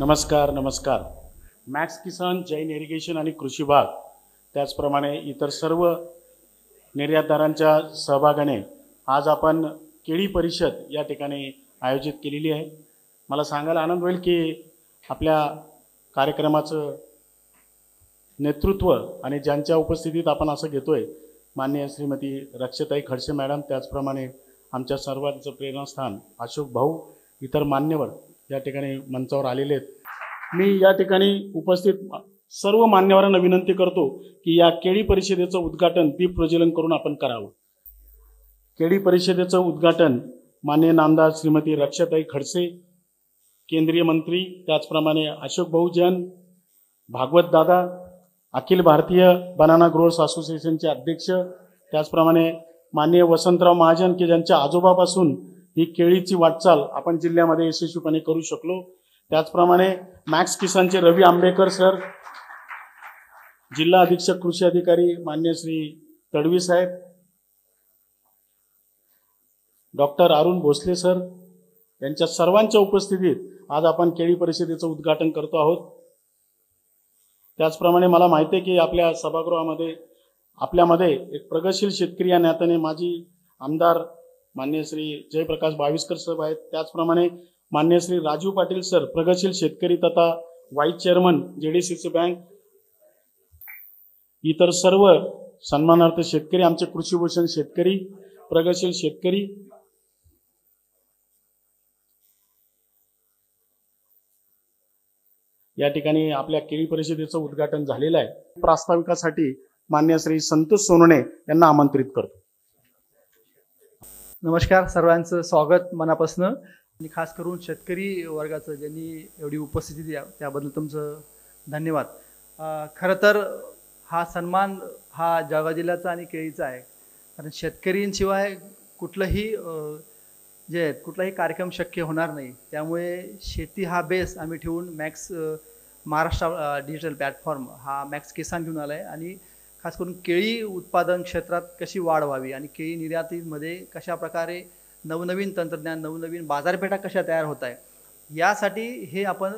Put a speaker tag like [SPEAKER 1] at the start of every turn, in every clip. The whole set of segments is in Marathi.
[SPEAKER 1] नमस्कार. मॅक्स किसान, जैन इरिगेशन आणि कृषी भाग त्याचप्रमाणे इतर सर्व निर्यातदारांच्या सहभागाने आज आपण केळी परिषद या ठिकाणी आयोजित केलेली आहे। मला सांगायला आनंद होईल की आपल्या कार्यक्रमाचं नेतृत्व आणि ज्यांच्या उपस्थितीत आपण असं घेतोय माननीय श्रीमती रक्षाताई खडसे मॅडम, त्याचप्रमाणे आमच्या सर्वांचं प्रेरणास्थान अशोक भाऊ, इतर मान्यवर या ठिकाणी मंचावर आलेले आहेत। मी या ठिकाणी उपस्थित सर्व मान्यवरांना विनंती करतो की या केळी परिषदेचं उद्घाटन दीप प्रज्वलन करून आपण करावं। केळी परिषदेचं उद्घाटन माननीय नामदार श्रीमती रक्षाताई खडसे, केंद्रीय मंत्री, त्याचप्रमाणे अशोक भाऊ जैन, भागवत दादा, अखिल भारतीय बनाना ग्रोअर्स असोसिएशनचे अध्यक्ष, त्याचप्रमाणे माननीय वसंतराव महाजन की ज्यांच्या आजोबापासून ही केळीची वाटचाल आपण जिल्ह्यामध्ये यशस्वीपणे करू शकलो, त्याचप्रमाणे मॅक्स किसानचे रवी आंबेकर सर, जिल्हा अधीक्षक कृषी अधिकारी मान्य श्री तडवी साहेब, डॉक्टर अरुण भोसले सर, यांच्या सर्वांच्या उपस्थितीत आज आपण केळी परिषदेचं उद्घाटन करतो आहोत। त्याचप्रमाणे मला माहिती आहे की आपल्या सभागृहामध्ये आपल्यामध्ये एक प्रगतशील शेतकरी या नात्याने माजी आमदार मान्य श्री जयप्रकाश बाविस्कर साहेब आहेत, त्याचप्रमाणे मान्य श्री राजू पाटील सर, प्रगतशील शेतकरी तथा व्हाईस चेअरमन जेडीसीसी बँक, इतर सर्व सन्मानार्थ शेतकरी, आमचे कृषीभूषण शेतकरी, प्रगतशील शेतकरी, या ठिकाणी आपल्या केळी परिषदेचं उद्घाटन झालेलं आहे। प्रास्ताविकासाठी मान्य श्री संतोष सोनवणे यांना आमंत्रित करतो।
[SPEAKER 2] नमस्कार, सर्वांचं स्वागत मनापासून आणि खास करून शेतकरी वर्गाचं ज्यांनी एवढी उपस्थिती द्या त्याबद्दल तुमचं धन्यवाद। खरं तर हा सन्मान हा जळगाव जिल्ह्याचा आणि केळीचा आहे, कारण शेतकऱ्यांशिवाय कुठलाही कार्यक्रम शक्य होणार नाही। त्यामुळे शेती हा बेस आम्ही ठेवून मॅक्स महाराष्ट्र डिजिटल प्लॅटफॉर्म हा मॅक्स किसान घेऊन आला आहे आणि खास करून केळी उत्पादन क्षेत्रात कशी वाढ व्हावी आणि केळी निर्यातीमध्ये कशा प्रकारे नवनवीन तंत्रज्ञान, नवनवीन बाजारपेठा कशा तयार होत आहे, यासाठी हे आपण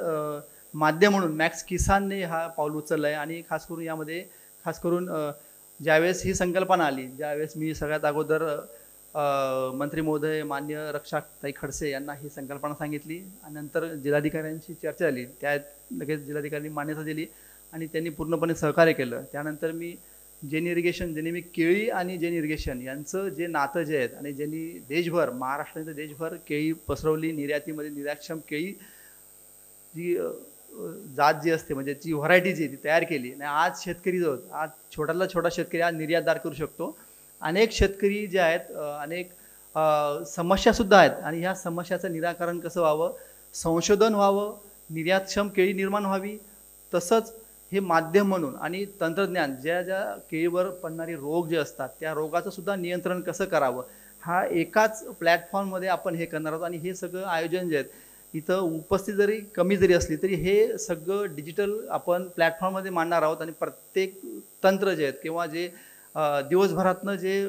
[SPEAKER 2] माध्यम म्हणून मॅक्स किसानने हा पाऊल उचललं आहे। आणि खास करून यामध्ये ज्यावेळेस ही संकल्पना आली, ज्यावेळेस मी सगळ्यात अगोदर मंत्री महोदय मान्य रक्षाताई खडसे यांना ही संकल्पना सांगितली आणि नंतर जिल्हाधिकाऱ्यांशी चर्चा झाली, त्यात लगेच जिल्हाधिकाऱ्यांनी मान्यता दिली आणि त्यांनी पूर्णपणे सहकार्य केलं। त्यानंतर मी जैन इरिगेशन, ज्यांनी मी केळी आणि जैन इरिगेशन यांचं जे नातं जे आहेत आणि ज्यांनी देशभर, महाराष्ट्रात देशभर केळी पसरवली, निर्यातीमध्ये निर्यातक्षम केळी जी जात जी असते म्हणजे जी व्हरायटी जी ती तयार केली आणि आज शेतकरी जो आज छोटा शेतकरी आज निर्यातदार करू शकतो। अनेक शेतकरी जे आहेत, अनेक समस्यासुद्धा आहेत आणि ह्या समस्याचं निराकरण कसं व्हावं, संशोधन व्हावं, निर्यातक्षम केळी निर्माण व्हावी, तसंच हे माध्यम म्हणून आणि तंत्रज्ञान ज्या केळीवर पडणारे रोग जे असतात त्या रोगाचं सुद्धा नियंत्रण कसं करावं, हा एकाच प्लॅटफॉर्ममध्ये आपण हे करणार आहोत। आणि हे सगळं आयोजन जे आहेत इथं उपस्थित जरी कमी जरी असली तरी हे सगळं डिजिटल आपण प्लॅटफॉर्ममध्ये मांडणार आहोत आणि प्रत्येक तंत्र जे आहेत किंवा जे दिवसभरातनं जे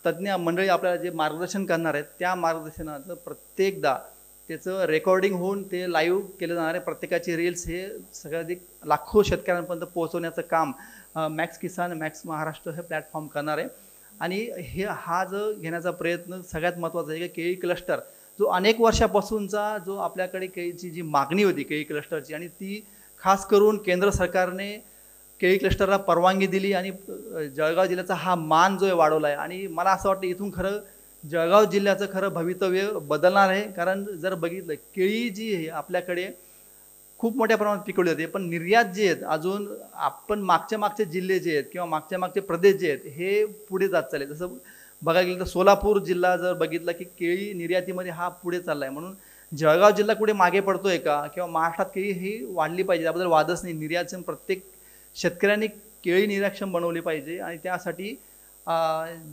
[SPEAKER 2] तज्ज्ञ मंडळी आपल्याला जे मार्गदर्शन करणार आहेत त्या मार्गदर्शनाचं प्रत्येकदा त्याचं रेकॉर्डिंग होऊन ते लाईव्ह केलं जाणार आहे। प्रत्येकाचे रील्स हे सगळ्याधिक लाखो शेतकऱ्यांपर्यंत पोहोचवण्याचं काम मॅक्स किसान, मॅक्स महाराष्ट्र हे प्लॅटफॉर्म करणार आहे। आणि हा जो घेण्याचा प्रयत्न सगळ्यात महत्त्वाचा आहे की केळी क्लस्टर जो अनेक वर्षापासूनचा जो आपल्याकडे केळीची जी मागणी होती केळी क्लस्टरची, आणि ती खास करून केंद्र सरकारने केळी क्लस्टरला परवानगी दिली आणि जळगाव जिल्ह्याचा हा मान जो आहे वाढवला आहे। आणि मला असं वाटतं इथून खरं जळगाव जिल्ह्याचं खरं भवितव्य बदलणार आहे, कारण जर बघितलं केळी जी आहे आपल्याकडे खूप मोठ्या प्रमाणात पिकवली जाते, पण निर्यात जे आहेत अजून आपण मागचे जिल्हे जे आहेत किंवा मागचे प्रदेश जे आहेत हे पुढे जात चालले। जसं बघायला गेलं तर सोलापूर जिल्हा जर बघितला की केळी निर्यातीमध्ये हा पुढे चालला आहे, म्हणून जळगाव जिल्हा कुठे मागे पडतोय का किंवा महाराष्ट्रात केळी ही वाढली पाहिजे त्याबद्दल वादच नाही। निर्यातक्षम प्रत्येक शेतकऱ्यांनी केळी निर्यातक्षम बनवली पाहिजे आणि त्यासाठी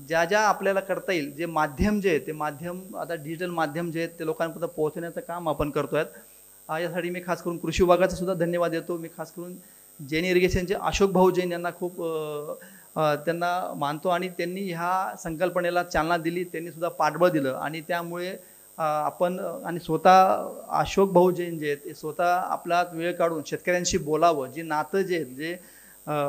[SPEAKER 2] ज्या आपल्याला करता येईल जे माध्यम जे आहे ते माध्यम आता डिजिटल माध्यम जे आहेत ते लोकांपर्यंत पोहोचवण्याचं काम आपण करतो आहेत। यासाठी मी खास करून कृषी विभागाचा सुद्धा धन्यवाद देतो। मी खास करून जैन इरिगेशनचे अशोक भाऊ जैन यांना खूप त्यांना मानतो आणि त्यांनी ह्या संकल्पनेला चालना दिली, त्यांनी सुद्धा पाठबळ दिलं आणि त्यामुळे आपण आणि स्वतः अशोक भाऊ जैन जे आहेत ते स्वतः आपला वेळ काढून शेतकऱ्यांशी बोलावं, जे नातं जे आहेत जे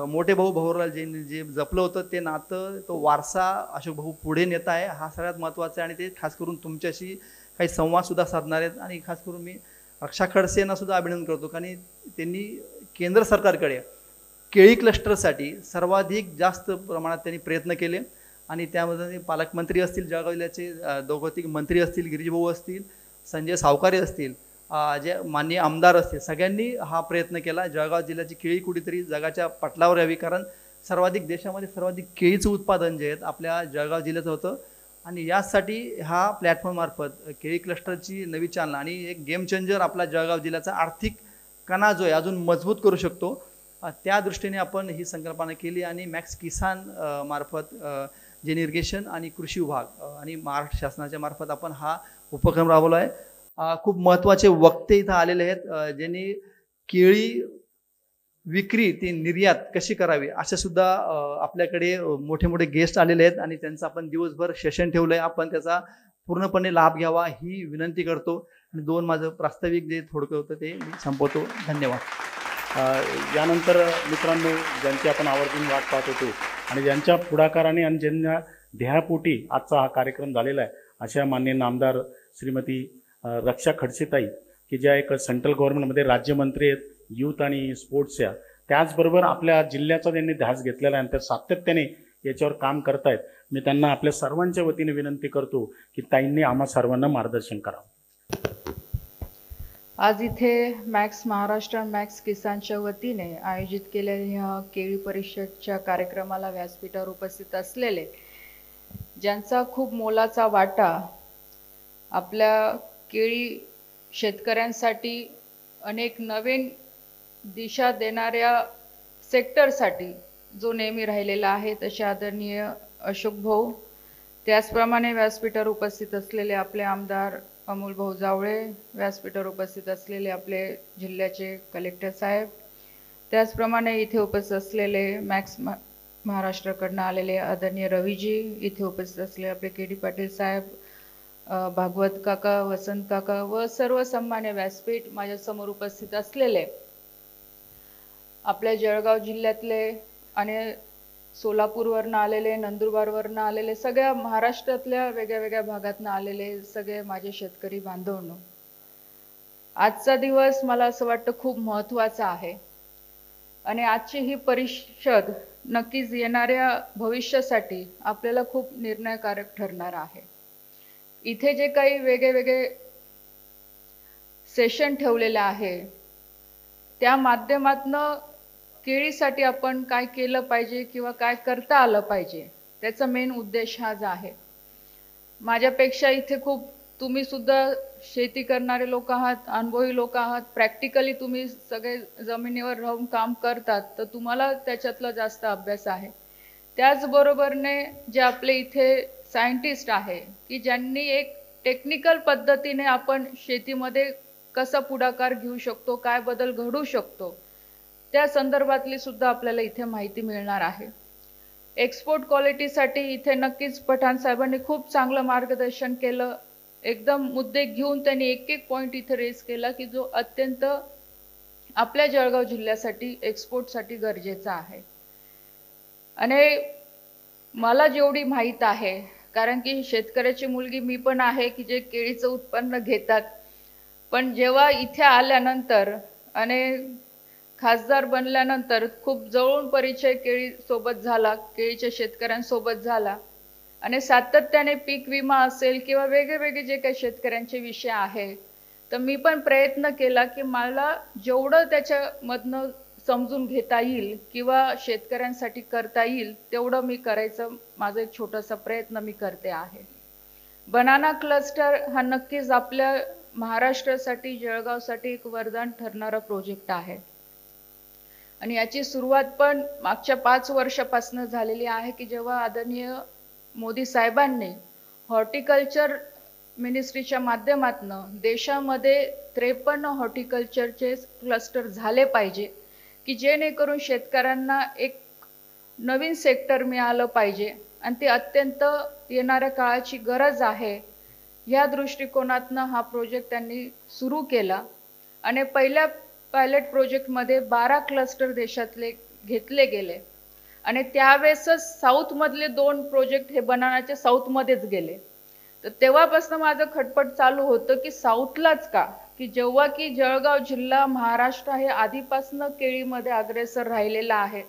[SPEAKER 2] मोठे भाऊ भवरलाल जैन जे जपलं होतं ते नातं, तो वारसा अशोक भाऊ पुढे नेत आहे, हा सगळ्यात महत्त्वाचा आहे. आणि ते खास करून तुमच्याशी काही संवादसुद्धा साधणार आहेत. आणि खास करून मी रक्षा खडसेंना सुद्धा अभिनंदन करतो, कारण त्यांनी केंद्र सरकारकडे केळी क्लस्टरसाठी सर्वाधिक जास्त प्रमाणात त्यांनी प्रयत्न केले. आणि त्यामध्ये पालकमंत्री असतील, जळगाव जिल्ह्याचे दोघोतिक मंत्री असतील, गिरीशभाऊ असतील, संजय सावकारे असतील, जे माननीय आमदार असतील, सगळ्यांनी हा प्रयत्न केला. जळगाव जिल्ह्याची केळी कुठेतरी जगाच्या पटलावर यावी, कारण सर्वाधिक देशामध्ये सर्वाधिक केळीचं उत्पादन जे आहेत आपल्या जळगाव जिल्ह्याचं होतं. आणि यासाठी हा प्लॅटफॉर्ममार्फत केळी क्लस्टरची नवी चालना आणि एक गेम चेंजर आपला जळगाव जिल्ह्याचा आर्थिक कणा जो आहे अजून मजबूत करू शकतो, त्या दृष्टीने आपण ही संकल्पना केली. आणि मॅक्स किसान मार्फत जे इरिगेशन आणि कृषी विभाग आणि महाराष्ट्र शासनाच्या मार्फत आपण हा उपक्रम राबवला आहे. खूप महत्त्वाचे वक्ते इथं आलेले आहेत, ज्यांनी केळी विक्री ती निर्यात कशी करावी असे सुद्धा आपल्याकडे मोठे मोठे गेस्ट आलेले आहेत. आणि त्यांचं आपण दिवसभर सेशन ठेवलं आहे, आपण त्याचा पूर्णपणे लाभ घ्यावा ही विनंती करतो. आणि दोन माझं प्रास्ताविक जे थोडकं होतं ते मी संपवतो. धन्यवाद.
[SPEAKER 1] यानंतर मित्रांनो, ज्यांची आपण आवर्जून वाट पाहत होतो आणि ज्यांच्या पुढाकाराने आणि ज्यांच्या ध्येयापोटी आजचा हा कार्यक्रम झालेला आहे, अशा माननीय नामदार श्रीमती रक्षा खडसेताई, की ज्या एक सेंट्रल गव्हर्नमेंटमध्ये राज्यमंत्री आहेत यूथ आणि स्पोर्ट्सच्या, त्याचबरोबर आपल्या जिल्ह्याचा त्यांनी ध्यास घेतलेला आहे आणि त्या सातत्याने याच्यावर काम करतायत. मी त्यांना आपल्या सर्वांच्या वतीने विनंती करतो की ताईंनी आम्हा सर्वांना मार्गदर्शन करावं.
[SPEAKER 3] आज इथे मॅक्स महाराष्ट्र मॅक्स किसानच्या वतीने आयोजित केलेल्या केळी परिषदच्या कार्यक्रमाला व्यासपीठावर उपस्थित असलेले, ज्यांचा खूप मोलाचा वाटा आपल्या केळी शेतकऱ्यांसाठी अनेक नवीन दिशा देणाऱ्या सेक्टरसाठी जो नेहमी राहिलेला आहे, तसे आदरणीय अशोक भाऊ, त्याचप्रमाणे व्यासपीठावर उपस्थित असलेले आपले आमदार अमोल भाऊ जावळे, व्यासपीठावर उपस्थित असलेले आपले जिल्ह्याचे कलेक्टर साहेब, त्याचप्रमाणे इथे उपस्थित असलेले मॅक्स महाराष्ट्राकडनं आलेले आदरणीय रवीजी, इथे उपस्थित असलेले आपले के डी पाटील साहेब, भागवत काका, वसंत काका व सर्व सन्मान्य व्यासपीठ, माझ्यासमोर उपस्थित असलेले आपल्या जळगाव जिल्ह्यातले आणि सोलापूरवरनं आलेले, नंदुरबारवरनं आलेले, सगळ्या महाराष्ट्रातल्या वेगळ्या वेगळ्या भागातनं आलेले सगळे माझे शेतकरी बांधवांनो, आजचा दिवस मला असं वाटतं खूप महत्त्वाचा आहे. आणि आजची ही परिषद नक्कीच येणाऱ्या भविष्यासाठी आपल्याला खूप निर्णयकारक ठरणार आहे. इथे जे काही वेगळे वेगळे सेशन ठेवलेले आहे, त्या माध्यमातनं केळीसाठी आपण काय केलं पाहिजे किंवा काय करता आलं पाहिजे, त्याचा मेन उद्देश हाच आहे. माझ्यापेक्षा इथे खूप तुम्ही सुद्धा शेती करणारे लोक आहात, अनुभवी लोक आहात, प्रॅक्टिकली तुम्ही सगळे जमिनीवर राहून काम करतात, तर तुम्हाला त्याच्यातला जास्त अभ्यास आहे. त्याचबरोबरने जे आपले इथे सायंटिस्ट आहे, की ज्यांनी एक टेक्निकल पद्धतीने आपण शेतीमध्ये कसा पुढाकार घेऊ शकतो, काय बदल घडू शकतो, त्या संदर्भातली सुद्धा आपल्याला इथे माहिती मिळणार आहे. एक्सपोर्ट क्वालिटीसाठी इथे नक्कीच पठाण साहेबांनी खूप चांगलं मार्गदर्शन केलं. एकदम मुद्दे घेऊन त्यांनी एक एक पॉईंट इथे रेज केला, की जो अत्यंत आपल्या जळगाव जिल्ह्यासाठी एक्सपोर्टसाठी गरजेचा आहे. आणि मला जेवढी माहीत आहे, कारण की शेतकऱ्याची मुलगी मी पण आहे, की जे केळीचं उत्पन्न घेतात, पण जेव्हा इथे आल्यानंतर आणि खासदार बनल्यानंतर खूप जवळून परिचय केळी सोबत झाला, केळीच्या शेतकऱ्यांसोबत झाला. आणि सातत्याने पीक विमा असेल किंवा वेगवेगळे जे काही शेतकऱ्यांचे विषय आहे, तर मी पण प्रयत्न केला की मला जेवढं त्याच्यामधनं समजून घेता येईल किंवा शेतकऱ्यांसाठी करता येईल तेवढं मी करायचं, माझा एक छोटासा प्रयत्न मी करते आहे. बनाना क्लस्टर हा नक्कीच आपल्या महाराष्ट्रासाठी, जळगावसाठी एक वरदान ठरणारा प्रोजेक्ट आहे. आणि याची सुरुवात पण मागच्या 5 वर्षापासून झालेली आहे, की जेव्हा आदरणीय मोदी साहेबांनी हॉर्टिकल्चर मिनिस्ट्रीच्या माध्यमातून देशामध्ये 53 हॉर्टिकल्चरचे क्लस्टर झाले पाहिजे, की जेणेकरून शेतकऱ्यांना एक नवीन सेक्टर मिळालं पाहिजे. आणि ते अत्यंत येणाऱ्या काळाची गरज आहे. या दृष्टिकोनातनं हा प्रोजेक्ट त्यांनी सुरू केला आणि पहिल्या पायलट प्रोजेक्टमध्ये 12 क्लस्टर देशातले घेतले गेले आणि त्यावेळेसच साऊथमधले 2 प्रोजेक्ट हे बनवण्याचे साऊथमध्येच गेले. तर तेव्हापासून माझं खटपट चालू होतं की साऊथलाच का, की जेव्हा की जळगाव जिल्हा महाराष्ट्र हे आधीपासून केळीमध्ये अग्रेसर राहिलेला आहे.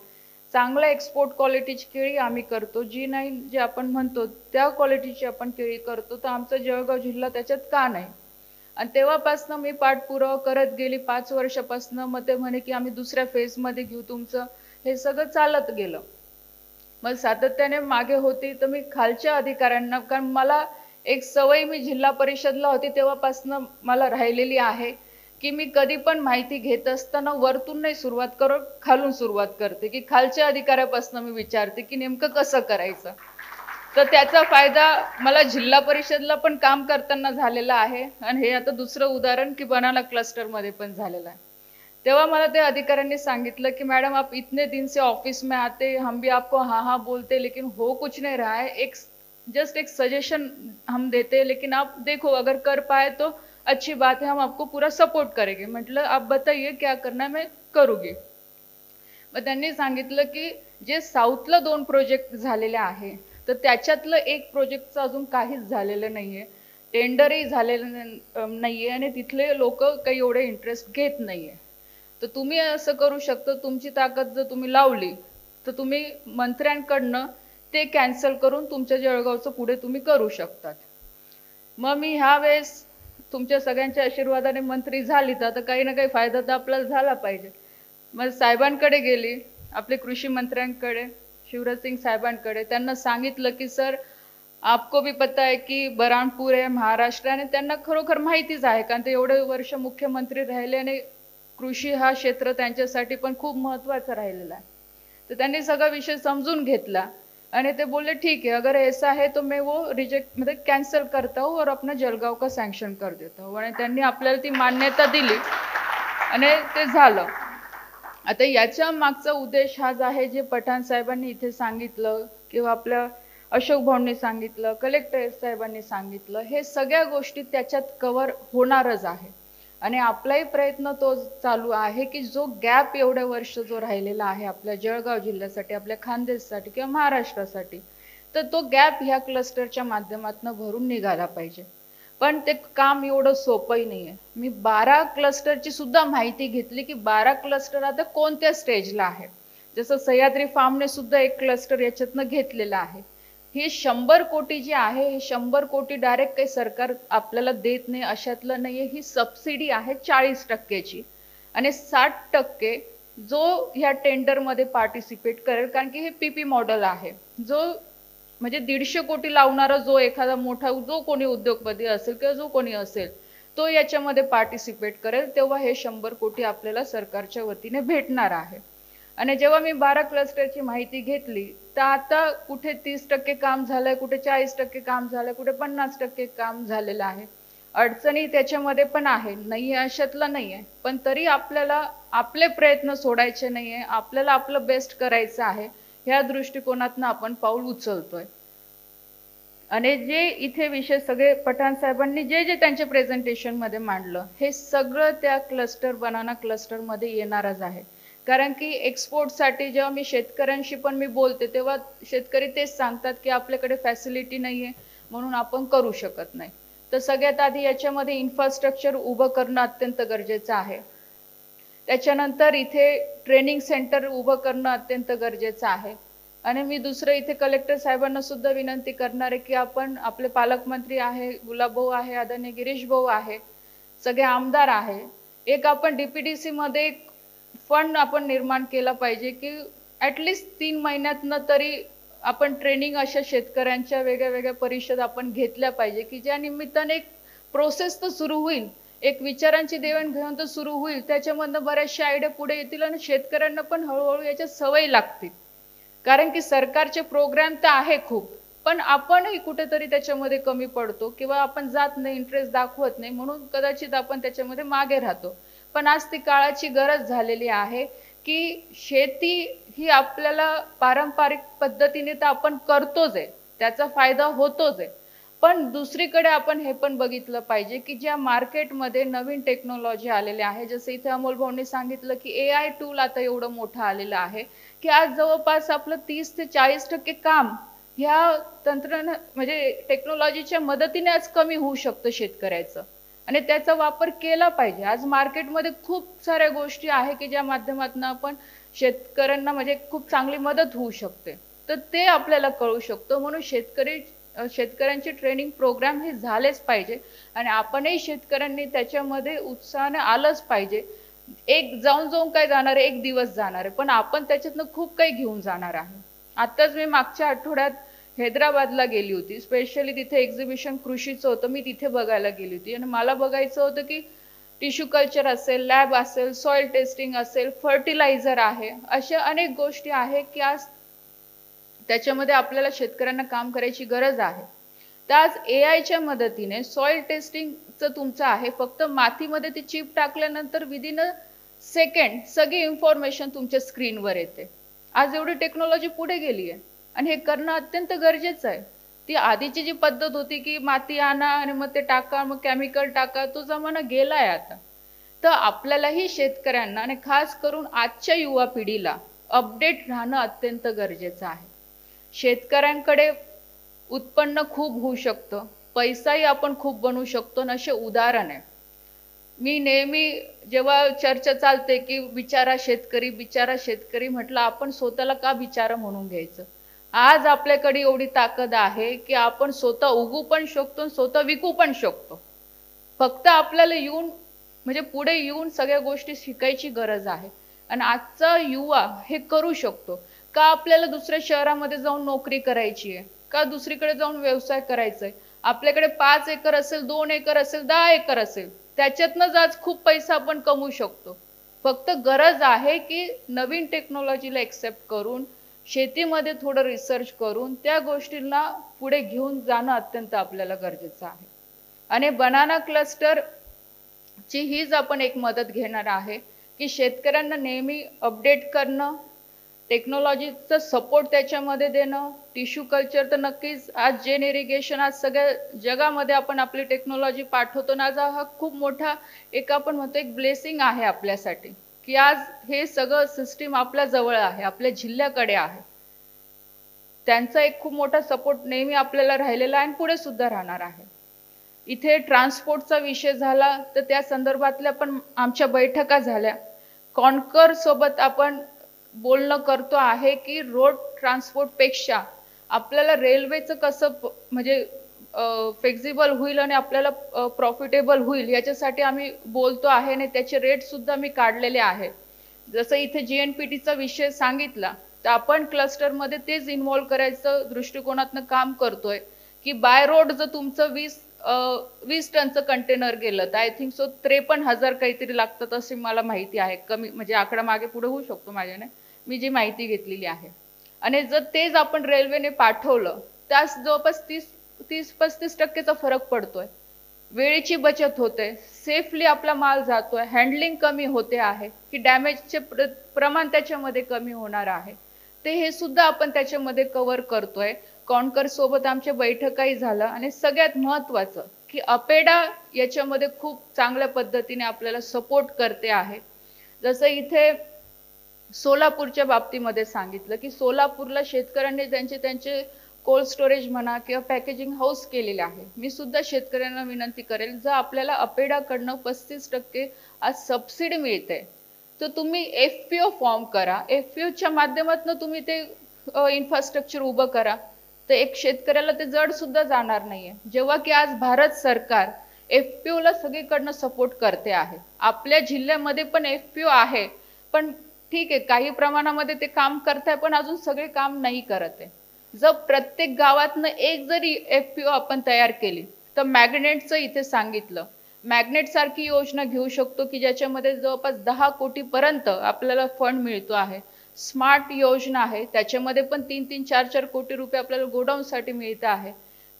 [SPEAKER 3] चांगल्या एक्सपोर्ट क्वालिटीची केळी आम्ही करतो, G9 जे आपण म्हणतो त्या क्वालिटीची आपण केळी करतो, तर आमचा जळगाव जिल्हा त्याच्यात का नाही. आणि तेव्हापासून मी पाठपुरावा करत गेली 5 वर्षापासून. मग ते म्हणे की आम्ही दुसऱ्या फेजमध्ये घेऊ तुमचं. हे सगळं चालत गेलं. मग सातत्याने मागे होती तर मी खालच्या अधिकाऱ्यांना, कारण मला एक सवय मी जिल्हा परिषदला होती तेव्हापासून मला राहिलेली आहे की मी कधी पण माहिती घेत असताना वरतून नाही सुरुवात करत, खालून सुरुवात करते, की खालच्या अधिकाऱ्यापासून मी विचारते की नेमकं कसं करायचं. तर त्याचा फायदा मला जिल्हा परिषदला पण काम करताना झालेला आहे आणि हे आता दुसरं उदाहरण की बनाना क्लस्टरमध्ये पण झालेलं आहे. तेव्हा मला ते अधिकाऱ्यांनी सांगितलं कि मैडम आप इतने दिन से ऑफिस में आते, हम भी आपको हाँ हाँ बोलते लेकिन हो कुछ नहीं रहा है, एक जस्ट एक सजेशन हम देते हैं, लेकिन आप देखो अगर कर पाए तो अच्छी बात है, हम आपको पूरा सपोर्ट करेंगे. म्हटलं आप बताइए क्या करना है, मैं करूँगी. मग त्यांनी सांगितलं की जे साऊथला 2 प्रोजेक्ट झालेले आहे तर त्याच्यातलं एक प्रोजेक्टचं अजून काहीच झालेलं नाहीये, टेंडरही झालेलं नाहीये आणि तिथले लोक काही एवढे इंटरेस्ट घेत नाहीये. तर तुम्ही असं करू शकता, तुमची ताकद जर तुम्ही लावली तर तुम्ही मंत्र्यांकडनं ते कॅन्सल करून तुमच्या जळगावचं पुढे तुम्ही करू शकतात. मग मी ह्या वेळेस तुमच्या सगळ्यांच्या आशीर्वादाने मंत्री झाली तर काही ना काही फायदा तर आपल्याला झाला पाहिजे. मग साहेबांकडे गेली, आपले कृषी मंत्र्यांकडे शिवराज सिंग साहेबांकडे. त्यांना सांगितलं की सर आपको भी पता है की बराणपूर आहे महाराष्ट्र, आणि त्यांना खरोखर माहितीच आहे कारण ते एवढे वर्ष मुख्यमंत्री राहिले आणि कृषी हा क्षेत्र त्यांच्यासाठी पण खूप महत्त्वाचा राहिलेला आहे. तर त्यांनी सगळा विषय समजून घेतला आणि ते बोलले ठीक है, अगर ऐसा है तो मैं वो रिजेक्ट मतलब कैंसिल करता हूँ और अपना जळगाव का सँक्शन कर देता हूँ. आणि त्यांनी आपल्याला ती मान्यता दिली आणि ते झालं. आता याच्या मागचा उद्देश हाच आहे जे पठाण साहेबांनी इथे सांगितलं किंवा आपल्या अशोक भाऊंनी सांगितलं, कलेक्टर साहेबांनी सांगितलं, हे सगळ्या गोष्टी त्याच्यात कव्हर होणारच आहे. आणि आपलाही प्रयत्न तो चालू आहे की जो गॅप एवढ्या वर्ष जो राहिलेला आहे आपल्या जळगाव जिल्ह्यासाठी, आपल्या खानदेशसाठी किंवा महाराष्ट्रासाठी, तर तो गॅप ह्या क्लस्टरच्या माध्यमातून भरून निघाला पाहिजे. पण ते काम एवढं सोपंही नाहीये. मी 12 क्लस्टरची सुद्धा माहिती घेतली की 12 क्लस्टर आता कोणत्या स्टेजला आहे. जसं सह्याद्री फार्मने सुद्धा एक क्लस्टर याच्यातनं घेतलेला आहे. ही 100 कोटी जी आहे, ही 100 कोटी डायरेक्ट काही सरकार आपल्याला देत नाही अशातलं नाहीये. ही सबसिडी आहे 40% आणि 60% जो ह्या टेंडरमध्ये पार्टिसिपेट करेल, कारण की हे पीपी मॉडेल आहे. जो म्हणजे 150 कोटी लावणारा जो एखादा मोठा जो कोणी उद्योगपती असेल किंवा जो कोणी असेल तो याच्यामध्ये पार्टिसिपेट करेल, तेव्हा हे 100 कोटी आपल्याला सरकारच्या वतीने भेटणार आहे. आणि जेव्हा मी 12 क्लस्टरची माहिती घेतली तर आता कुठे 30% काम झालंय, कुठे 40% काम झालंय, कुठे 50% काम झालेलं आहे. अडचणी त्याच्यामध्ये पण आहे, नाही अशातला नाहीये, पण तरी आपल्याला आपले प्रयत्न सोडायचे नाहीये, आपल्याला आपलं बेस्ट करायचं आहे. ह्या दृष्टिकोनातून आपण पाऊल उचलतोय. आणि जे इथे विषय सगळे पठाण साहेबांनी जे जे त्यांच्या प्रेझेंटेशन मध्ये मांडलं, हे सगळं त्या क्लस्टर बनाना क्लस्टर मध्ये येणारच आहे. कारण की एक्सपोर्टसाठी जेव्हा मी शेतकऱ्यांशी पण मी बोलते तेव्हा शेतकरी तेच सांगतात की आपल्याकडे फॅसिलिटी नाहीये म्हणून आपण करू शकत नाही. तर सगळ्यात आधी याच्यामध्ये इन्फ्रास्ट्रक्चर उभं करणं अत्यंत गरजेचं आहे. त्याच्यानंतर इथे ट्रेनिंग सेंटर उभं करणं अत्यंत गरजेचं आहे. आणि मी दुसरं इथे कलेक्टर साहेबांना सुद्धा विनंती करणार आहे की आपण आपले पालकमंत्री आहे, गुलाबभाऊ आहे, आदरणीय गिरीश भाऊ आहे, सगळे आमदार आहे, एक आपण डीपीडीसी मध्ये फंड आपण निर्माण केला पाहिजे की ॲटलिस्ट 3 महिन्यातनं तरी आपण ट्रेनिंग अशा शेतकऱ्यांच्या वेगळ्या वेगळ्या परिषद आपण घेतल्या पाहिजे की ज्या निमित्ताने एक प्रोसेस तर सुरू होईल, एक विचारांची देवाणघेवाण तर सुरू होईल, त्याच्यामधनं बऱ्याचशा आयडिया पुढे येतील आणि शेतकऱ्यांना पण हळूहळू याच्या सवय लागतील. कारण की सरकारचे प्रोग्राम तर आहे खूप, पण आपणही कुठेतरी त्याच्यामध्ये कमी पडतो किंवा आपण जात नाही, इंटरेस्ट दाखवत नाही, म्हणून कदाचित आपण त्याच्यामध्ये मागे राहतो. पण आज ती काळाची गरज झालेली आहे की शेती ही आपल्याला पारंपरिक पद्धतीने तर आपण करतोच आहे, त्याचा फायदा होतोच आहे, पण दुसरीकडे आपण हे पण बघितलं पाहिजे की ज्या मार्केटमध्ये नवीन टेक्नॉलॉजी आलेले आहे, जसं इथे अमोल भाऊंनी सांगितलं की AI टूल आता एवढं मोठं आलेलं आहे की आज जवळपास आपलं 30 ते 40% काम ह्या तंत्रज्ञान म्हणजे टेक्नॉलॉजीच्या मदतीने आज कमी होऊ शकतं शेतकऱ्याचं, आणि त्याचा वापर केला पाहिजे. आज मार्केटमध्ये खूप साऱ्या गोष्टी आहे की ज्या माध्यमातून आपण शेतकऱ्यांना म्हणजे खूप चांगली मदत होऊ शकते, तर ते आपल्याला कळू शकतं. म्हणून शेतकऱ्यांचे ट्रेनिंग प्रोग्राम हे झालेच पाहिजे आणि आपणही शेतकऱ्यांनी त्याच्यामध्ये उत्साहाने आलंच पाहिजे. एक जाऊन काय जाणार आहे, एक दिवस जाणार आहे, पण आपण त्याच्यातनं खूप काही घेऊन जाणार आहे. आताच मी मागच्या आठवड्यात हैदराबादला गेली होती, स्पेशली तिथे एक्झिबिशन कृषीचं होतं, मी तिथे बघायला गेली होती आणि मला बघायचं होतं की टिश्यू कल्चर असेल, लॅब असेल, सॉइल टेस्टिंग असेल, फर्टिलायझर आहे, अशा अनेक गोष्टी आहे की आज त्याच्यामध्ये आपल्याला शेतकऱ्यांना काम करायची गरज आहे. तर आज AIच्या मदतीने सॉइल टेस्टिंगचं तुमचं आहे, फक्त मातीमध्ये ती चिप टाकल्यानंतर विदिन अ सेकंड सगळी इन्फॉर्मेशन तुमच्या स्क्रीनवर येते. आज एवढी टेक्नॉलॉजी पुढे गेली आहे आणि हे करणं अत्यंत गरजेचं आहे. ती आधीची जी पद्धत होती की माती आणा आणि मग ते टाका, मग केमिकल टाका, तो जमाना गेलाय आता. तर आपल्यालाही शेतकऱ्यांना आणि खास करून आजच्या युवा पिढीला अपडेट राहणं अत्यंत गरजेचं आहे. शेतकऱ्यांकडे उत्पन्न खूप होऊ शकतं, पैसाही आपण खूप बनवू शकतो, असे उदाहरण आहे. मी नेहमी जेव्हा चर्चा चालते की बिचारा शेतकरी म्हटलं आपण स्वतःला का बिचारा म्हणून घ्यायचं. आज आपल्याकडे एवढी ताकद आहे की आपण स्वतः उगू पण शकतो, स्वतः विकू पण शकतो. फक्त आपल्याला येऊन म्हणजे पुढे येऊन सगळ्या गोष्टी शिकायची गरज आहे आणि आजचा युवा हे करू शकतो. का आपल्याला दुसऱ्या शहरामध्ये जाऊन नोकरी करायची आहे, का दुसरीकडे जाऊन व्यवसाय करायचा आहे. आपल्याकडे 5 एकर असेल, 2 एकर असेल, 10 एकर असेल, त्याच्यातनंच आज खूप पैसा आपण कमवू शकतो. फक्त गरज आहे की नवीन टेक्नॉलॉजीला एक्सेप्ट करून शेतीमध्ये थोडं रिसर्च करून त्या गोष्टींना पुढे घेऊन जाणं अत्यंत आपल्याला गरजेचं आहे. आणि बनाना क्लस्टर ची हीच आपण एक मदत घेणार आहे की शेतकऱ्यांना नेहमी अपडेट करणं, टेक्नॉलॉजीचा सपोर्ट त्याच्यामध्ये देणं. टिश्यू कल्चर तर नक्कीच, आज जेन इरिगेशन आज सगळ्या जगामध्ये आपण आपली टेक्नॉलॉजी पाठवतो ना, आज हा खूप मोठा एक आपण म्हणतो एक ब्लेसिंग आहे आपल्यासाठी की आज हे सगळं सिस्टीम आपल्या जवळ आहे, आपल्या जिल्ह्याकडे आहे. त्यांचा एक खूप मोठा सपोर्ट नेहमी आपल्याला राहिलेला आहे आणि पुढे सुद्धा राहणार आहे. इथे ट्रान्सपोर्टचा विषय झाला तर त्या संदर्भातल्या पण आमच्या बैठका झाल्या. कॉन्कर सोबत आपण बोलणं करतो आहे की रोड ट्रान्सपोर्ट पेक्षा आपल्याला रेल्वेचं कसं म्हणजे फ्लेक्झिबल होईल आणि आपल्याला प्रॉफिटेबल होईल याच्यासाठी आम्ही बोलतो आहे आणि त्याचे रेट सुद्धा मी काढलेले आहे. जसं इथे GNPTचा विषय सांगितला तर आपण क्लस्टरमध्ये तेच इन्व्हॉल्व करायचं दृष्टिकोनातनं काम करतोय की बाय रोड जर तुमचं 20 टनचं कंटेनर गेलं तर आय थिंक सो 53,000 काहीतरी लागतात असे मला माहिती आहे. कमी म्हणजे आकडा मागे पुढे होऊ शकतो माझ्याने, मी जी माहिती घेतलेली आहे. आणि जर तेच आपण रेल्वेने पाठवलं त्यास जवळपास 30-35% फरक पडतोय. वेळेची बचत होते, सेफली आपला माल जातोय, हँडलिंग कमी होते आहे की डॅमेजचे प्रमाण त्याच्यामध्ये कमी होणार आहे. ते हे सुद्धा आपण त्याच्यामध्ये कव्हर करतोय. कॉन्कर सोबत आमच्या बैठकाही झालं आणि सगळ्यात महत्त्वाचं की अपेडा याच्यामध्ये खूप चांगल्या पद्धतीने आपल्याला सपोर्ट करते आहे. जसं इथे सोलापूरच्या बाबतीमध्ये सांगितलं की सोलापूरला शेतकऱ्यांनी त्यांचे कोल्ड स्टोरेज म्हणा किंवा पॅकेजिंग हाऊस केलेले आहे. मी सुद्धा शेतकऱ्यांना विनंती करेल, जर आपल्याला अपेडाकडनं 35% आज सबसिडी मिळते तर तुम्ही FPO फॉर्म करा. FPOच्या माध्यमातून तुम्ही ते इन्फ्रास्ट्रक्चर उभं करा, तर एक शेतकऱ्याला ते जड सुद्धा जाणार नाहीये. जेव्हा की आज भारत सरकार FPOला सगळीकडनं सपोर्ट करते आहे. आपल्या जिल्ह्यामध्ये पण FPO आहे, पण ठीक आहे काही प्रमाणामध्ये ते काम करताय, पण अजून सगळे काम नाही करत आहे. जर प्रत्येक गावातनं एक जरी FPO आपण तयार केली तर मॅग्नेटचं इथे सांगितलं, मॅग्नेट सारखी योजना घेऊ शकतो की ज्याच्यामध्ये जवळपास 10 कोटीपर्यंत आपल्याला फंड मिळतो आहे. स्मार्ट योजना आहे, त्याच्यामध्ये पण 3-3, 4-4 कोटी रुपये आपल्याला गोडाऊनसाठी मिळत आहे.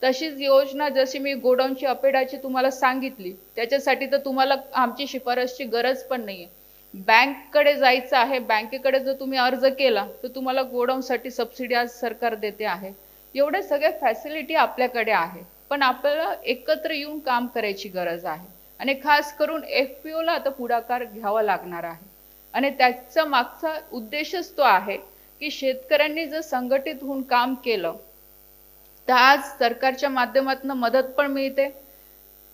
[SPEAKER 3] तशीच योजना जशी मी गोडाऊनची अपेडाची तुम्हाला सांगितली, त्याच्यासाठी तर तुम्हाला आमची शिफारसची गरज पण नाहीये. बँककडे जायचं आहे, बँकेकडे जर तुम्ही अर्ज केला तर तुम्हाला गोडाऊनसाठी सबसिडी आज सरकार देते आहे. एवढ्या सगळ्या फॅसिलिटी आपल्याकडे आहे. पण आपल्याला एकत्र येऊन काम करायची गरज आहे आणि खास करून FPOला आता पुढाकार घ्यावा लागणार आहे आणि त्याचा मागचा उद्देशच तो आहे की शेतकऱ्यांनी जर संघटित होऊन काम केलं तर आज सरकारच्या माध्यमातून मदत पण मिळते,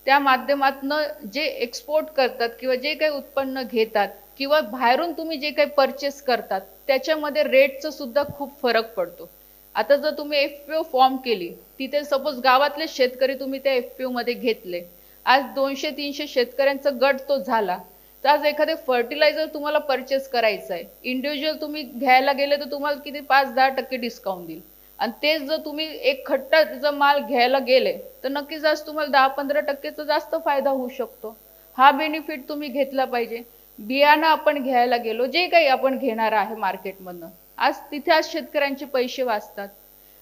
[SPEAKER 3] त्या माध्यमातून जे एक्सपोर्ट करतात किंवा जे काही उत्पन्न घेतात किंवा बाहेरून तुम्ही जे काही परचेस करतात त्याच्यामध्ये रेटचं सुद्धा खूप फरक पडतो. आता जर तुम्ही FPO फॉर्म केली, तिथे सपोज गावातले शेतकरी तुम्ही त्या FPO मध्ये घेतले, आज 200-300 शेतकऱ्यांचा गट तो झाला, तर आज एखादे फर्टिलायझर तुम्हाला परचेस करायचं आहे, इंडिव्हिज्युअल तुम्ही घ्यायला गेले तर तुम्हाला किती 5-10% डिस्काउंट देईल आणि तेच जर तुम्ही एक खट्टा जर माल घ्यायला गेले तर नक्कीच आज तुम्हाला 10-15% जास्त फायदा होऊ शकतो. हा बेनिफिट तुम्ही घेतला पाहिजे. बियाणं आपण घ्यायला गेलो, जे काही आपण घेणार आहे मार्केटमधनं, आज तिथे आज शेतकऱ्यांचे पैसे वाचतात.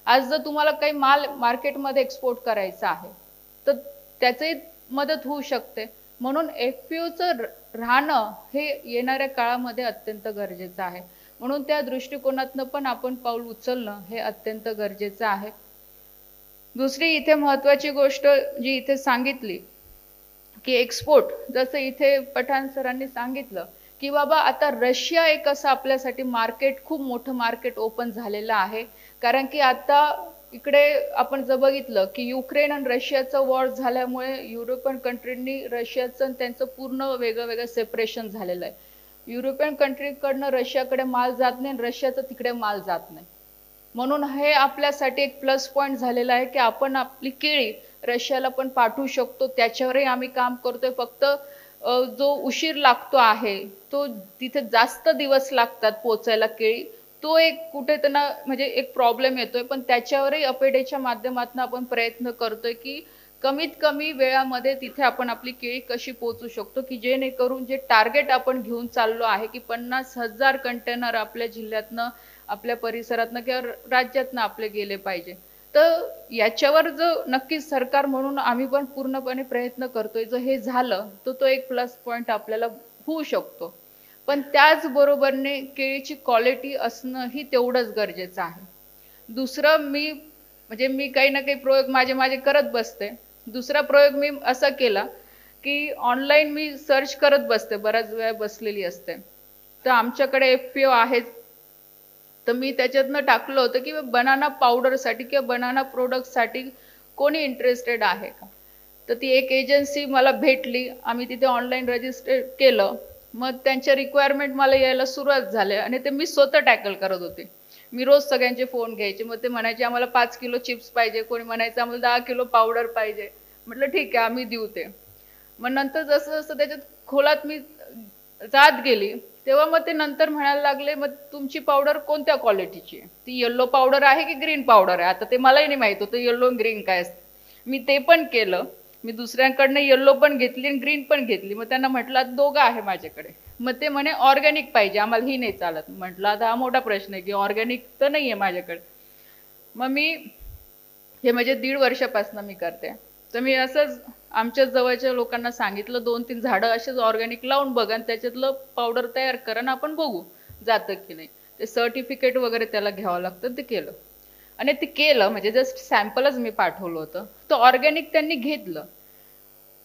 [SPEAKER 3] आज जर तुम्हाला काही माल मार्केटमध्ये एक्सपोर्ट करायचा आहे तर त्याचंही मदत होऊ शकते. म्हणून FPOचं राहणं हे येणाऱ्या काळामध्ये अत्यंत गरजेचं आहे. म्हणून त्या दृष्टिकोनातनं पण आपण पाऊल उचलणं हे अत्यंत गरजेचं आहे. दुसरी इथे महत्त्वाची गोष्ट जी इथे सांगितली की एक्सपोर्ट, जसं इथे पठाण सरांनी सांगितलं की बाबा आता रशिया एक असं आपल्यासाठी मार्केट, खूप मोठं मार्केट ओपन झालेलं आहे. कारण की आता इकडे आपण जर बघितलं की युक्रेन आणि रशियाचं वॉर झाल्यामुळे युरोपियन कंट्रींनी रशियाचं आणि त्यांचं पूर्ण वेगळं वेगळं सेपरेशन झालेलं आहे. युरोपियन कंट्रीकडनं रशियाकडे माल जात नाही, रशियाचं तिकडे माल जात नाही. म्हणून हे आपल्यासाठी एक प्लस पॉईंट झालेला आहे की आपण आपली केळी रशियाला पण पाठवू शकतो. त्याच्यावरही आम्ही काम करतोय. फक्त जो उशीर लागतो आहे तो, तिथे जास्त दिवस लागतात पोचायला केळी, तो एक कुठे त्यांना म्हणजे एक प्रॉब्लेम येतोय. पण त्याच्यावरही अपेडेच्या माध्यमातून आपण प्रयत्न करतोय की कमीत कमी वेळामध्ये तिथे आपण आपली केळी कशी पोहोचू शकतो की जेणेकरून जे टार्गेट आपण घेऊन चाललो आहे की 50,000 कंटेनर आपल्या जिल्ह्यातनं, आपल्या परिसरातनं किंवा राज्यातनं आपले गेले पाहिजे. तर याच्यावर जो नक्कीच सरकार म्हणून आम्ही पण पूर्णपणे प्रयत्न करतोय. जर हे झालं तर तो एक प्लस पॉईंट आपल्याला होऊ शकतो. पण त्याचबरोबरने केळीची क्वालिटी असणंही तेवढंच गरजेचं आहे. दुसरं मी काही ना काही प्रयोग माझे करत बसते. दुसरा प्रयोग मी असा केला की ऑनलाईन मी सर्च करत बसते, बऱ्याच वेळा बसलेली असते. तर आमच्याकडे FPO आहेत, तर मी त्याच्यातनं टाकलं होतं की बनाना पावडरसाठी किंवा बनाना प्रोडक्टसाठी कोणी इंटरेस्टेड आहे का. तर ती एक एजन्सी मला भेटली, आम्ही तिथे ऑनलाईन रजिस्टर केलं. मग त्यांच्या रिक्वायरमेंट मला यायला सुरुवात झाली आणि ते मी स्वतः टॅकल करत होते. मी रोज सगळ्यांचे फोन घ्यायचे. मग ते म्हणायचे आम्हाला 5 किलो चिप्स पाहिजे, कोणी म्हणायचं आम्हाला 10 किलो पावडर पाहिजे. म्हटलं ठीक आहे, आम्ही देऊ ते. मग नंतर जसं जसं त्याच्यात खोलात मी जात गेली तेव्हा मग ते नंतर म्हणायला लागले, मग तुमची पावडर कोणत्या क्वालिटीची आहे, ती येल्लो पावडर आहे की ग्रीन पावडर आहे. आता ते मलाही नाही माहित होतं येल्लो आणि ग्रीन काय असतं. मी ते पण केलं. मी दुसऱ्यांकडनं येल्लो पण घेतली आणि ग्रीन पण घेतली. मग त्यांना म्हटलं दोघं आहे माझ्याकडे. मग ते म्हणे ऑर्गॅनिक पाहिजे, आम्हाला ही नाही चालत. म्हटलं आता हा मोठा प्रश्न आहे की ऑर्गॅनिक तर नाही आहे माझ्याकडे. मग मी हे म्हणजे 1.5 वर्षापासून मी करते. तर मी असंच आमच्या जवळच्या लोकांना सांगितलं 2-3 झाडं असेच ऑर्गॅनिक लावून बघा आणि त्याच्यातलं पावडर तयार करा आणि आपण बघू जातं की नाही. ते सर्टिफिकेट वगैरे त्याला घ्यावं लागतं. ते केलं आणि ते केलं म्हणजे जस्ट सॅम्पलच मी पाठवलं होतं. तर ऑर्गॅनिक त्यांनी घेतलं.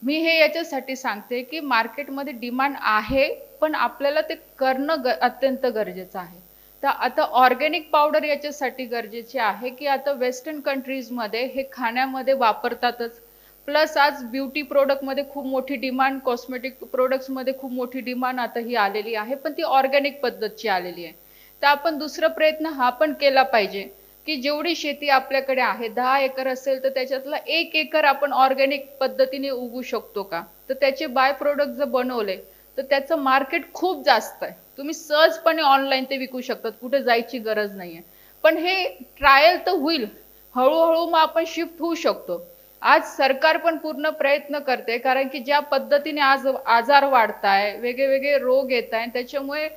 [SPEAKER 3] मी हे याच्यासाठी सांगते की मार्केटमध्ये डिमांड आहे, पण आपल्याला ते करणं अत्यंत गरजेचं आहे. तर आता ऑर्गॅनिक पावडर याच्यासाठी गरजेचे आहे की आता वेस्टर्न कंट्रीजमध्ये हे खाण्यामध्ये वापरतातच. प्लस आज ब्युटी प्रोडक्टमध्ये खूप मोठी डिमांड, कॉस्मेटिक प्रोडक्ट्समध्ये खूप मोठी डिमांड आता ही आलेली आहे, पण ती ऑर्गॅनिक पद्धतची आलेली आहे. तर आपण दुसरा प्रयत्न हा पण केला पाहिजे की जेवढी शेती आपल्याकडे आहे, 10 एकर असेल तर त्याच्यातला 1 एकर आपण ऑर्गॅनिक पद्धतीने उगू शकतो का. तर त्याचे बाय प्रोडक्ट जर बनवले तर त्याचं मार्केट खूप जास्त आहे. तुम्ही सहजपणे ऑनलाईन ते विकू शकतात, कुठे जायची गरज नाहीये. पण हे ट्रायल तर होईल, हळूहळू मग आपण शिफ्ट होऊ शकतो. आज सरकार पण पूर्ण प्रयत्न करते, कारण की ज्या पद्धतीने आज आजार वाढताय, वेगळे रोग येत आहे, त्याच्यामुळे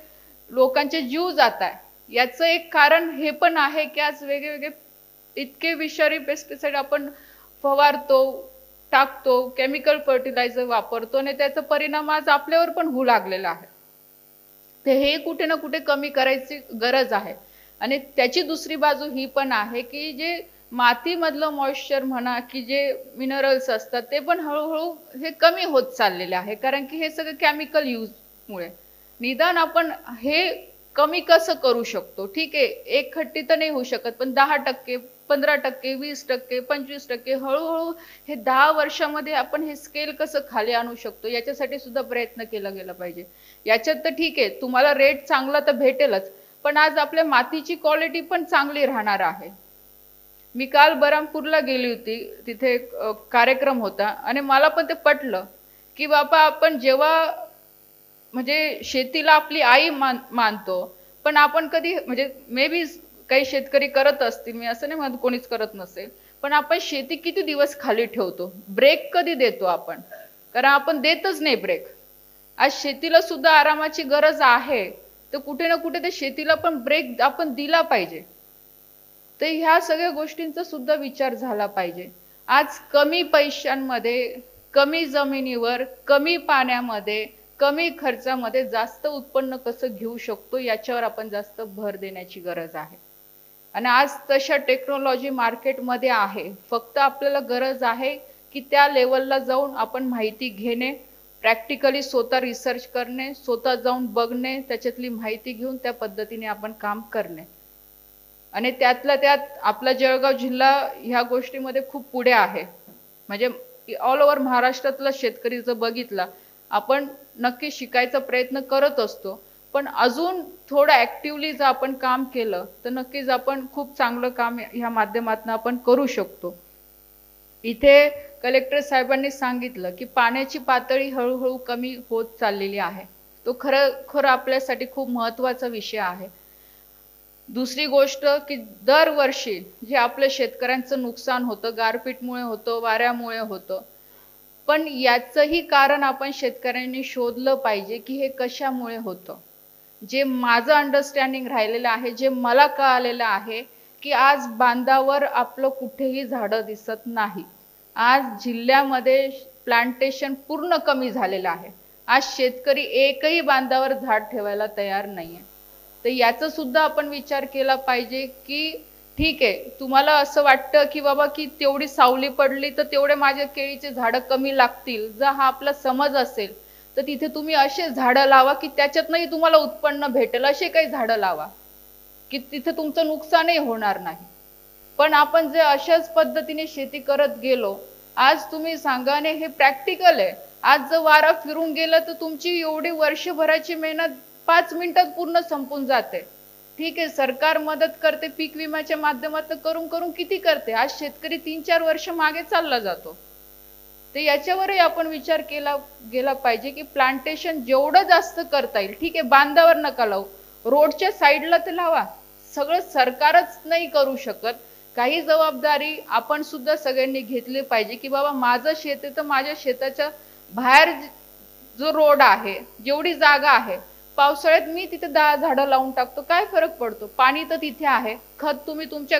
[SPEAKER 3] लोकांचे जीव जात आहे. याचं एक कारण हे पण आहे की आज वेगळे इतके विषारी पेस्टिसाइड आपण फवारतो, टाकतो, केमिकल फर्टिलायझर वापरतो आणि त्याचा परिणाम आज आपल्यावर पण होऊ लागलेला आहे. तर हे कुठे ना कुठे कमी करायची गरज आहे. आणि त्याची दुसरी बाजू ही पण आहे की जे मातीमधलं मॉइश्चर म्हणा की जे मिनरल्स असतात ते पण हळूहळू हे कमी होत चाललेले आहे, कारण की हे सगळं केमिकल यूजमुळे. निदान आपण हे कमी कसं करू शकतो? ठीक आहे, एक खट्टी तर नाही होऊ शकत, पण 10%, 15%, 20%, 25% हळूहळू हे 10 वर्षामध्ये आपण हे स्केल कसं खाली आणू शकतो याच्यासाठी सुद्धा प्रयत्न केला गेला पाहिजे. याच्यात तर ठीक आहे, तुम्हाला रेट चांगला तर भेटेलच, पण आज आपल्या मातीची क्वालिटी पण चांगली राहणार आहे. मी काल बरामपूरला गेली होती, तिथे कार्यक्रम होता आणि मला पण ते पटलं की बाबा आपण जेव्हा म्हणजे शेतीला आपली आई मानतो, पण आपण कधी म्हणजे मे बी काही शेतकरी करत असतील, मी असं नाही म्हणत कोणीच करत नसेल, पण आपण शेती किती दिवस खाली ठेवतो? ब्रेक कधी देतो आपण? कारण आपण देतच नाही ब्रेक. आज शेतीला सुद्धा आरामाची गरज आहे, तर कुठे ना कुठे त्या शेतीला पण ब्रेक आपण दिला पाहिजे. तर ह्या सगळ्या गोष्टींचा सुद्धा विचार झाला पाहिजे. आज कमी पैशांमध्ये, कमी जमिनीवर, कमी पाण्यामध्ये, कमी खर्चामध्ये जास्त उत्पन्न कसं घेऊ शकतो याच्यावर आपण जास्त भर देण्याची गरज आहे. आणि आज तशा टेक्नॉलॉजी मार्केटमध्ये आहे. फक्त आपल्याला गरज आहे की त्या लेवलला जाऊन आपण माहिती घेणे, प्रॅक्टिकली स्वतः रिसर्च करणे, स्वतः जाऊन बघणे, त्याच्यातली माहिती घेऊन त्या पद्धतीने आपण काम करणे. आणि त्यातल्या त्यात आपला जळगाव जिल्हा ह्या गोष्टीमध्ये खूप पुढे आहे. म्हणजे ऑल ओव्हर महाराष्ट्रातला शेतकरी जर बघितला, आपण नक्की शिकायचा प्रयत्न करत असतो, पण अजून थोडं ऍक्टिव्हली जर आपण काम केलं तर नक्कीच आपण खूप चांगलं काम ह्या माध्यमातून आपण करू शकतो. इथे कलेक्टर साहेबांनी सांगितलं की पाण्याची पातळी हळूहळू कमी होत चाललेली आहे. तो खरं आपल्यासाठी खूप महत्त्वाचा विषय आहे. दुसरी गोष्ट की दरवर्षी जे आपल्या शेतकऱ्यांचं नुकसान होतं, गारपीटमुळे होतं, वाऱ्यामुळे होतं, पण याचंही कारण आपण शेतकऱ्यांनी शोधलं पाहिजे की हे कशामुळे होतं. जे माझं अंडरस्टँडिंग राहिलेलं आहे, जे मला कळालेलं आहे की आज बांधावर आपलं कुठेही झाडं दिसत नाही. आज जिल्ह्यामध्ये प्लांटेशन पूर्ण कमी झालेलं आहे. आज शेतकरी एकही बांधावर झाड ठेवायला तयार नाहीये. तर याचा सुद्धा आपण विचार केला पाहिजे की ठीक आहे, तुम्हाला असं वाटतं की बाबा की तेवढी सावली पडली तर तेवढे माझे केळीचे झाडं कमी लागतील, जर हा आपला समज असेल तर तिथे तुम्ही असे झाडं लावा की त्याच्यातनंही तुम्हाला उत्पन्न भेटेल. असे काही झाडं लावा की तिथे तुमचं नुकसानही होणार नाही. पण आपण जे अशाच पद्धतीने शेती करत गेलो, आज तुम्ही सांगा, आणि हे प्रॅक्टिकल आहे, आज जर वारा फिरून गेलं तर तुमची एवढी वर्षभराची मेहनत 5 मिनिटात पूर्ण संपून जाते. ठीक आहे, सरकार मदत करते पीक विम्याच्या माध्यमातून, करून करून किती करते. आज शेतकरी 3-4 वर्ष मागे चालला जातो. तर याच्यावरही आपण विचार केला गेला पाहिजे की प्लांटेशन जेवढं जास्त करता येईल. ठीक आहे, बांधावर नका लावू, रोडच्या साईडला तर लावा. सगळं सरकारच नाही करू शकत, काही जबाबदारी आपण सुद्धा सगळ्यांनी घेतली पाहिजे की बाबा माझं शेत आहे तर माझ्या शेताच्या बाहेर जो रोड आहे, जेवढी जागा आहे, पावसाळ्यात मी तिथे 10 झाडं लावून टाकतो, काय फरक पडतो? पाणी तर तिथे आहे, खत तुम्ही तुमच्या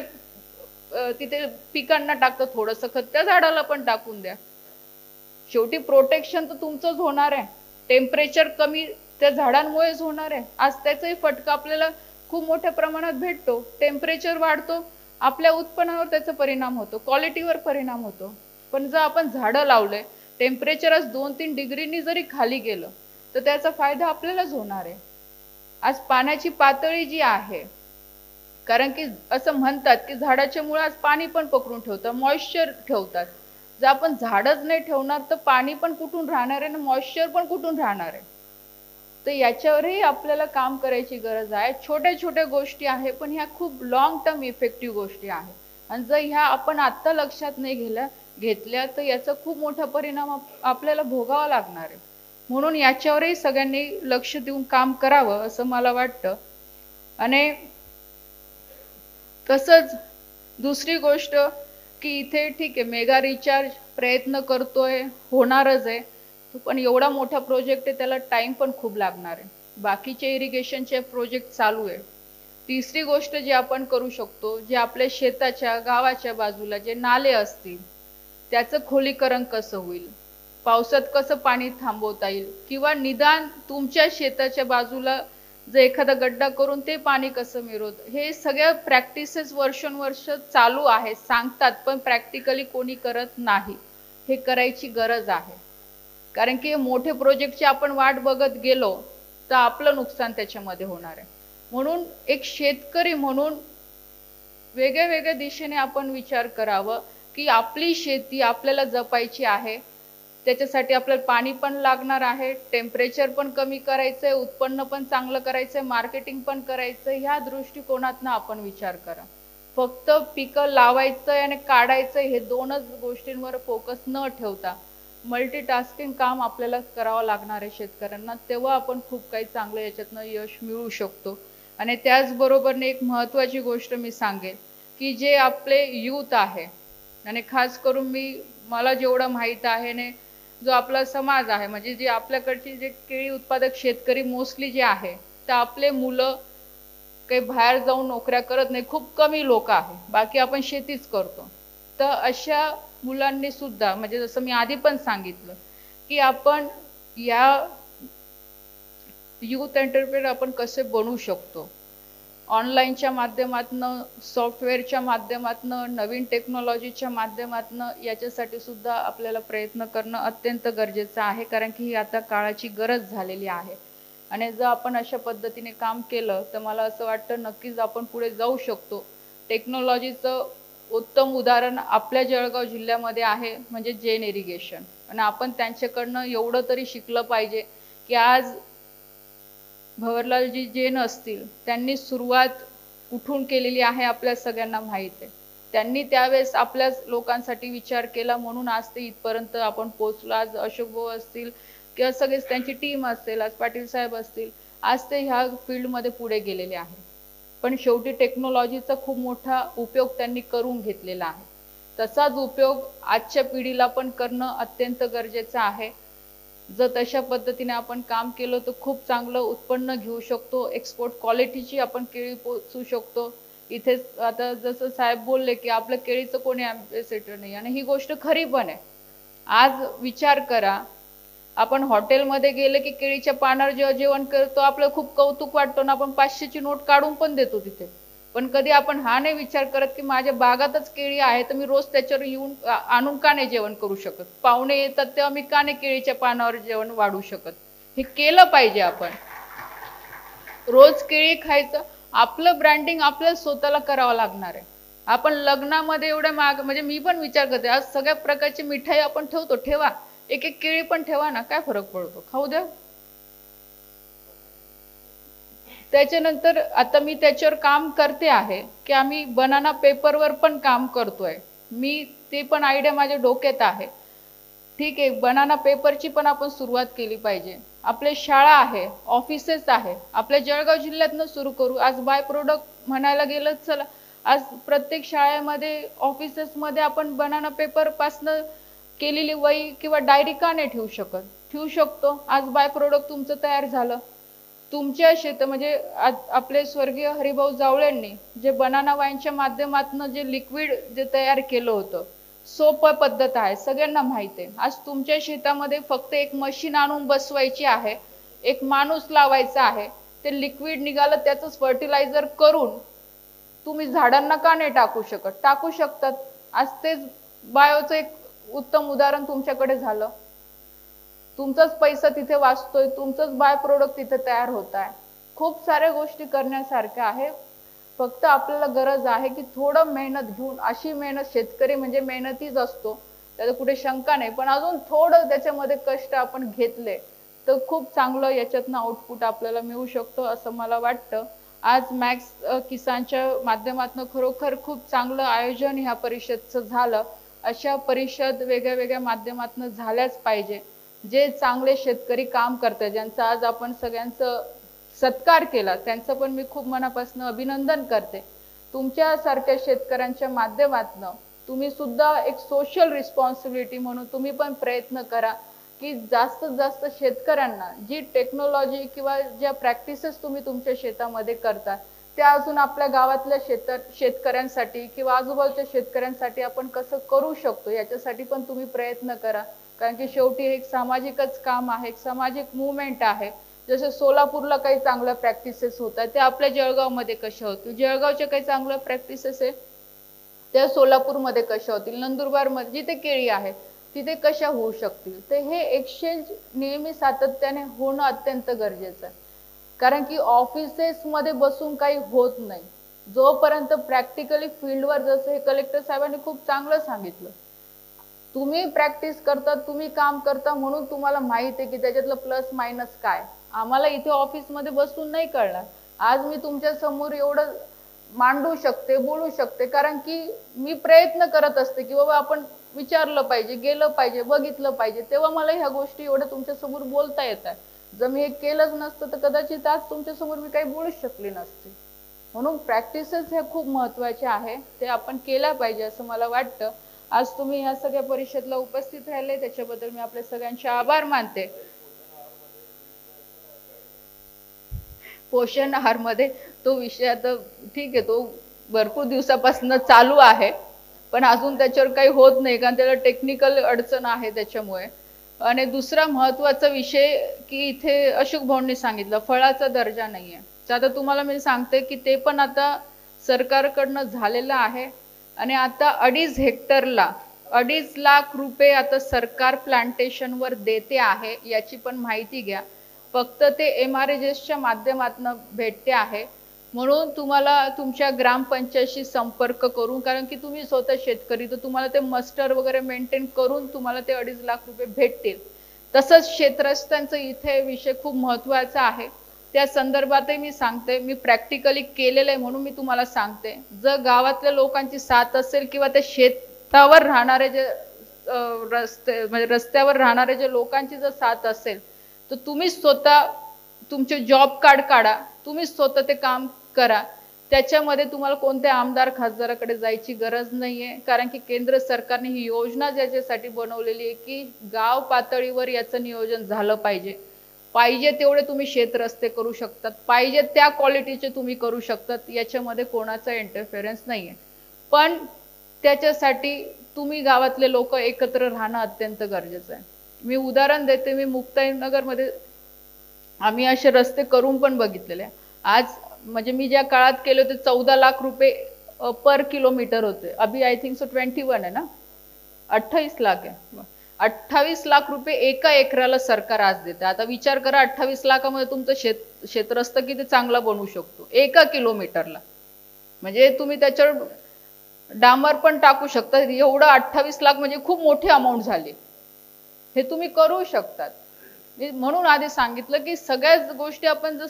[SPEAKER 3] तिथे पिकांना टाकतो, थोडंसं खत त्या झाडाला पण टाकून द्या. शेवटी प्रोटेक्शन तर तुमचंच होणार आहे. टेम्परेचर कमी त्या झाडांमुळेच होणार आहे. आज त्याचाही फटका आपल्याला खूप मोठ्या प्रमाणात भेटतो. टेम्परेचर वाढतो, आपल्या उत्पन्नावर त्याचा परिणाम होतो, क्वालिटीवर परिणाम होतो. पण जर आपण झाडं लावले, टेम्परेचर आज 2-3 डिग्रीनी जरी खाली गेलं तर त्याचा फायदा आपल्यालाच होणार आहे. आज पाण्याची पातळी जी आहे, कारण की असं म्हणतात की झाडाच्या मुळात आज पाणी पण पकडून ठेवतात, मॉइश्चर ठेवतात. जर आपण झाडच नाही ठेवणार तर पाणी पण कुठून राहणार आहे आणि मॉइश्चर पण कुठून राहणार आहे. तर याच्यावरही आपल्याला काम करायची गरज आहे. छोट्या छोट्या गोष्टी आहे, पण ह्या खूप लॉंग टर्म इफेक्टिव्ह गोष्टी आहे. आणि जर ह्या आपण आत्ता लक्षात नाही घेतल्या तर याचा खूप मोठा परिणाम आपल्याला भोगावा लागणार आहे. म्हणून याच्यावरही सगळ्यांनी लक्ष देऊन काम करावं असं मला वाटतं. आणि तसंच दुसरी गोष्ट की इथे ठीक आहे, मेगा रिचार्ज प्रयत्न करतोय, होणारच आहे, पण एवढा मोठा प्रोजेक्ट आहे, त्याला टाइम पण खूप लागणार आहे. बाकीचे इरिगेशनचे प्रोजेक्ट चालू आहे. तिसरी गोष्ट जी आपण करू शकतो, जे आपल्या शेताच्या गावाच्या बाजूला जे नाले असतील त्याचं खोलीकरण कसं होईल, पावसात कसं पाणी थांबवता येईल, किंवा निदान तुमच्या शेताच्या बाजूला जर एखादा गड्डा करून ते पाणी कसं मिळवत, हे सगळ्या प्रॅक्टिसेस वर्षानुवर्ष चालू आहे, सांगतात, पण प्रॅक्टिकली कोणी करत नाही. हे करायची गरज आहे. कारण की मोठे प्रोजेक्टची आपण वाट बघत गेलो तर आपलं नुकसान त्याच्यामध्ये होणार आहे. म्हणून एक शेतकरी म्हणून वेगळ्या वेगळ्या दिशेने आपण विचार करावं की आपली शेती आपल्याला जपायची आहे. त्याच्यासाठी आपल्याला पाणी पण लागणार आहे, टेम्परेचर पण कमी करायचंय, उत्पन्न पण चांगलं करायचंय, मार्केटिंग पण करायचंय. ह्या दृष्टिकोनातनं आपण विचार करा. फक्त पिकं लावायचंय आणि काढायचंय हे दोनच गोष्टींवर फोकस न ठेवता मल्टीटास्किंग काम आपल्याला करावं लागणार आहे शेतकऱ्यांना. तेव्हा आपण खूप काही चांगलं याच्यातनं यश मिळवू शकतो. आणि त्याचबरोबरने एक महत्त्वाची गोष्ट मी सांगेन की जे आपले यूथ आहे आणि खास करून मला जेवढं माहीत आहे ने जो आपला समाज आहे, म्हणजे जे आपल्याकडची जे केळी उत्पादक शेतकरी मोस्टली जे आहे, तर आपले मुलं काही बाहेर जाऊन नोकऱ्या करत नाही, खूप कमी लोक आहे, बाकी आपण शेतीच करतो. तर अशा मुलांनी सुद्धा, म्हणजे जसं मी आधी पण सांगितलं की आपण या यूथ एंटरप्रेनर आपण कसे बनवू शकतो. ऑनलाईनच्या माध्यमातनं, सॉफ्टवेअरच्या माध्यमातनं, नवीन टेक्नॉलॉजीच्या माध्यमातनं याच्यासाठी सुद्धा आपल्याला प्रयत्न करणं अत्यंत गरजेचं आहे. कारण की ही आता काळाची गरज झालेली आहे. आणि जर आपण अशा पद्धतीने काम केलं तर मला असं वाटतं नक्कीच आपण पुढे जाऊ शकतो. टेक्नॉलॉजीचं उत्तम उदाहरण आपल्या जळगाव जिल्ह्यामध्ये आहे, म्हणजे जेन इरिगेशन. आणि आपण त्यांच्याकडनं एवढं तरी शिकलं पाहिजे की आज भवरलालजी जैन असतील, त्यांनी सुरुवात कुठून केलेली आहे आपल्या सगळ्यांना माहीत आहे. त्यांनी त्यावेळेस आपल्याच लोकांसाठी विचार केला म्हणून आज ते इथपर्यंत आपण पोहोचलो. आज अशोक भाऊ असतील किंवा सगळेच त्यांची टीम असेल, आज पाटील साहेब असतील, आज ते ह्या फील्डमध्ये पुढे गेलेले आहे. पण शेवटी टेक्नॉलॉजीचा खूप मोठा उपयोग त्यांनी करून घेतलेला आहे. तसाच उपयोग आजच्या पिढीला पण करणं अत्यंत गरजेचं आहे. जर तशा पद्धतीने आपण काम केलं तर खूप चांगलं उत्पन्न घेऊ शकतो. एक्सपोर्ट क्वालिटीची आपण केळी पोचू शकतो. इथे आता जसं साहेब बोलले की आपलं केळीचं कोणी ॲम्बेसेडर नाही, आणि ही गोष्ट खरी पण आहे. आज विचार करा, आपण हॉटेलमध्ये गेले की केळीच्या पानावर जेव्हा जेवण करतो आपलं खूप कौतुक वाटतं ना, आपण 500ची नोट काढून पण देतो तिथे. पण कधी आपण हा नाही विचार करत की माझ्या बागातच केळी आहे तर मी रोज त्याच्यावर येऊन आणून का नाही जेवण करू शकत. पाहुणे येतात तेव्हा मी का नाही केळीच्या पानावर जेवण वाढू शकत. हे केलं पाहिजे आपण. रोज केळी खायचं, आपलं ब्रँडिंग आपल्याला स्वतःला करावं लागणार आहे. आपण लग्नामध्ये एवढ्या म्हणजे मी पण विचार करते, आज सगळ्या प्रकारची मिठाई आपण ठेवतो, ठेवा, एक एक केळी पण ठेवा ना, काय फरक पडतो, खाऊ द्या. त्याच्यानंतर आता मी त्याच्यावर काम करते आहे की आम्ही बनाना पेपरवर पण काम करतोय. मी ते पण आयडिया माझ्या डोक्यात आहे. ठीक आहे, बनाना पेपरची पण आपण सुरुवात केली पाहिजे. आपले शाळा आहे, ऑफिसेस आहे, आपल्या जळगाव जिल्ह्यातनं सुरू करू. आज बाय प्रोडक्ट म्हणायला गेलं, चला आज प्रत्येक शाळेमध्ये, ऑफिसेसमध्ये आपण बनाना पेपर पासनं केलेली वही किंवा डायरी का नाही ठेवू शकत. ठेवू शकतो. आज बाय प्रोडक्ट तुमचं तयार झालं. तुमच्या म्हणजे आपले स्वर्गीय हरिभाऊ जावळेंनी जे बनाना वाईनच्या माध्यमातून जे लिक्विड जे तयार केलं होतं, सोपं पद्धत आहे, सगळ्यांना माहिती आहे. आज तुमच्या शेतामध्ये फक्त एक मशीन आणून बसवायची आहे, एक माणूस लावायचा आहे, ते लिक्विड निघालं त्याचंच फर्टिलायझर करून तुम्ही झाडांना का नाही टाकू शकत. टाकू शकतात. आज तेच बायोचं एक उत्तम उदाहरण तुमच्याकडे झालं. तुमचाच पैसा तिथे वाचतोय, तुमचंच बाय प्रोडक्ट तिथे तयार होत आहे. खूप साऱ्या गोष्टी करण्यासारख्या आहे. फक्त आपल्याला गरज आहे की थोडं मेहनत घेऊन, अशी मेहनत, शेतकरी म्हणजे मेहनतीच असतो, त्यात कुठे शंका नाही, पण अजून थोडं त्याच्यामध्ये कष्ट आपण घेतले तर खूप चांगलं याच्यातनं आउटपुट आपल्याला मिळू शकतो असं मला वाटतं. आज मॅक्स किसानच्या माध्यमातून खरोखर खूप चांगलं आयोजन ह्या परिषदचं झालं. अशा परिषद वेगळ्या वेगळ्या माध्यमातून झाल्याच पाहिजे. जे चांगले शेतकरी काम करतात, ज्यांचा आज आपण सगळ्यांचं सत्कार केला, त्यांचं पण मी खूप मनापासून अभिनंदन करते. तुमच्यासारख्या शेतकऱ्यांच्या माध्यमातून तुम्ही सुद्धा एक सोशल रिस्पॉन्सिबिलिटी म्हणून तुम्ही पण प्रयत्न करा की जास्तीत जास्त शेतकऱ्यांना जी टेक्नॉलॉजी किंवा ज्या प्रॅक्टिसेस तुम्ही तुमच्या शेतामध्ये करता त्या अजून आपल्या गावातल्या शेतकऱ्यांसाठी किंवा आजूबाजूच्या शेतकऱ्यांसाठी आपण कसं करू शकतो याच्यासाठी पण तुम्ही प्रयत्न करा. कारण की शेवटी एक सामाजिकच काम आहे, एक सामाजिक मूवमेंट आहे. जसं सोलापूरला काही चांगल्या प्रॅक्टिसेस होत आहेत, ते आपल्या जळगावमध्ये कशा होतील, जळगावच्या काही चांगल्या प्रॅक्टिसेस आहे त्या सोलापूरमध्ये कशा होतील, नंदुरबारमध्ये जिथे केळी आहे तिथे कशा होऊ शकतील. तर हे एक्सचेंज नेहमी सातत्याने होणं अत्यंत गरजेचं आहे. कारण की ऑफिसेसमध्ये बसून काही होत नाही. जोपर्यंत प्रॅक्टिकली फील्डवर, जसं हे कलेक्टर साहेबांनी खूप चांगलं सांगितलं, तुम्ही प्रॅक्टिस करता, तुम्ही काम करता म्हणून तुम्हाला माहित आहे की त्याच्यातलं प्लस मायनस काय. आम्हाला इथे ऑफिसमध्ये बसून नाही कळणार. आज मी तुमच्या समोर एवढं मांडू शकते, बोलू शकते, कारण की मी प्रयत्न करत असते की बाबा आपण विचारलं पाहिजे, गेलं पाहिजे, बघितलं पाहिजे, तेव्हा मला ह्या गोष्टी एवढं तुमच्या समोर बोलता येतात. जर मी हे केलंच नसतं तर कदाचित आज तुमच्या समोर मी काही बोलूच शकले नसते. म्हणून प्रॅक्टिसेस हे खूप महत्त्वाचे आहे, ते आपण केल्या पाहिजे असं मला वाटतं. आज तुम्ही ह्या सगळ्या परिषदेला उपस्थित राहिले त्याच्याबद्दल मी आपल्या सगळ्यांचे आभार मानते. पोषण आहारमध्ये तो विषय आता ठीक आहे, तो भरपूर दिवसापासून चालू आहे, पण अजून त्याच्यावर काही होत नाही कारण त्याला टेक्निकल अडचण आहे त्याच्यामुळे. आणि दुसरा महत्त्वाचा विषय की इथे अशोक भाऊंनी सांगितलं फळाचा दर्जा नाहीये. तर आता तुम्हाला मी सांगते की ते पण आता सरकारकडनं झालेलं आहे आणि आता 2.5 हेक्टरला 2.5 लाख रुपये आता सरकार प्लांटेशनवर देते आहे, याची पण माहिती घ्या. फक्त ते MRGSच्या माध्यमातून भेटते आहे. म्हणून तुम्हाला तुमच्या ग्रामपंचायतशी संपर्क करून, कारण की तुम्ही स्वतः शेतकरी, तर तुम्हाला ते मस्टर वगैरे मेंटेन करून तुम्हाला ते 2.5 लाख रुपये भेटतील. तसंच क्षेत्रस्थांचं इथे विषय खूप महत्त्वाचा आहे, त्या संदर्भातही मी सांगते. मी प्रॅक्टिकली केलेलं आहे म्हणून मी तुम्हाला सांगते. जर गावातल्या लोकांची साथ असेल किंवा त्या शेतावर राहणारे जे म्हणजे रस्त्यावर राहणारे जे लोकांची जर साथ असेल तर तुम्ही स्वतः तुमचे जॉब कार्ड काढा, तुम्ही स्वतः ते काम करा. त्याच्यामध्ये तुम्हाला कोणत्या आमदार खासदाराकडे जायची गरज नाहीये, कारण की केंद्र सरकारने ही योजना ज्याच्यासाठी बनवलेली आहे की गाव पातळीवर याचं नियोजन झालं पाहिजे. पाहिजे तेवढे तुम्ही शेत रस्ते करू शकतात, पाहिजे त्या क्वालिटीचे तुम्ही करू शकतात, याच्यामध्ये कोणाचा इंटरफेरन्स नाहीये. पण त्याच्यासाठी तुम्ही गावातले लोक एकत्र राहणं अत्यंत गरजेचं आहे. मी उदाहरण देते, मी मुक्ताईनगरमध्ये आम्ही असे रस्ते करून पण बघितलेले. आज म्हणजे मी ज्या काळात केले होते 14 लाख रुपये पर किलोमीटर होते. अभी आय थिंक सो 21 आहे ना, 28 लाख आहे. 28 लाख रुपये एका एकराला सरकार आज देते. आता विचार करा 28 लाखामध्ये तुमचं क्षेत्रस्थ किती चांगला बनवू शकतो एका किलोमीटरला. म्हणजे तुम्ही त्याच्यावर डांबर पण टाकू शकता. एवढं 28 लाख म्हणजे खूप मोठी अमाऊंट झाली. हे तुम्ही करू शकतात. मी म्हणून आधी सांगितलं की सगळ्याच गोष्टी आपण जर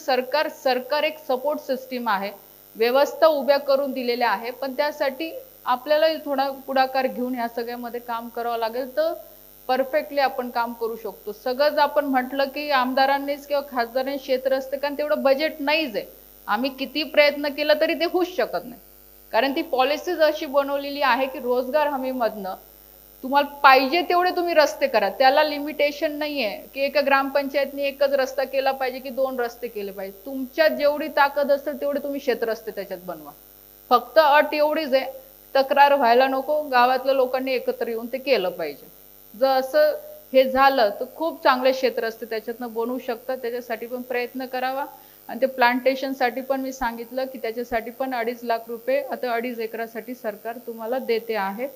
[SPEAKER 3] सरकार एक सपोर्ट सिस्टीम आहे, व्यवस्था उभ्या करून दिलेल्या आहे, पण त्यासाठी आपल्याला थोडा पुढाकार घेऊन या सगळ्यामध्ये काम करावं लागेल, तर परफेक्टली आपण काम करू शकतो. सगळंच आपण म्हटलं की आमदारांनीच किंवा खासदारांनी क्षेत्र असते, कारण तेवढं बजेट नाहीच आहे. आम्ही किती प्रयत्न केला तरी ते होऊच शकत नाही, कारण ती पॉलिसीज अशी बनवलेली आहे की रोजगार हमीमधनं तुम्हाला पाहिजे तेवढे तुम्ही रस्ते करा. त्याला लिमिटेशन नाहीये की एका ग्रामपंचायतने एकच रस्ता केला पाहिजे की 2 रस्ते केले पाहिजे. तुमच्यात जेवढी ताकद असेल तेवढे तुम्ही क्षेत्रस्ते त्याच्यात बनवा. फक्त अट एवढीच आहे, तक्रार व्हायला नको, गावातल्या लोकांनी एकत्र येऊन ते केलं पाहिजे. जर असं हे झालं तर खूप चांगले क्षेत्रस्ते त्याच्यातनं बनवू शकतात. त्याच्यासाठी पण प्रयत्न करावा. आणि ते प्लांटेशनसाठी पण मी सांगितलं की त्याच्यासाठी पण 2.5 लाख रुपये आता 2.5 एकरासाठी सरकार तुम्हाला देते आहे.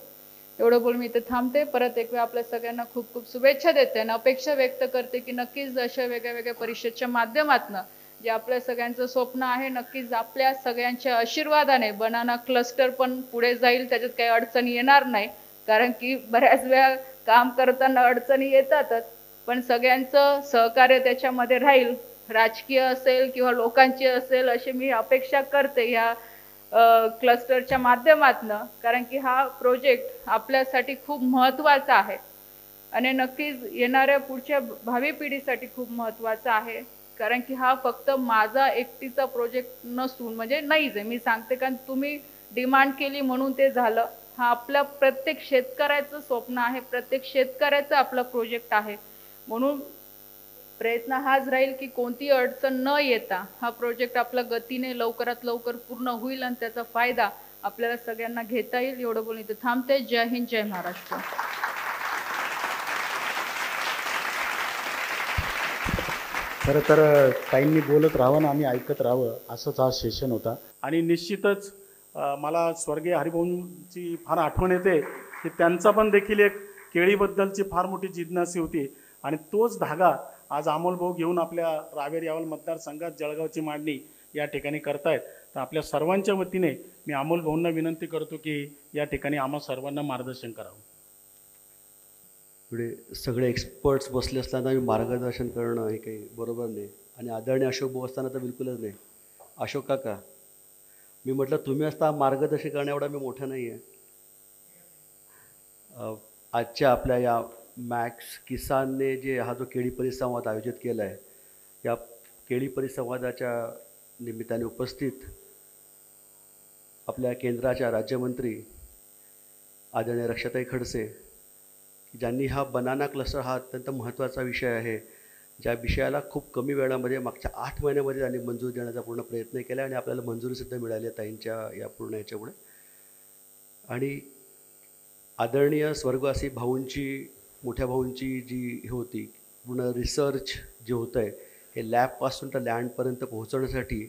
[SPEAKER 3] एवढं बोल मी इथे थांबते. परत एक वेळ आपल्या सगळ्यांना खूप खूप शुभेच्छा देते आणि अपेक्षा व्यक्त करते की नक्कीच अशा वेगळ्या वेगळ्या परिषदेच्या माध्यमातून जे आपल्या सगळ्यांचं स्वप्न आहे, नक्कीच आपल्या सगळ्यांच्या आशीर्वादाने बनाना क्लस्टर पण पुढे जाईल. त्याच्यात काही अडचणी येणार नाही, कारण की बऱ्याच वेळा काम करताना अडचणी येतातच, पण सगळ्यांचं सहकार्य त्याच्यामध्ये राहील, राजकीय असेल किंवा लोकांची असेल, अशी मी अपेक्षा करते ह्या क्लस्टरच्या माध्यमातून. कारण की हा प्रोजेक्ट आपल्यासाठी खूप महत्त्वाचा आहे आणि नक्कीच येणाऱ्या पुढच्या भावी पिढीसाठी खूप महत्त्वाचा आहे. कारण की हा फक्त माझा एकटीचा प्रोजेक्ट नसून म्हणजे नाहीच आहे, मी सांगते, कारण तुम्ही डिमांड केली म्हणून ते झालं. हा आपल्या प्रत्येक शेतकऱ्याचं स्वप्न आहे, प्रत्येक शेतकऱ्याचा आपला प्रोजेक्ट आहे. म्हणून प्रयत्न हाच राहील की कोणती अडचण न येता हा प्रोजेक्ट आपला गतीने लवकरात लवकर पूर्ण होईल आणि त्याचा फायदा आपल्याला सगळ्यांना घेता येईल. एवढं बोलून इथे थांबते. जय हिंद, जय महाराष्ट्र.
[SPEAKER 1] खरं तर ताईंनी बोलत राहावं आणि आम्ही ऐकत राहावं असंच हा सेशन होता. आणि निश्चितच मला स्वर्गीय हरिभाऊंची फार आठवण येते की त्यांचा पण देखील एक केळीबद्दलची फार मोठी जिज्ञासी होती आणि तोच धागा आज अमोल भाऊ घेऊन आपल्या रावेर यावल मतदारसंघात जळगावची मांडणी या ठिकाणी करतायत. तर आपल्या सर्वांच्या वतीने मी अमोल भाऊंना विनंती करतो की या ठिकाणी आम्हा सर्वांना मार्गदर्शन करावं.
[SPEAKER 4] पुढे सगळे एक्सपर्ट्स बसले असताना मी मार्गदर्शन करणं हे काही बरोबर नाही. आणि आदरणीय अशोक भाऊ असताना तर बिलकुलच नाही. अशोक काका, मी म्हटलं तुम्ही असता मार्गदर्शन करण्या एवढा मी मोठा नाही आहे. आजच्या आपल्या या मॅक्स किसानने जे हा जो केळी परिसंवाद आयोजित केला आहे, या केळी परिसंवादाच्या निमित्ताने उपस्थित आपल्या केंद्राच्या राज्यमंत्री आदरणीय रक्षाताई खडसे, ज्यांनी हा बनाना क्लस्टर हा अत्यंत महत्त्वाचा विषय आहे, ज्या विषयाला खूप कमी वेळामध्ये मागच्या 8 महिन्यामध्ये त्यांनी मंजुरी देण्याचा पूर्ण प्रयत्न केला आणि आपल्याला मंजुरीसुद्धा मिळाली आहे ताईंच्या या पूर्ण याच्यामुळे. आणि आदरणीय स्वर्गवासी भाऊंची, मोठ्या भाऊंची जी हे होती पूर्ण रिसर्च जे होतं आहे हे लॅबपासून तर लँडपर्यंत पोहोचवण्यासाठी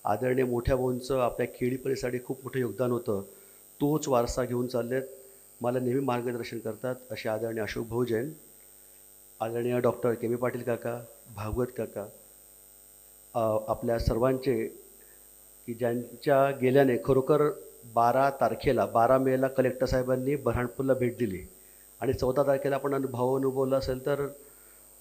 [SPEAKER 4] आदरणीय मोठ्या भाऊंचं आपल्या केळी परिसरासाठी खूप मोठं योगदान होतं. तोच वारसा घेऊन चाललेत, मला नेहमी मार्गदर्शन करतात असे आदरणीय अशोक भाऊ जैन, आदरणीय डॉक्टर के. बी. पाटील काका, भागवत काका, आपल्या सर्वांचे की ज्यांच्या गेल्याने खरोखर 12 मेला कलेक्टर साहेबांनी बऱ्हाणपूरला भेट दिली आणि 14 तारखेला आपण भाव अनुभवला असेल तर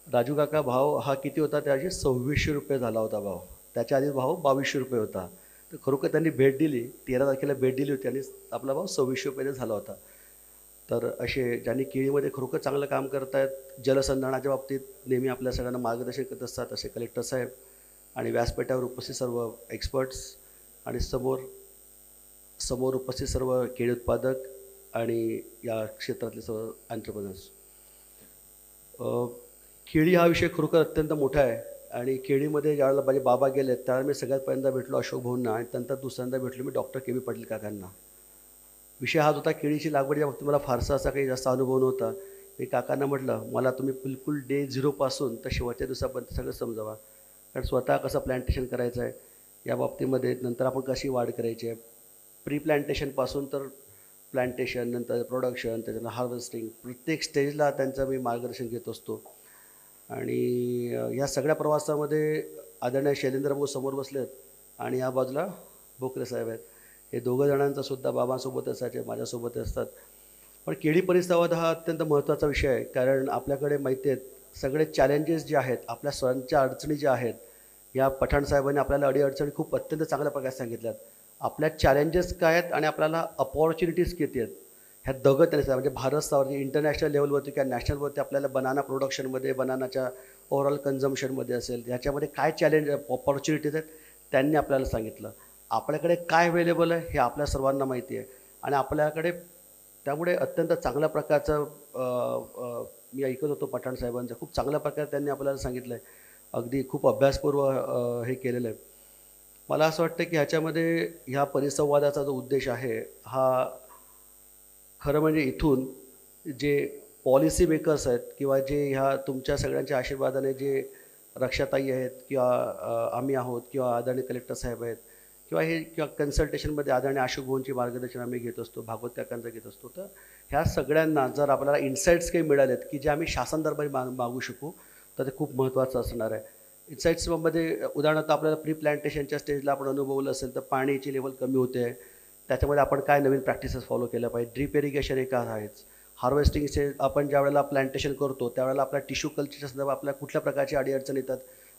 [SPEAKER 4] राजू काका भाव हा किती होता, त्याची 2600 रुपये झाला होता भाव. त्याच्या आधी भाव 2200 रुपये होता. तर खरोखर त्यांनी भेट दिली, 13 तारखेला भेट दिली होती आणि आपला भाव 2600 रुपये झाला होता. तर असे ज्यांनी केळीमध्ये खरोखर चांगलं काम करत आहेत, जलसंधारणाच्या बाबतीत नेहमी आपल्या सगळ्यांना मार्गदर्शन करत असतात असे कलेक्टर साहेब आणि व्यासपीठावर उपस्थित सर्व एक्सपर्ट्स आणि समोर उपस्थित सर्व केळी उत्पादक आणि या क्षेत्रातले सर्व एंटरप्रेनर्स. केळी हा विषय खरोखर अत्यंत मोठा आहे आणि केळीमध्ये ज्यावेळेला माझे बाबा गेले त्यावेळेला मी सगळ्यात पहिल्यांदा भेटलो अशोक भाऊंना आणि नंतर दुसऱ्यांदा भेटलो मी डॉक्टर के. बी. पाटील काकांना. विषय हाच होता केळीची लागवडीच्या बाबतीत मला फारसा असा काही जास्त अनुभव नव्हता. मी काकांना म्हटलं मला तुम्ही बिलकुल डे 0 पासून तर शेवटच्या दिवसापर्यंत सगळं समजावा, कारण स्वतः कसं प्लॅन्टेशन करायचं आहे या बाबतीमध्ये, नंतर आपण कशी वाढ करायची आहे, प्री प्लॅन्टेशनपासून तर प्लॅन्टेशन, नंतर प्रोडक्शन, त्याच्यानंतर हार्वेस्टिंग, प्रत्येक स्टेजला त्यांचं मी मार्गदर्शन घेत असतो. आणि या सगळ्या प्रवासामध्ये आदरणीय शैलेंद्र भाऊ समोर बसलेत आणि या बाजूला बोकरे साहेब आहेत. हे दोघं जणांचा सुद्धा बाबांसोबत असायचे, माझ्यासोबत असतात. पण केळी परिसंवाद हा अत्यंत महत्त्वाचा विषय आहे, कारण आपल्याकडे माहिती आहेत सगळे चॅलेंजेस जे आहेत, आपल्या स्वतःच्या अडचणी ज्या आहेत, या पठाण साहेबांनी आपल्याला अडीअडचणी खूप अत्यंत चांगल्या प्रकारे सांगितल्यात. आपल्या चॅलेंजेस काय आहेत आणि आपल्याला अपॉर्च्युनिटीज किती आहेत ह्या दोघं त्यांनी म्हणजे भारत स्तरावरती, इंटरनॅशनल लेवलवरती किंवा नॅशनलवरती आपल्याला बनाना प्रोडक्शनमध्ये, बनानाच्या ओव्हरऑल कन्झम्पशनमध्ये असेल, ह्याच्यामध्ये काय चॅलेंज अपॉर्च्युनिटीज आहेत त्यांनी आपल्याला सांगितलं. आपल्याकडे काय अवेलेबल आहे हे आपल्या सर्वांना माहिती आहे आणि आपल्याकडे त्यामुळे अत्यंत चांगल्या प्रकारचं मी ऐकत होतो पठाण साहेबांचं, खूप चांगल्या प्रकारे त्यांनी आपल्याला सांगितलं आहे, अगदी खूप अभ्यासपूर्व हे केलेलं आहे. मला असं वाटतं की ह्याच्यामध्ये ह्या परिसंवादाचा जो उद्देश आहे हा खरं म्हणजे इथून जे पॉलिसी मेकर्स आहेत किंवा जे ह्या तुमच्या सगळ्यांच्या आशीर्वादाने जे रक्षाताई आहेत किंवा आम्ही आहोत किंवा आदरणीय कलेक्टर साहेब आहेत किंवा कन्सल्टेशनमध्ये आदरणीय अशोक भाऊंची मार्गदर्शन आम्ही घेत असतो, भागवत काकांचं घेत असतो, तर ह्या सगळ्यांना जर आपल्याला इन्साईट्स काही मिळालेत की जे आम्ही शासन दरबारी मागू शकू तर ते खूप महत्त्वाचं असणार आहे. इन्साईट्समध्ये उदाहरणार्थ आपल्याला प्री प्लॅन्टेशनच्या स्टेजला आपण अनुभवलं असेल तर पाण्याची लेवल कमी होते आहे, त्याच्यामध्ये आपण काय नवीन प्रॅक्टिसेस फॉलो केल्या पाहिजे. ड्रीप इरिगेशन एक आहेच. हार्वेस्टिंग स्टेज आपण ज्यावेळेला प्लॅन्टेशन करतो त्यावेळेला आपल्या टिश्यू कल्चरच्या संदर्भात आपल्या कुठल्या प्रकारची अडीअडचण येतात.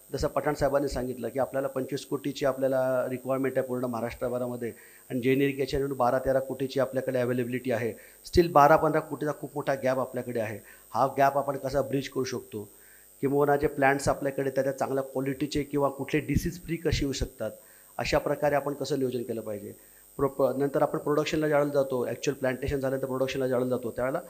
[SPEAKER 4] जसं पठाण साहेबांनी सांगितलं की आपल्याला 25 कोटीची आपल्याला रिक्वायरमेंट आहे पूर्ण महाराष्ट्रभरामध्ये आणि जेन इरिगेशन म्हणून 12-13 कोटीची आपल्याकडे अवेलेबिलिटी आहे. स्टील 12-15 कोटीचा खूप मोठा गॅप आपल्याकडे आहे. हा गॅप आपण कसा ब्रिज करू शकतो, किंवा जे प्लॅन्ट्स आपल्याकडे त्याच्या चांगल्या क्वालिटीचे किंवा कुठले डिसीज फ्री कशी येऊ शकतात, अशा प्रकारे आपण कसं नियोजन केलं पाहिजे. नंतर आपण प्रोडक्शनला ज्यावेळेला जातो, ॲक्च्युअल प्लॅन्टेशन झाल्यानंतर प्रोडक्शनला ज्यावेळेला जातो त्यावेळेला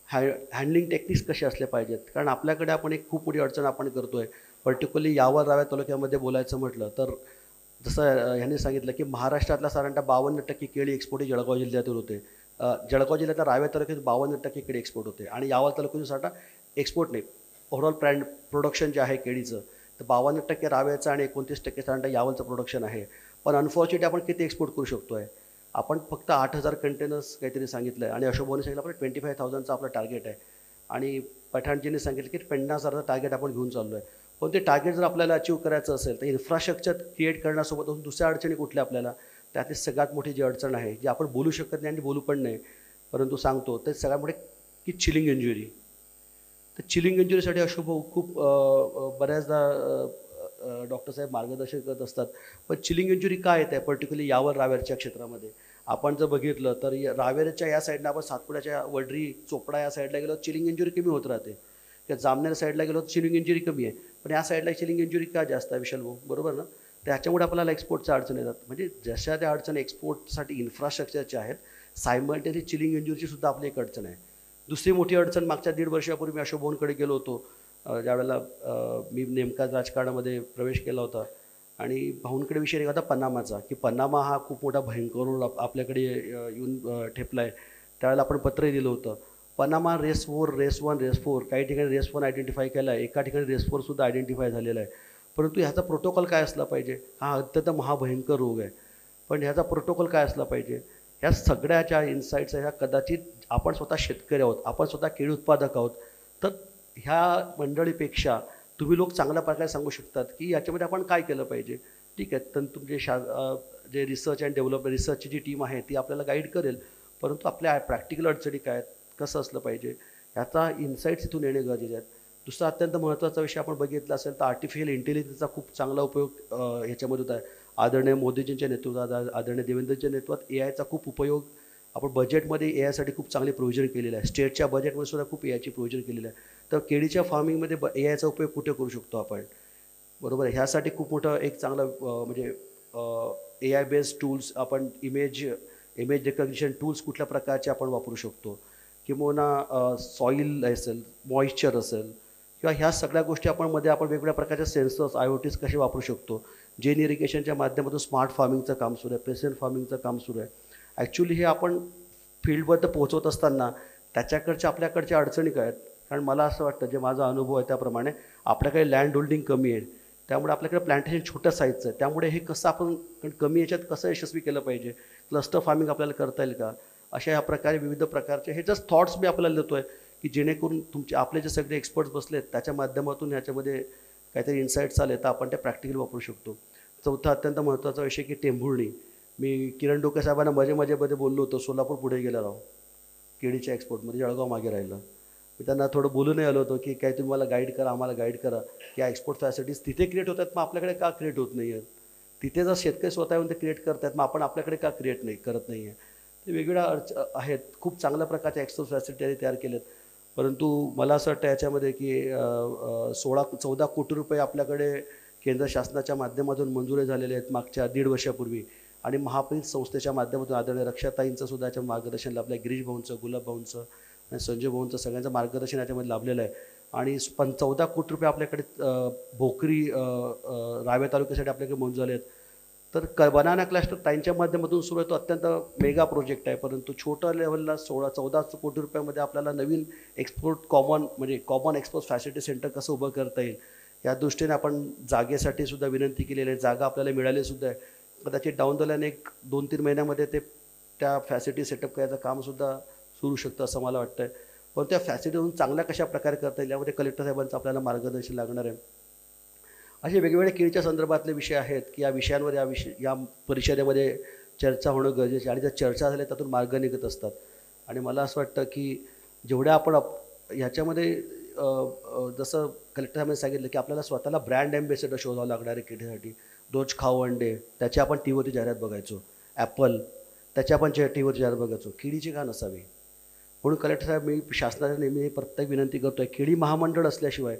[SPEAKER 4] हँडलिंग टेक्निक्स कसे असले पाहिजेत. कारण आपल्याकडे आपण एक खूप मोठी अडचण आपण करतो आहे, पर्टिक्युलरली यावल राव्या तालुक्यामध्ये बोलायचं म्हटलं तर जसं ह्यांनी सांगितलं की महाराष्ट्रातला साधारणतः 52% केळी एक्सपोर्ट ही जळगाव जिल्ह्यातून होते. जळगाव जिल्ह्यातल्या राव्या तालुक्यात 52% केळी एक्सपोर्ट होते आणि यावल तालुक्यातून साठा एक्सपोर्ट नाही, ओव्हरऑल प्रोडक्शन जे आहे केळीचं तर 52% रावेचं आणि 29% साधारणतः यावलचं प्रोडक्शन आहे. पण अनफॉर्च्युनेटली आपण किती एक्सपोर्ट करू शकतो आहे? आपण फक्त 8,000 कंटेनर्स काहीतरी सांगितलं आहे आणि अशोक भाऊने सांगितलं आपण 25,000चं आपलं टार्गेट आहे आणि पठाणजींनी सांगितलं की 50,000चं टार्गेट आपण घेऊन चाललो आहे. पण ते टार्गेट जर आपल्याला अचीव करायचं असेल तर इन्फ्रास्ट्रक्चर क्रिएट करण्यासोबत दुसऱ्या अडचणी कुठल्या आपल्याला, त्यातली सगळ्यात मोठी जी अडचण आहे जी आपण बोलू शकत नाही आणि बोलू पण नाही परंतु सांगतो ते सगळ्यात मोठे की चिलिंग इंजुरी. तर चिलिंग इंजुरीसाठी अशोक भाऊ खूप बऱ्याचदा डॉक्टर साहेब मार्गदर्शन करत असतात. पण चिलिंग इंजुरी काय येत आहे पर्टिक्युलरली यावर रावेरच्या क्षेत्रामध्ये आपण जर बघितलं तर रावेरच्या या साईडला आपण सातपुड्याच्या वडरी चोपडा या साईडला गेलो चिलिंग इंजुरी कमी होत राहते. किंवा जामनेर साईडला गेलो तर चिलिंग इंजुरी कमी आहे. पण या साईडला चिलिंग इंजुरी का जास्त आहे विशाल भाऊ, बरोबर ना? त्याच्यामुळे आपल्याला एक्सपोर्टच्या अडचणी येतात. म्हणजे जशा त्या अडचणी एक्सपोर्टसाठी इन्फ्रास्ट्रक्चरच्या आहेत सायमल्टेनियसली चिलिंग इंजुरीची सुद्धा आपली एक अडचण आहे. दुसरी मोठी अडचण मागच्या 1.5 वर्षापूर्वी मी अशोक भाऊंकडे गेलो होतो ज्यावेळेला मी नेमकाच राजकारणामध्ये प्रवेश केला होता आणि भाऊंकडे विषय निघाला होता पनामाचा की पनामा हा खूप मोठा भयंकर आपल्याकडे येऊन ठेपला आहे. त्यावेळेला आपण पत्रही दिलं होतं. पनामा रेस 4, रेस 1, रेस 4 काही ठिकाणी रेस 1 आयडेंटिफाय केला आहे, एका ठिकाणी रेस 4 सुद्धा आयडेंटिफाय झालेला आहे. परंतु ह्याचा प्रोटोकॉल काय असला पाहिजे? हा अत्यंत महाभयंकर रोग आहे. पण ह्याचा प्रोटोकॉल काय असला पाहिजे? ह्या सगळ्याच्या इन्साईट्स ह्या कदाचित आपण स्वतः शेतकरी आहोत, आपण स्वतः केळी उत्पादक आहोत. तर ह्या मंडळीपेक्षा तुम्ही लोक चांगल्या प्रकारे सांगू शकतात की याच्यामध्ये आपण काय केलं पाहिजे. ठीक आहे, तर तुमचे जे रिसर्च अँड डेव्हलपमेंट रिसर्चची जी टीम आहे ती आपल्याला गाईड करेल. परंतु आपल्या प्रॅक्टिकल अडचणी काय आहेत, कसं असलं पाहिजे ह्याचा इन्साईट्स इथून येणे गरजेचे आहेत. दुसरा अत्यंत महत्त्वाचा विषय आपण बघितला असेल तर आर्टिफिशियल इंटेलिजन्सचा खूप चांगला उपयोग ह्याच्यामध्ये होत आहे. आदरणीय मोदीजींच्या नेतृत्वात, आदरणीय देवेंद्रजींच्या नेतृत्वात AIचा खूप उपयोग आपण बजेटमध्ये AIसाठी खूप चांगले प्रोव्हिजन केलेलं आहे. स्टेटच्या बजेटमध्ये सुद्धा खूप AIची प्रोव्हिजन केलेलं आहे. तर केळीच्या फार्मिंगमध्ये AIचा उपयोग कुठे करू शकतो आपण, बरोबर आहे? ह्यासाठी खूप मोठं एक चांगलं म्हणजे AI बेस्ड टूल्स आपण इमेज रिकग्निशन टूल्स कुठल्या प्रकारचे आपण वापरू शकतो किंवा सॉईल असेल, मॉइश्चर असेल किंवा ह्या सगळ्या गोष्टी आपण वेगवेगळ्या प्रकारचे सेन्सर्स IoTs कसे वापरू शकतो. जेन इरिगेशनच्या माध्यमातून स्मार्ट फार्मिंगचं काम सुरू आहे, प्रेसिजन फार्मिंगचं काम सुरू आहे. ॲक्च्युली हे आपण फील्डवर पोहोचवत असताना त्याच्याकडच्या आपल्याकडच्या अडचणी काय आहेत? कारण मला असं वाटतं जे माझा अनुभव आहे त्याप्रमाणे आपल्याकडे लँड होल्डिंग कमी आहे, त्यामुळे आपल्याकडे प्लांटेशन छोट्या साईजचं आहे. त्यामुळे हे कसं आपण कमी याच्यात कसं यशस्वी केलं पाहिजे, क्लस्टर फार्मिंग आपल्याला करता येईल का, अशा ह्या प्रकारे विविध प्रकारचे हे जस्ट थॉट्स मी आपल्याला देतो आहे की जेणेकरून तुमचे आपले जे सगळे एक्सपर्ट्स बसले आहेत त्याच्या माध्यमातून ह्याच्यामध्ये काहीतरी इन्साईट्स आले तर आपण ते प्रॅक्टिकल वापरू शकतो. चौथा अत्यंत महत्त्वाचा विषय की टेंभुर्णी. मी किरण डोके साहेबांना मध्ये बोललो होतो, सोलापूर पुढे गेला राव केळीच्या एक्सपोर्टमध्ये, जळगाव मागे राहिलं. मी त्यांना थोडं बोलूनही आलो होतो की काय तुम्ही मला गाईड करा, आम्हाला गाईड करा की या एक्सपोर्ट फॅसिलिटीज तिथे क्रिएट होतात मग आपल्याकडे का क्रिएट होत नाही आहेत. तिथे जर शेतकरी स्वतः येऊन ते क्रिएट करतात मग आपण आपल्याकडे का करत नाही आहे. ते वेगवेगळ्या आहेत. खूप चांगल्या प्रकारच्या एक्सपोर्ट फॅसिलिटी तयार केल्यात. परंतु मला असं वाटतं याच्यामध्ये की 14 कोटी रुपये आपल्याकडे केंद्र शासनाच्या माध्यमातून मंजुरी झालेले आहेत मागच्या 1.5 वर्षापूर्वी आणि महाप्रीत संस्थेच्या माध्यमातून आदरणीय रक्षाताईंचं सुद्धा याच्या मार्गदर्शन लाभलं आहे. गिरीश भाऊंचं, गुलाब भाऊंचं आणि संजय भाऊंचं सगळ्यांचं मार्गदर्शन याच्यामध्ये लाभलेलं आहे. आणि 14 कोटी रुपये आपल्याकडे भोकरी रावे तालुक्यासाठी आपल्याकडे मंजूर झाले आहेत. तर बनाना क्लस्टर त्यांच्या माध्यमातून सुरू आहे, तो अत्यंत मेगा प्रोजेक्ट आहे. परंतु छोट्या लेवलला 14 कोटी रुपयामध्ये आपल्याला नवीन export common export facility centre कसं उभं करता येईल या दृष्टीने आपण जागेसाठी सुद्धा विनंती केलेली आहे. जागा आपल्याला मिळाली सुद्धा आहे. कदाचित डाऊन द लाईन 1-2-3 महिन्यामध्ये त्या फॅसिलिटी सेटअप करायचं कामसुद्धा सुरू शकतं असं मला वाटतं आहे. पण त्या फॅसिलिटीतून चांगल्या कशा प्रकारे करता येईल यामध्ये कलेक्टर साहेबांचं आपल्याला मार्गदर्शन लागणार आहे. असे वेगवेगळे केळीच्या संदर्भातले विषय आहेत की या विषयांवर या परिषदेमध्ये चर्चा होणं गरजेचं आहे. आणि जर चर्चा झाल्या त्यातून मार्ग निघत असतात. आणि मला असं वाटतं की जेवढ्या आपण ह्याच्यामध्ये जसं कलेक्टर साहेबांनी सांगितलं की आपल्याला स्वतःला ब्रँड ॲम्बेसेडर शोधावं लागणार आहे केळीसाठी. रोज खाऊ अंडे त्याची आपण टीव्हीवरती जाहिरात बघायचो, ॲपल त्याची आपण टीव्हीवरती जाहिरात बघायचो, केळीची का नसावी. म्हणून कलेक्टर साहेब मी शासनाला नेहमी प्रत्येक विनंती करतो आहे, केळी महामंडळ असल्याशिवाय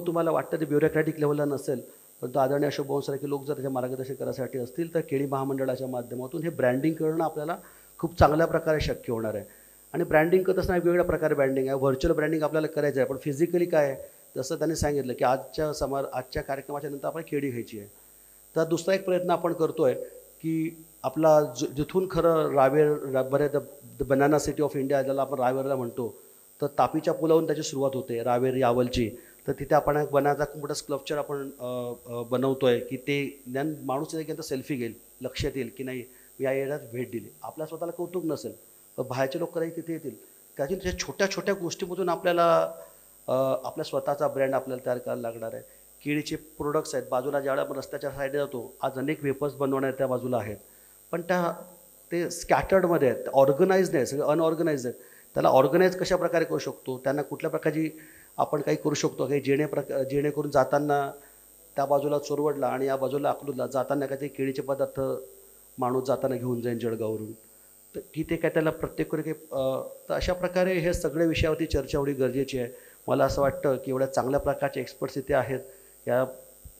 [SPEAKER 4] तुम्हाला वाटतं ते ब्युरोक्रॅटिक लेवलला नसेल पण तो आदरणीय अशोक भाऊंसारखे लोक जर त्याच्या मार्गदर्शन करायसाठी असतील तर केळी महामंडळाच्या माध्यमातून हे ब्रँडिंग करणं आपल्याला खूप चांगल्या प्रकारे शक्य होणार आहे. आणि ब्रँडिंग करत असताना वेगवेगळ्या प्रकारे ब्रँडिंग आहे. व्हर्च्युअल ब्रँडिंग आपल्याला करायचं आहे पण फिजिकली काय आहे जसं त्यांनी सांगितलं की आजच्या कार्यक्रमाच्या नंतर आपण केळी घ्यायची आहे. तर दुसरा एक प्रयत्न आपण करतो आहे की आपला जिथून खरं Raver the banana city of India ज्याला आपण रावेरला म्हणतो तर तापीच्या पुलावरून त्याची सुरुवात होते रावेर यावलची. तर तिथे आपण एक बनाचा खूप मोठा स्कल्पचर आपण बनवतोय की ते ज्ञान माणूस एकदा सेल्फी घेईल, लक्षात येईल की नाही मी या एरियात भेट दिली. आपल्या स्वतःला कौतुक नसेल पण बाहेरचे लोक काही तिथे येतील. त्याची त्या छोट्या छोट्या गोष्टीमधून आपल्याला आपल्या स्वतःचा ब्रँड आपल्याला तयार करायला लागणार आहे. केळीचे प्रोडक्ट्स आहेत, बाजूला ज्यावेळेला आपण रस्त्याच्या साईडला जातो आज अनेक वेपर्स बनवणारे त्या बाजूला आहेत, पण ते स्कॅटर्डमध्ये आहेत, ऑर्गनाइज्ड नाही, सगळे अनऑर्गनाइज्ड आहेत. त्याला ऑर्गनाईज कशा प्रकारे करू शकतो, त्यांना कुठल्या प्रकारची आपण काही करू शकतो काही जेणेकरून जाताना त्या बाजूला चोरवडला आणि या बाजूला अकलूजला जाताना काही केळीचे पदार्थ माणूस जाताना घेऊन जाईल जळगाववरून, तर तिथे काय त्याला प्रत्येक काही तर अशा प्रकारे हे सगळ्या विषयावरती चर्चा एवढी गरजेची आहे. मला असं वाटतं की एवढ्या चांगल्या प्रकारचे एक्सपर्ट्स इथे आहेत, या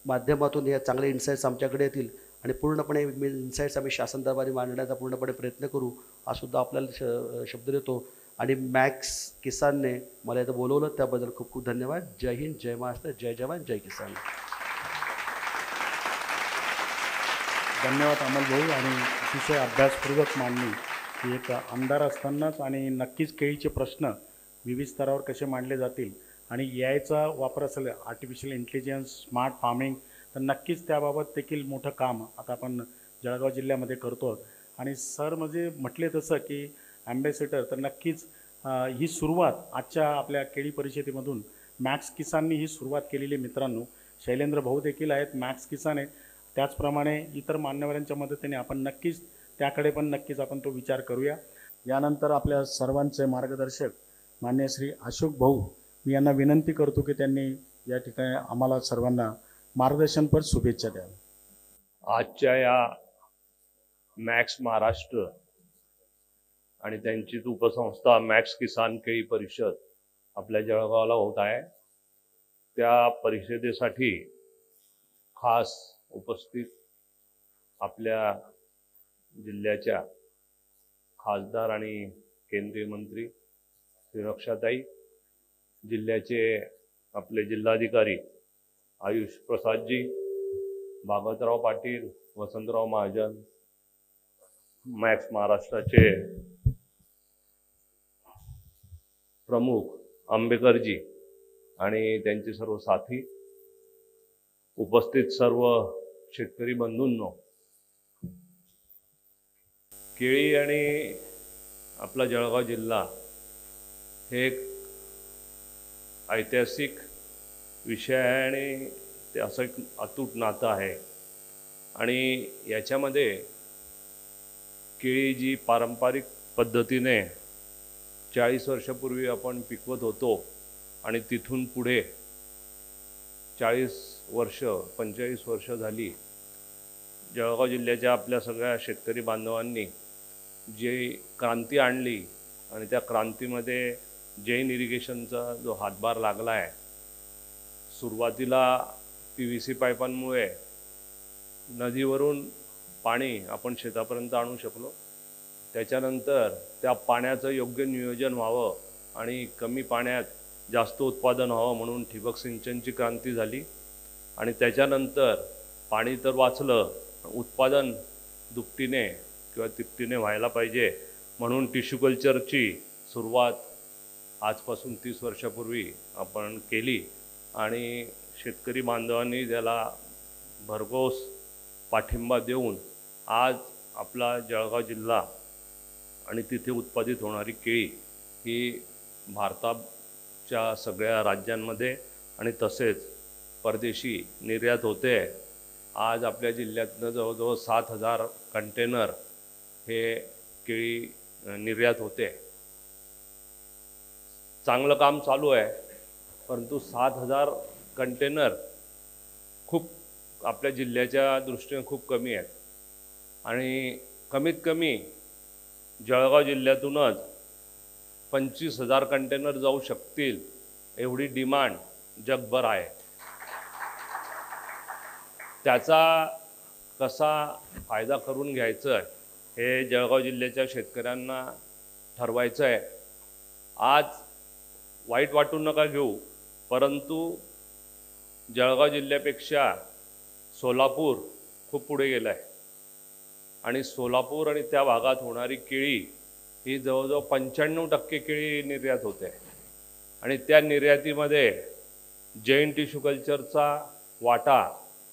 [SPEAKER 4] माध्यमातून या चांगले इन्साईट्स आमच्याकडे येतील आणि पूर्णपणे इन्साईट्स आम्ही शासन दरबारी मांडण्याचा पूर्णपणे प्रयत्न करू हा सुद्धा आपल्याला शब्द देतो. आणि मॅक्स किसानने मला इथं बोलवलं त्याबद्दल खूप खूप धन्यवाद. जय हिंद, जय महाराष्ट्र, जय जवान, जय किसान.
[SPEAKER 1] धन्यवाद अमल भाऊ. आणि अतिशय अभ्यासपूर्वक मांडणी की एक आमदार असतानाच आणि नक्कीच केळीचे प्रश्न विविध स्तरावर कसे मांडले जातील आणि याचा वापर असेल आर्टिफिशियल इंटेलिजन्स, स्मार्ट फार्मिंग, तर नक्कीच त्याबाबत देखील मोठं काम आता आपण जळगाव जिल्ह्यामध्ये करतो. आणि सर म्हणजे म्हटले तसं की ॲम्बॅसेडर, तर नक्कीच ही सुरुवात आजच्या आपल्या केळी परिषदेमधून मॅक्स किसाननी ही सुरुवात केलेली. मित्रांनो, शैलेंद्र भाऊ देखील आहेत, मॅक्स किसान आहे. त्याचप्रमाणे इतर मान्यवरांच्या मदतीने आपण नक्कीच त्याकडे पण नक्कीच आपण तो विचार करूया. यानंतर आपल्या सर्वांचे मार्गदर्शक मान्य श्री अशोक भाऊ, मी यांना विनंती करतो की त्यांनी या ठिकाणी आम्हाला सर्वांना मार्गदर्शनपर शुभेच्छा द्याव्या.
[SPEAKER 5] आजच्या या मॅक्स महाराष्ट्र आणि त्यांचीच उपसंस्था मॅक्स किसान केळी परिषद आपल्या जळगावला होत आहे, त्या परिषदेसाठी खास उपस्थित आपल्या जिल्ह्याच्या खासदार आणि केंद्रीय मंत्री श्री रक्षाताई, जिल्ह्याचे आपले जिल्हाधिकारी आयुष प्रसादजी, भागवतराव पाटील, वसंतराव महाजन, मॅक्स महाराष्ट्राचे प्रमुख आंबेकरजी आणि त्यांचे सर्व साथी, उपस्थित सर्व शेतकरी बंधूंनो, केळी आणि आपला जळगाव जिल्हा हे एक ऐतिहासिक विषय आहे आणि ते असं एक अतूट नातं आहे. आणि याच्यामध्ये केळी जी पारंपरिक पद्धतीने 40 वर्षापूर्वी आपण पिकवत होतो आणि तिथून पुढे 45 वर्ष झाली जळगाव जिल्ह्याच्या आपल्या सगळ्या शेतकरी बांधवांनी जी क्रांती आणली आणि त्या क्रांतीमध्ये जैन इरिगेशनचा जो हातभार लागला आहे, सुरुवातीला PVC पाईपांमुळे नदीवरून पाणी आपण शेतापर्यंत आणू शकलो. त्याच्यानंतर त्या पाण्याचं योग्य नियोजन व्हावं आणि कमी पाण्यात जास्त उत्पादन व्हावं म्हणून ठिबक सिंचनची क्रांती झाली. आणि त्याच्यानंतर पाणी तर वाचलं, उत्पादन दुपटीने किंवा तिपटीने व्हायला पाहिजे म्हणून टिश्यू कल्चरची सुरुवात आजपासून 30 वर्षापूर्वी आपण केली आणि शेतकरी बांधवांनी त्याला भरघोस पाठिंबा देऊन आज आपला जळगाव जिल्हा आणि तिथे उत्पादित होणारी केळी ही भारताच्या सगळ्या राज्यांमध्ये आणि तसेच परदेशी निर्यात होते. आज आपल्या जिल्ह्यातनं जवळजवळ 7,000 कंटेनर हे केळी निर्यात होते. चांगलं काम चालू आहे, परंतु 7,000 कंटेनर खूप आपल्या जिल्ह्याच्या दृष्टीने खूप कमी आहेत. आणि कमीत कमी जळगाव जिल्ह्यातूनच 25,000 कंटेनर जाऊ शकतील एवढी डिमांड जगभर आहे. त्याचा कसा फायदा करून घ्यायचा हे जळगाव जिल्ह्याच्या शेतकऱ्यांना ठरवायचं आहे. आज वाईट वाटून नका घेऊ, परंतु जळगाव जिल्ह्यापेक्षा सोलापूर खूप पुढे गेलं आहे आणि सोलापूर आणि त्या भागात होणारी केळी ही जवळजवळ 95% केळी निर्यात होते आणि त्या निर्यातीमध्ये जैन टिश्यू कल्चरचा वाटा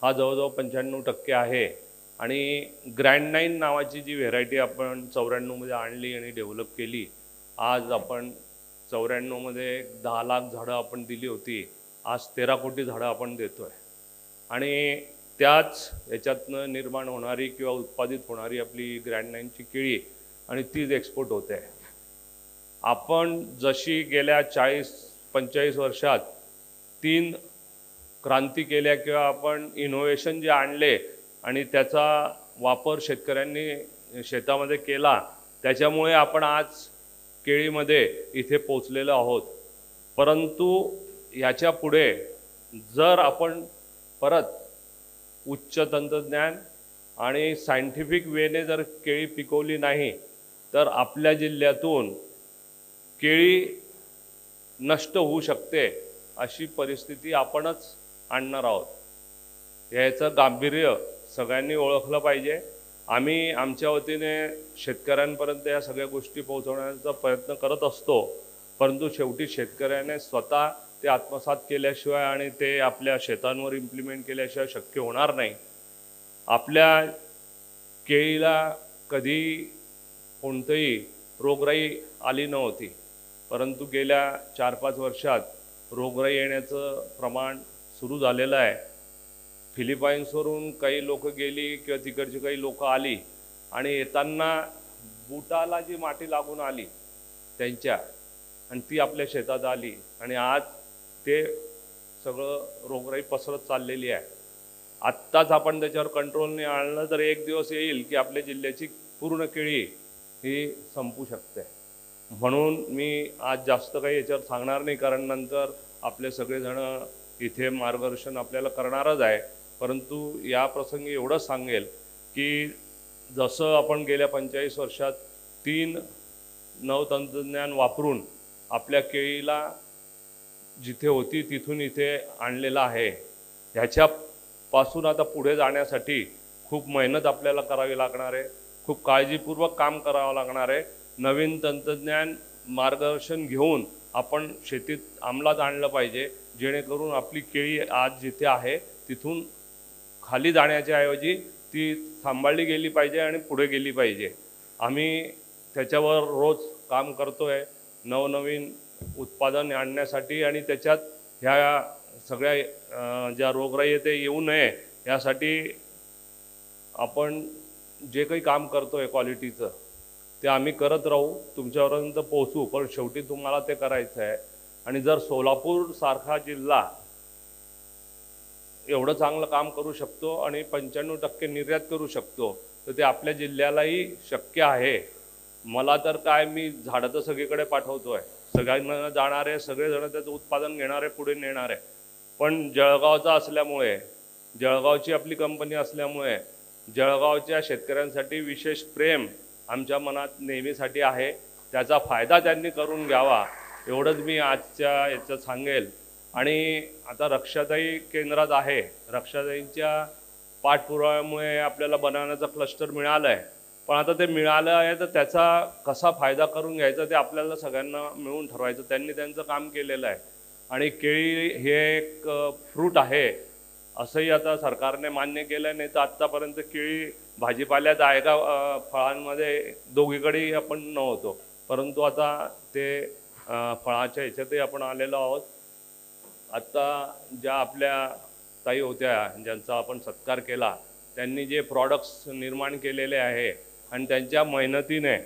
[SPEAKER 5] हा जवळजवळ 95% आहे आणि ग्रँड 9 नावाची जी व्हेरायटी आपण 94मध्ये आणली आणि डेव्हलप केली, आज आपण 94मध्ये 10 लाख झाडं आपण दिली होती, आज 13 कोटी झाडं आपण देतो आहे. आणि त्याच याच्यातनं निर्माण होणारी किंवा उत्पादित होणारी आपली ग्रँड 9ची केळी आणि तीच एक्सपोर्ट होते आहे. आपण जशी गेल्या 40-45 वर्षात 3 क्रांती केल्या किंवा आपण इनोव्हेशन जे आणले आणि त्याचा वापर शेतकऱ्यांनी शेतामध्ये केला, त्याच्यामुळे आपण आज केळीमध्ये इथे पोचलेलो आहोत. परंतु याच्या पुढे जर आपण परत उच्च तंत्रज्ञान आणि सायंटिफिक वेने जर केळी पिकवली नाही तर आपल्या जिल्ह्यातून केळी नष्ट होऊ शकते, अशी परिस्थिती आपणच आणणार आहोत. याचं गांभीर्य सगळ्यांनी ओळखलं पाहिजे. आम्ही आमच्या वतीने शेतकऱ्यांपर्यंत या सगळ्या गोष्टी पोहोचवण्याचा प्रयत्न करत असतो, परंतु शेवटी शेतकऱ्याने स्वतः ते आत्मसात केल्याशिवाय आणि ते आपल्या शेतांवर इम्प्लिमेंट केल्याशिवाय शक्य होणार नाही. आपल्या केळीला कधी कोणतीही रोगराई आली नव्हती, परंतु गेल्या 4-5 वर्षात रोगराई येण्याचं प्रमाण सुरू झालेलं आहे. फिलिपाईन्सवरून काही लोक गेली किंवा तिकडची काही लोक आली आणि येताना बुटाला जी माती लागून आली त्यांच्या आणि ती आपल्या शेतात आली आणि आज ते सगळं रोगराई पसरत चाललेली आहे. आत्ताच आपण त्याच्यावर कंट्रोल नाही आणलं तर एक दिवस येईल की आपल्या जिल्ह्याची पूर्ण केळी ही संपू शकते. म्हणून मी आज जास्त काही याच्यावर सांगणार नाही, कारण नंतर आपले सगळेजण इथे मार्गदर्शन आपल्याला करणारच आहे. परंतु या प्रसंगी एवढंच सांगेल की जसं आपण गेल्या 45 वर्षात 3 नवतंत्रज्ञान वापरून आपल्या केळीला जिथे होती तिथून इथे आणलेलं आहे, ह्याच्यापासून आता पुढे जाण्यासाठी खूप मेहनत आपल्याला करावी लागणार आहे, खूप काळजीपूर्वक काम करावं लागणार आहे. नवीन तंत्रज्ञान मार्गदर्शन घेऊन आपण शेतीत अंमलात आणलं पाहिजे, जेणेकरून आपली केळी आज जिथे आहे तिथून खाली जाण्याच्या ऐवजी ती सांभाळली गेली पाहिजे आणि पुढे गेली पाहिजे. आम्ही त्याच्यावर रोज काम करतो आहे, नवनवीन उत्पादन आणण्यासाठी आणि त्याच्यात ह्या सगळ्या ज्या रोगराई आहे ते येऊ नये यासाठी आपण जे काही काम करतो आहे क्वालिटीचं ते आम्ही करत राहू, तुमच्यापर्यंत पोहोचू, पण शेवटी तुम्हाला ते करायचं आहे. आणि जर सोलापूरसारखा जिल्हा एवढं चांगलं काम करू शकतो आणि 95% निर्यात करू शकतो तर ते आपल्या जिल्ह्यालाही शक्य आहे. मला तर काय, मी झाडं तर सगळीकडे पाठवतो आहे, सगळ्यांना जाणारे सगळेजण त्याचं उत्पादन घेणारे पुढे नेणारे, पण जळगावचा असल्यामुळे, जळगावची आपली कंपनी असल्यामुळे जळगावच्या शेतकऱ्यांसाठी विशेष प्रेम आमच्या मनात नेहमीसाठी आहे. त्याचा फायदा त्यांनी करून घ्यावा एवढंच मी आजच्या याच्यात सांगेल. आणि आता रक्षाताई केंद्रात आहे, रक्षाताईंच्या पाठपुराव्यामुळे आपल्याला बनावण्याचा क्लस्टर मिळालं आहे, पण आता ते मिळालं आहे तर त्याचा कसा फायदा करून घ्यायचा ते आपल्याला सगळ्यांना मिळून ठरवायचं. त्यांनी त्यांचं काम केलेलं आहे आणि केळी हे एक फ्रूट आहे असंही आता सरकारने मान्य केलं. नाही तर आत्तापर्यंत केळी भाजीपाल्यात आहे का फळांमध्ये दोघीकडेही आपण नव्हतो, परंतु आता ते फळाच्या ह्याच्यातही आपण आलेलो आहोत. आत्ता ज्या आपल्या ताई होत्या ज्यांचा आपण सत्कार केला, त्यांनी जे प्रॉडक्ट्स निर्माण केलेले आहे आणि त्यांच्या मेहनतीने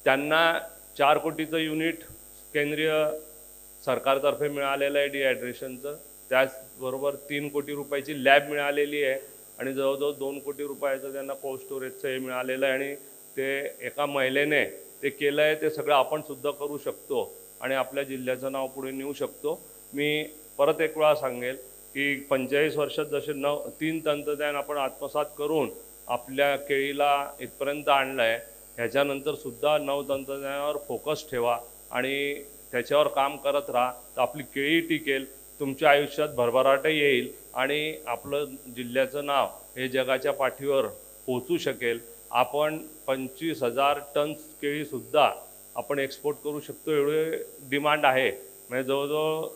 [SPEAKER 5] त्यांना 4 कोटीचं युनिट केंद्रीय सरकारतर्फे मिळालेलं आहे डिहायड्रेशनचं, त्याचबरोबर 3 कोटी रुपयाची लॅब मिळालेली आहे आणि जवळजवळ 2 कोटी रुपयाचं त्यांना कोल्ड स्टोरेजचं हे मिळालेलं आहे. आणि ते एका महिलेने ते केलं आहे, ते सगळं आपण सुद्धा करू शकतो आणि आपल्या जिल्ह्याचं नाव पुढे नेऊ शकतो. मी परत एक वेळा सांगेल की 45 वर्षात जसे 3 तंत्रज्ञान आपण आत्मसात करून आपल्या केळीला इथपर्यंत आणलं आहे, ह्याच्यानंतर सुद्धा नवतंत्रज्ञानावर फोकस ठेवा आणि त्याच्यावर काम करत राहा तर आपली केळी टिकेल, तुमच्या आयुष्यात भरभराटही येईल आणि आपलं जिल्ह्याचं नाव हे जगाच्या पाठीवर पोचू शकेल. आपण 25,000 टन्स केळीसुद्धा आपण एक्सपोर्ट करू शकतो एवढे डिमांड आहे. म्हणजे जवळजवळ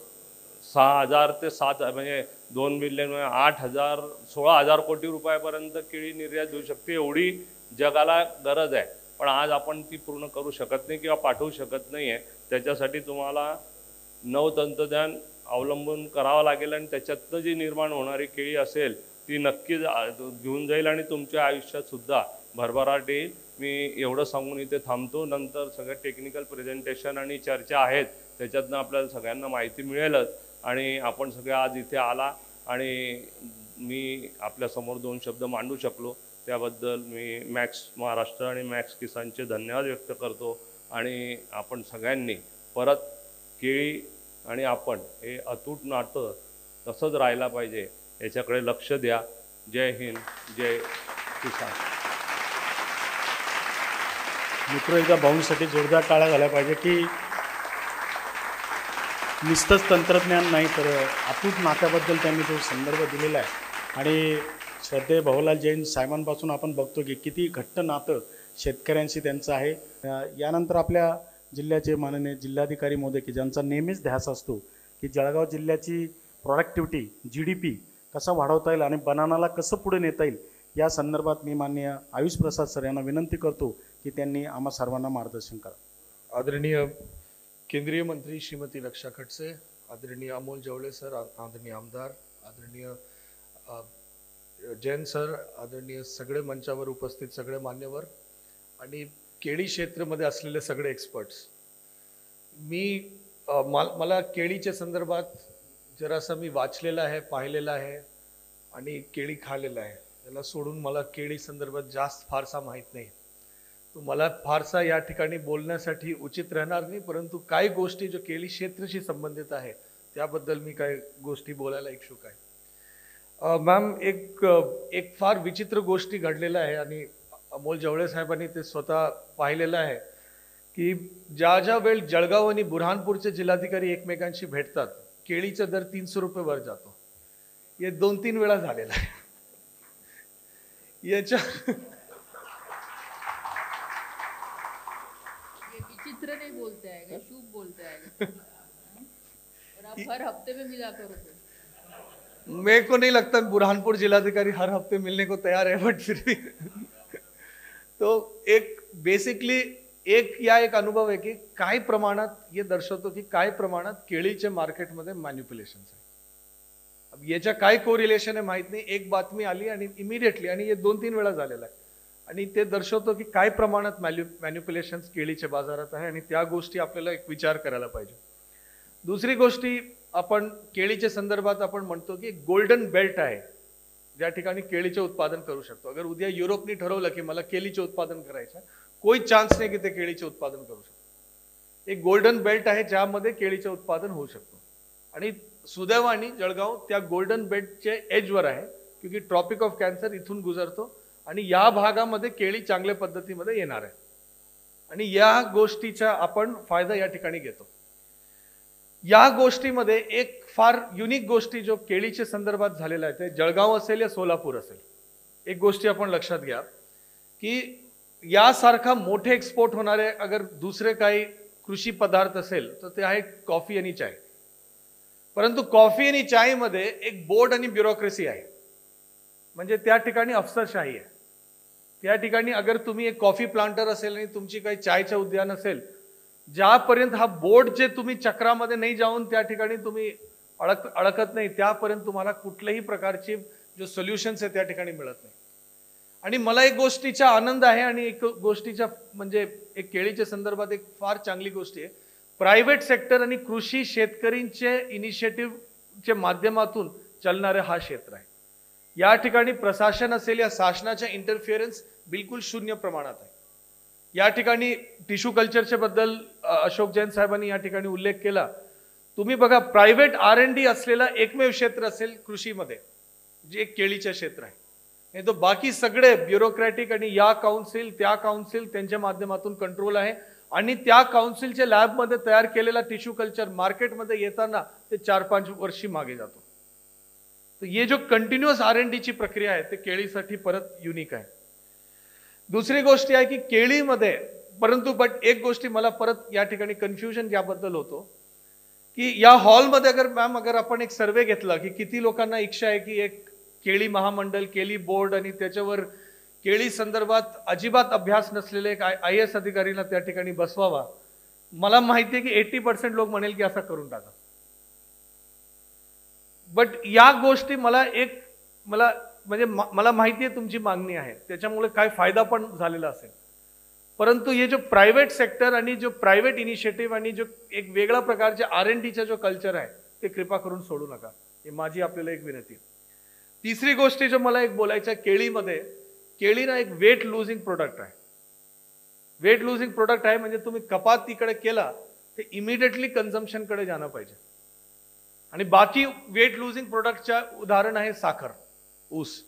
[SPEAKER 5] 6,000 ते 7 म्हणजे 2 बिलियन 8,000 16,000 कोटी रुपयापर्यंत केळी निर्यात होऊ शकते, एवढी जगाला गरज आहे. पण आज आपण ती पूर्ण करू शकत नाही किंवा पाठवू शकत नाही आहे. त्याच्यासाठी तुम्हाला नवतंत्रज्ञान अवलंबून करावं लागेल आणि त्याच्यातनं जी निर्माण होणारी केळी असेल ती नक्कीच घेऊन जाईल आणि तुमच्या आयुष्यात सुद्धा भरभराट येईल. मी एवढं सांगून इथे थांबतो. नंतर सगळं टेक्निकल प्रेझेंटेशन आणि चर्चा आहेत, त्याच्यातनं आपल्याला सगळ्यांना माहिती मिळेलच. आणि आपण सगळे आज इथे आला आणि मी आपल्यासमोर 2 शब्द मांडू शकलो त्याबद्दल मी मॅक्स महाराष्ट्र आणि मॅक्स किसानचे धन्यवाद व्यक्त करतो. आणि आपण सगळ्यांनी परत केळी आणि आपण हे अतूट नातं तसंच राहायला पाहिजे याच्याकडे लक्ष द्या. जय हिंद, जय किसान.
[SPEAKER 1] मित्र एकदा भाऊंसाठी जोरदार टाळ्या झाल्या पाहिजे की नुसतंच तंत्रज्ञान नाही तर अतूट नात्याबद्दल त्यांनी तो संदर्भ दिलेला आहे. आणि श्रद्धेय भाऊलाल जैन साहेबांपासून आपण बघतो की किती घट्ट नातं शेतकऱ्यांशी त्यांचं आहे. यानंतर आपल्या जिल्ह्याचे माननीय जिल्हाधिकारी महोदय की ज्यांचा नेहमीच ध्यास असतो की जळगाव जिल्ह्याची प्रॉडक्टिव्हिटी GDP कसा वाढवता येईल आणि बनानाला कसं पुढे नेता येईल या संदर्भात मी माननीय आयुष प्रसाद सर यांना विनंती करतो की त्यांनी आम्हा सर्वांना मार्गदर्शन करा.
[SPEAKER 6] आदरणीय केंद्रीय मंत्री श्रीमती रक्षा खडसे, आदरणीय अमोल जवळे सर, आदरणीय आमदार, आदरणीय जैन सर, आदरणीय सगळे मंचावर उपस्थित सगळे मान्यवर आणि केळी क्षेत्रामध्ये असलेले सगळे एक्सपर्ट्स. मला केळीच्या संदर्भात जरासा मी वाचलेलं आहे, पाहिलेलं आहे आणि केळी खाल्लेलं आहे. त्याला सोडून मला केळी संदर्भात जास्त फारसा माहीत नाही. तो मला फारसा या ठिकाणी बोलण्यासाठी उचित राहणार नाही, परंतु काही गोष्टी जो केळी क्षेत्राशी संबंधित आहे त्याबद्दल मी काही गोष्टी बोलायला इच्छुक आहे. मॅम, एक फार विचित्र गोष्टी घडलेल्या आहे आणि अमोल जवळे साहेबांनी ते स्वतः पाहिलेलं आहे की ज्या वेळ जळगाव आणि बुरहानपूरचे जिल्हाधिकारी एकमेकांशी भेटतात केळीचा दर 300 रुपये वर जातो. हे 2-3 वेळा झालेलं आहे. याच्या
[SPEAKER 3] विचित्र नहीं बोलते हैं, शुभ बोलते हैं. और आप हर हफ्ते में मिला करो.
[SPEAKER 6] मेरे को नहीं लगता बुरहानपुर जिलाधिकारी हर हफ्ते मिलने को तैयार है, बट फिर भी तो बेसिकली एक अनुभव आहे की काही प्रमाणात हे दर्शवतो की काही प्रमाणात केळीच्या मार्केटमध्ये मॅन्युप्युलेशन्स आहे. अब याच्या काय कोरिलेशन आहे माहित नाही. एक बातमी आली आणि इमिडिएटली, आणि हे 2-3 वेळा झालेलं आहे, आणि ते दर्शवतो की काय प्रमाणात मॅन्युप्युलेशन्स केळीच्या बाजारात आहे आणि त्या गोष्टी आपल्याला एक विचार करायला पाहिजे. दुसरी गोष्टी आपण केळीच्या संदर्भात आपण म्हणतो की गोल्डन बेल्ट आहे ज्या ठिकाणी केळीचे उत्पादन करू शकतो. अगर उद्या युरोपनी ठरवलं की मला केळीचे उत्पादन करायचं, कोई चान्स नाही की ते केळीचे उत्पादन करू शकतो. एक गोल्डन बेल्ट आहे ज्यामध्ये केळीचे उत्पादन होऊ शकतो आणि सुदैवाने जळगाव त्या गोल्डन बेल्टच्या एजवर आहे, क्योंकि ट्रॉपिक ऑफ कॅन्सर इथून गुजरतो आणि या भागामध्ये केळी चांगल्या पद्धतीमध्ये येणार आहे आणि या गोष्टीचा आपण फायदा या ठिकाणी घेतो. या गोष्टीमध्ये एक फार युनिक गोष्टी जो केळीच्या संदर्भात झालेला आहे, ते जळगाव असेल या सोलापूर असेल, एक गोष्टी आपण लक्षात घ्या की यासारखा मोठे एक्सपोर्ट होणारे अगर दुसरे काही कृषी पदार्थ असेल तर ते आहे कॉफी आणि चाय. परंतु कॉफी आणि चाय मध्ये एक बोर्ड आणि ब्युरोक्रेसी आहे, म्हणजे त्या ठिकाणी अफसरशाही आहे. त्या ठिकाणी अगर तुम्ही एक कॉफी प्लांटर असेल आणि तुमची काही चायचं उद्यान असेल, ज्यापर्यंत हा बोर्ड जे तुम्ही चक्रामध्ये नाही जाऊन त्या ठिकाणी तुम्ही अडकत नाही, त्यापर्यंत तुम्हाला कुठल्याही प्रकारचे जो सोल्युशन्स आहे त्या ठिकाणी मिळत नाही. आणि मला एक गोष्टीचा आनंद आहे आणि एक गोष्टीचा म्हणजे एक केळीच्या संदर्भात एक फार चांगली गोष्ट आहे, प्रायव्हेट सेक्टर आणि कृषी शेतकरींचे इनिशिएटिव्हच्या माध्यमातून चालणारे हा क्षेत्र आहे. या ठिकाणी प्रशासन असेल या शासनाचा इंटरफिअरन्स बिलकुल शून्य प्रमाणात आहे. या ठिकाणी टिश्यू कल्चरच्या बद्दल अशोक जैन साहेबांनी या ठिकाणी उल्लेख केला. तुम्ही बघा, प्रायव्हेट R&D असलेला एकमेव क्षेत्र असेल कृषीमध्ये जे केळीचे क्षेत्र आहे, नाही तर बाकी सगळे ब्युरोक्रॅटिक आणि या काउन्सिल त्या काउन्सिल त्यांच्या माध्यमातून कंट्रोल आहे आणि त्या काउन्सिलच्या लॅबमध्ये तयार केलेला टिश्यू कल्चर मार्केटमध्ये येताना ते 4-5 वर्षी मागे जातो. तर हे जो कंटिन्युअस R&Dची प्रक्रिया आहे ते केळीसाठी परत युनिक आहे. दुसरी गोष्ट आहे की केळीमध्ये, परंतु एक गोष्टी मला परत या ठिकाणी कन्फ्युजन याबद्दल होतो की या हॉलमध्ये अगर आपण एक सर्वे घेतला की किती लोकांना इच्छा आहे की एक केळी महामंडळ, केळी बोर्ड आणि त्याच्यावर केळी संदर्भात अजिबात अभ्यास नसलेले एक IAS अधिकारीला त्या ठिकाणी बसवावा, मला माहिती आहे की 80% लोक म्हणेल की असं करून टाका. बट या गोष्टी मला माहिती आहे तुमची मागणी आहे, त्याच्यामुळे काय फायदा पण झालेला असेल. परंतु हे जो प्रायव्हेट सेक्टर आणि जो प्रायव्हेट इनिशिएटिव्ह आणि जो एक वेगळ्या प्रकारचे R&Dचा जो कल्चर आहे ते कृपा करून सोडू नका. ही माझी आपल्याला एक विनंती. तिसरी गोष्ट जो मला एक बोलायचं आहे, केळी ना एक वेट लुझिंग प्रोडक्ट आहे. वेट लुझिंग प्रोडक्ट आहे म्हणजे तुम्ही कपात तिकडे केला ते इमिडिएटली कन्झम्पशनकडे जाणं पाहिजे. आणि बाकी वेट लुझिंग प्रोडक्टच्या उदाहरण आहे साखर, ऊस.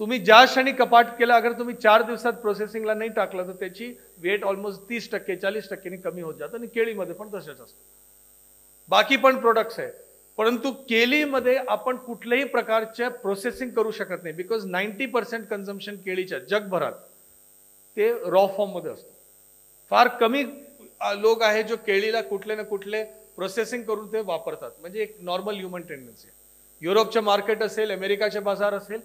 [SPEAKER 6] तुम्ही ज्या क्षणी कपाट केला, अगर तुम्ही 4 दिवसात प्रोसेसिंगला नाही टाकलं तर त्याची वेट ऑलमोस्ट 30% 40% कमी होत जातं. आणि केळीमध्ये पण तसंच असतं, बाकी पण प्रोडक्ट्स आहे. परंतु केळीमध्ये आपण कुठल्याही प्रकारच्या प्रोसेसिंग करू शकत नाही, बिकॉज 90% कन्झम्पशन केळीच्या जगभरात ते रॉ फॉर्ममध्ये असतं. फार कमी लोक आहे जो केळीला कुठले ना कुठले प्रोसेसिंग करून ते वापरतात, म्हणजे एक नॉर्मल ह्युमन टेंडन्सी. युरोपच्या मार्केट असेल, अमेरिकाचे बाजार असेल,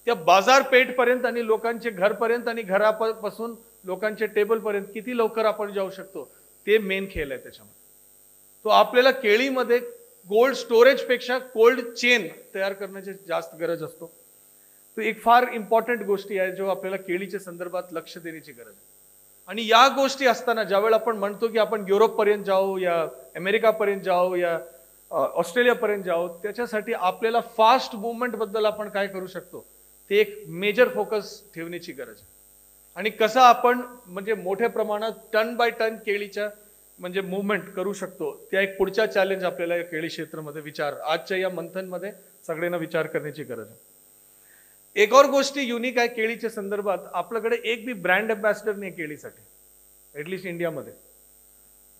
[SPEAKER 6] त्या बाजारपेठपर्यंत आणि लोकांचे घरपर्यंत आणि घरापासून लोकांच्या टेबलपर्यंत किती लवकर आपण जाऊ शकतो ते मेन खेळ आहे त्याच्यामध्ये. तो आपल्याला केळीमध्ये कोल्ड स्टोरेज पेक्षा कोल्ड चेन तयार करण्याची जास्त गरज असतो. तो एक फार इम्पॉर्टंट गोष्टी आहे जो आपल्याला केळीच्या संदर्भात लक्ष देण्याची गरज आहे. आणि या गोष्टी असताना ज्यावेळेला आपण म्हणतो की आपण युरोपपर्यंत जाऊ या अमेरिकापर्यंत जाऊ या ऑस्ट्रेलियापर्यंत जाऊ, त्याच्यासाठी आपल्याला फास्ट मुवमेंट बद्दल आपण काय करू शकतो ते एक मेजर फोकस ठेवण्याची गरज आहे. आणि कसं आपण म्हणजे मोठ्या प्रमाणात टन बाय टन केळीच्या म्हणजे मुवमेंट करू शकतो, त्या एक पुढच्या चॅलेंज आपल्याला या केळी क्षेत्रामध्ये आजच्या या मंथनमध्ये सगळ्यांना विचार करण्याची गरज आहे. एक और गोष्टी युनिक आहे केळीच्या संदर्भात, आपल्याकडे एक बी ब्रँड अँबॅसिडर नाही केळीसाठी, ॲटलिस्ट इंडियामध्ये.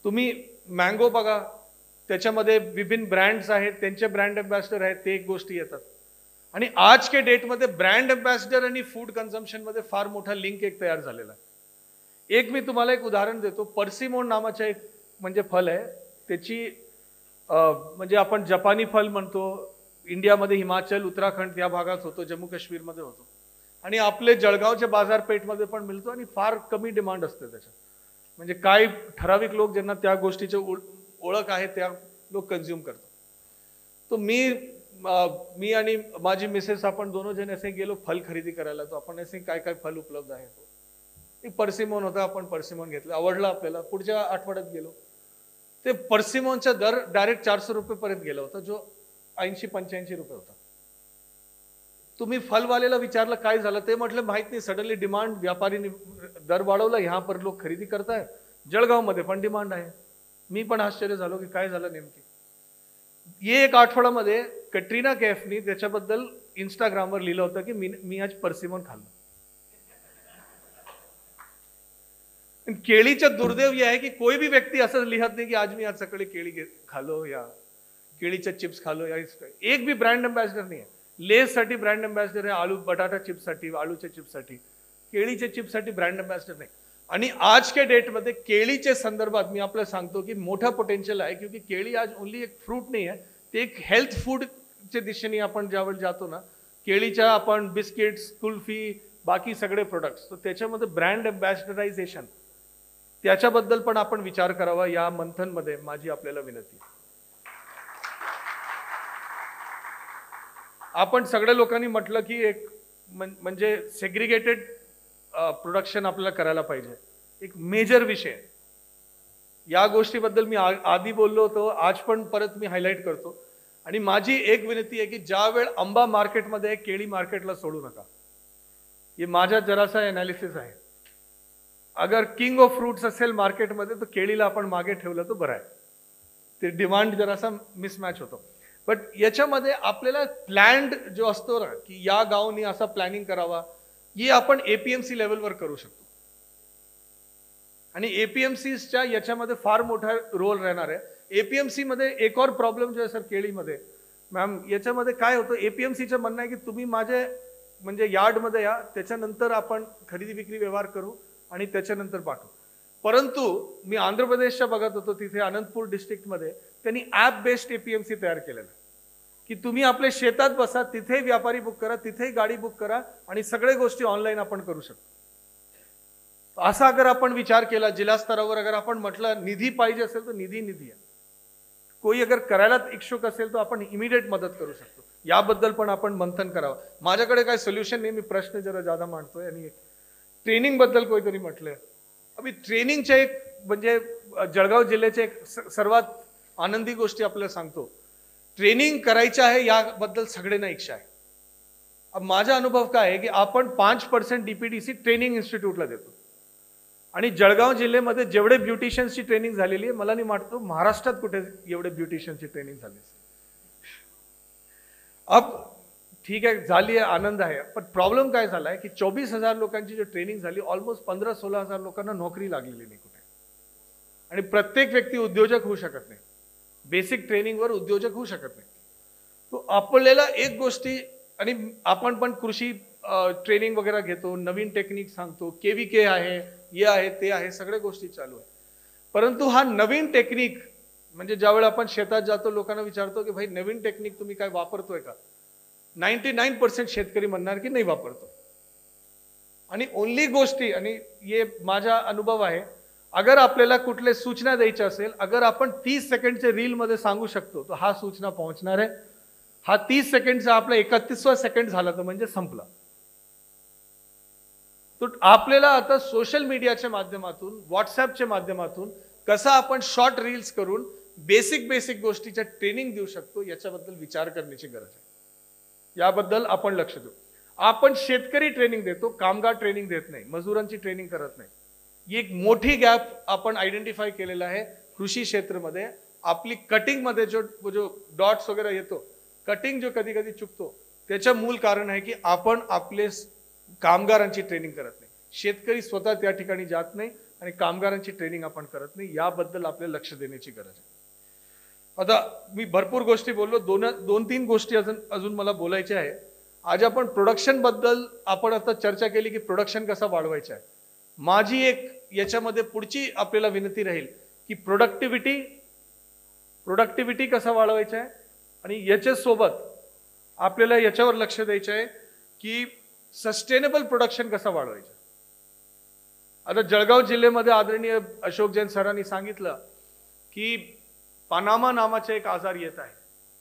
[SPEAKER 6] तुम्ही मँगो बघा, त्याच्यामध्ये विभिन्न ब्रँड्स आहेत, त्यांचे ब्रँड अँबॅसिडर आहेत, ते एक गोष्टी येतात. आणि आज के डेटमध्ये ब्रँड अँबॅसिडर आणि फूड कन्झम्पशनमध्ये फार मोठा लिंक एक तयार झालेला आहे. एक मी तुम्हाला एक उदाहरण देतो. पर्सिमोन नावाचं एक म्हणजे फल आहे, त्याची म्हणजे आपण जपानी फल म्हणतो, इंडियामध्ये हिमाचल उत्तराखंड या भागात होतो, जम्मू काश्मीरमध्ये होतो, आणि आपले जळगावच्या बाजारपेठमध्ये पण मिळतो आणि फार कमी डिमांड असते त्याच्यात. म्हणजे काय ठराविक लोक ज्यांना त्या गोष्टीचे ओळख आहे त्या लोक कन्झ्युम करतात. तो मी आणि माझी मिसेस आपण दोन जण असे गेलो फल खरेदी करायला. तो आपण असे काय काय फल उपलब्ध आहे, तो एक पर्सिमोन होता, आपण पर्सिमोन घेतलं, आवडलं आपल्याला. पुढच्या आठवड्यात गेलो, ते पर्सिमोनचा दर डायरेक्ट 400 रुपये पर्यंत गेला होता, जो 80-85 रुपये होता. तुम्ही फलवालेला विचारलं काय झालं, ते म्हटलं माहित नाही, सडनली डिमांड, व्यापारीने दर वाढवला, ह्या पर लोक खरेदी करताय, जळगावमध्ये पण डिमांड आहे. मी पण आश्चर्य झालो की काय झालं नेमकी. ये एक आठवड्यामध्ये कटरीना कैफनी त्याच्याबद्दल इंस्टाग्रामवर लिहिलं होतं की मी आज पर्सिमोन खाल्लं. केळीच्या दुर्दैव हे आहे की कोई भी व्यक्ती असं लिहत नाही की आज मी आज सकाळी केळी खालो या केळीच्या चिप्स खालो या. एक भी ब्रँड अँबॅसिडर नाही आहे. लेससाठी ब्रँड अँबॅसिडर आहे, आलू बटाटा चिप्ससाठी, आलूच्या चिप्ससाठी, केळीच्या चिप्ससाठी ब्रँड अँबॅसिडर नाही. आणि आज के डेटमध्ये केळीच्या संदर्भात मी आपल्याला सांगतो की मोठा पोटेन्शियल आहे, क्योंकि केळी आज ओनली एक फ्रूट नाही आहे, ते एक हेल्थ फूडच्या दिशेने आपण ज्यावेळी जातो ना, केळीच्या आपण बिस्किट्स, कुल्फी, बाकी सगळे प्रोडक्ट्स, तर त्याच्यामध्ये ब्रँड अँबॅसिडरायझेशन त्याच्याबद्दल पण आपण विचार करावा. या मंथनमध्ये माझी आपल्याला विनंती. आपण सगळ्या लोकांनी म्हटलं की एक म्हणजे सेग्रिगेटेड प्रोडक्शन आपल्याला करायला पाहिजे, एक मेजर विषय. या गोष्टीबद्दल मी आधी बोललो होतो, आज पण परत मी हायलाईट करतो. आणि माझी एक विनंती आहे की ज्या वेळ आंबा मार्केटमध्ये केळी मार्केटला सोडू नका. हे माझा जरासा एनालिसिस आहे. अगर किंग ऑफ फ्रूट्स असेल मार्केटमध्ये तर केळीला आपण मागे ठेवलं तर बरं आहे, ते डिमांड जरासा मिसमॅच होतो. बट याच्यामध्ये आपल्याला प्लॅन्ड जो असतो ना की या गावनी असा प्लॅनिंग करावा, हे आपण APMC लेवलवर करू शकतो. आणि APMCच्या याच्यामध्ये फार मोठा रोल राहणार आहे. APMC मध्ये एक और प्रॉब्लेम जो आहे सर केळीमध्ये, मॅम याच्यामध्ये काय होतं, APMCचं म्हणणं आहे की तुम्ही माझे म्हणजे यार्डमध्ये या, त्याच्यानंतर आपण खरेदी विक्री व्यवहार करू आणि त्याच्यानंतर पाठवू. परंतु मी आंध्र प्रदेशच्या बघत होतो, तिथे अनंतपूर डिस्ट्रिक्टमध्ये त्यांनी ॲप बेस्ड APMC तयार केलेलं आहे की तुम्ही आपल्या शेतात बसा, तिथे व्यापारी बुक करा, तिथे गाडी बुक करा आणि सगळ्या गोष्टी ऑनलाईन आपण करू शकतो. असा अगर आपण विचार केला जिल्हा स्तरावर, अगर आपण म्हटलं निधी पाहिजे असेल तर निधी आहे. कोई अगर करायला इच्छुक असेल तर आपण इमिडिएट मदत करू शकतो. याबद्दल पण आपण मंथन करावं. माझ्याकडे काय सोल्युशन नाही, मी प्रश्न जरा जादा मांडतोय. आणि ट्रेनिंग बद्दल कोणीतरी म्हटलंय, अभि ट्रेनिंगच्या एक म्हणजे जळगाव जिल्ह्याच्या एक सर्वात आनंदी गोष्टी आपल्याला सांगतो. ट्रेनिंग करायचं आहे याबद्दल सगळ्यांना इच्छा आहे. अब माझा अनुभव काय आहे की आपण 5% DPDC ट्रेनिंग इन्स्टिट्यूटला देतो आणि जळगाव जिल्ह्यामध्ये जेवढे ब्युटिशियन्सची ट्रेनिंग झालेली आहे, मला नाही वाटतो महाराष्ट्रात कुठे एवढे ब्युटिशियन्सची ट्रेनिंग झाली असेल. अब ठीक आहे, झाली आहे, आनंद आहे, पण प्रॉब्लेम काय झाला आहे की 24,000 लोकांची जी ट्रेनिंग झाली, ऑलमोस्ट 15-16,000 लोकांना नोकरी लागलेली नाही कुठे. आणि प्रत्येक व्यक्ती उद्योजक होऊ शकत नाही, बेसिक ट्रेनिंगवर उद्योजक होऊ शकत नाही. तो आपल्याला एक गोष्टी, आणि आपण पण कृषी ट्रेनिंग वगैरे घेतो, नवीन टेक्निक सांगतो, KVK आहे, हे आहे, ते आहे, सगळ्या गोष्टी चालू आहे. परंतु हा नवीन टेक्निक म्हणजे ज्यावेळेला आपण शेतात जातो, लोकांना विचारतो की भाई नवीन टेक्निक तुम्ही काय वापरतोय का, 99% शेतकरी म्हणणार की नाही वापरतो. आणि ओनली गोष्टी, आणि हे माझा अनुभव आहे, अगर आपल्याला कुठले सूचना द्यायची असेल, अगर आपण 30 सेकंडचे रील मध्ये सांगू शकतो तर हा सूचना पोहोचणार आहे. हा 30 सेकंडचा आपला 31वा सेकंड झाला तर म्हणजे संपला. तो आपल्याला आता सोशल मीडियाच्या माध्यमातून, व्हॉट्सअपच्या माध्यमातून कसा आपण शॉर्ट रील्स करून बेसिक गोष्टीच्या ट्रेनिंग देऊ शकतो, याच्याबद्दल विचार करण्याची गरज आहे. याबद्दल आपण लक्ष देऊ. आपण शेतकरी ट्रेनिंग देतो, कामगार ट्रेनिंग देत नाही, मजुरांची ट्रेनिंग करत नाही. ही एक मोठी गॅप आपण आयडेंटिफाय केलेला आहे कृषी क्षेत्रामध्ये. आपली कटिंग मध्ये जो डॉट्स वगैरे येतो, कटिंग जो कधी कधी चुकतो, त्याचं मूल कारण आहे की आपण आपले कामगारांची ट्रेनिंग करत नाही. शेतकरी स्वतः त्या ठिकाणी जात नाही आणि कामगारांची ट्रेनिंग आपण करत नाही. याबद्दल आपल्याला लक्ष देण्याची गरज आहे. आता मी भरपूर गोष्टी बोललो, दोन तीन गोष्टी अजून मला बोलायच्या आहे. आज आपण प्रोडक्शन बद्दल आपण आता चर्चा केली की प्रोडक्शन कसा वाढवायचा आहे. माझी एक याच्यामध्ये पुढची आपल्याला विनंती राहील की प्रोडक्टिव्हिटी कसा वाढवायचा आहे, आणि याच्यासोबत आपल्याला याच्यावर लक्ष द्यायचं आहे की सस्टेनेबल प्रोडक्शन कसं वाढवायचं. आता जळगाव जिल्ह्यामध्ये आदरणीय अशोक जैन सरांनी सांगितलं की पानामा नावाचा एक आजार येत आहे.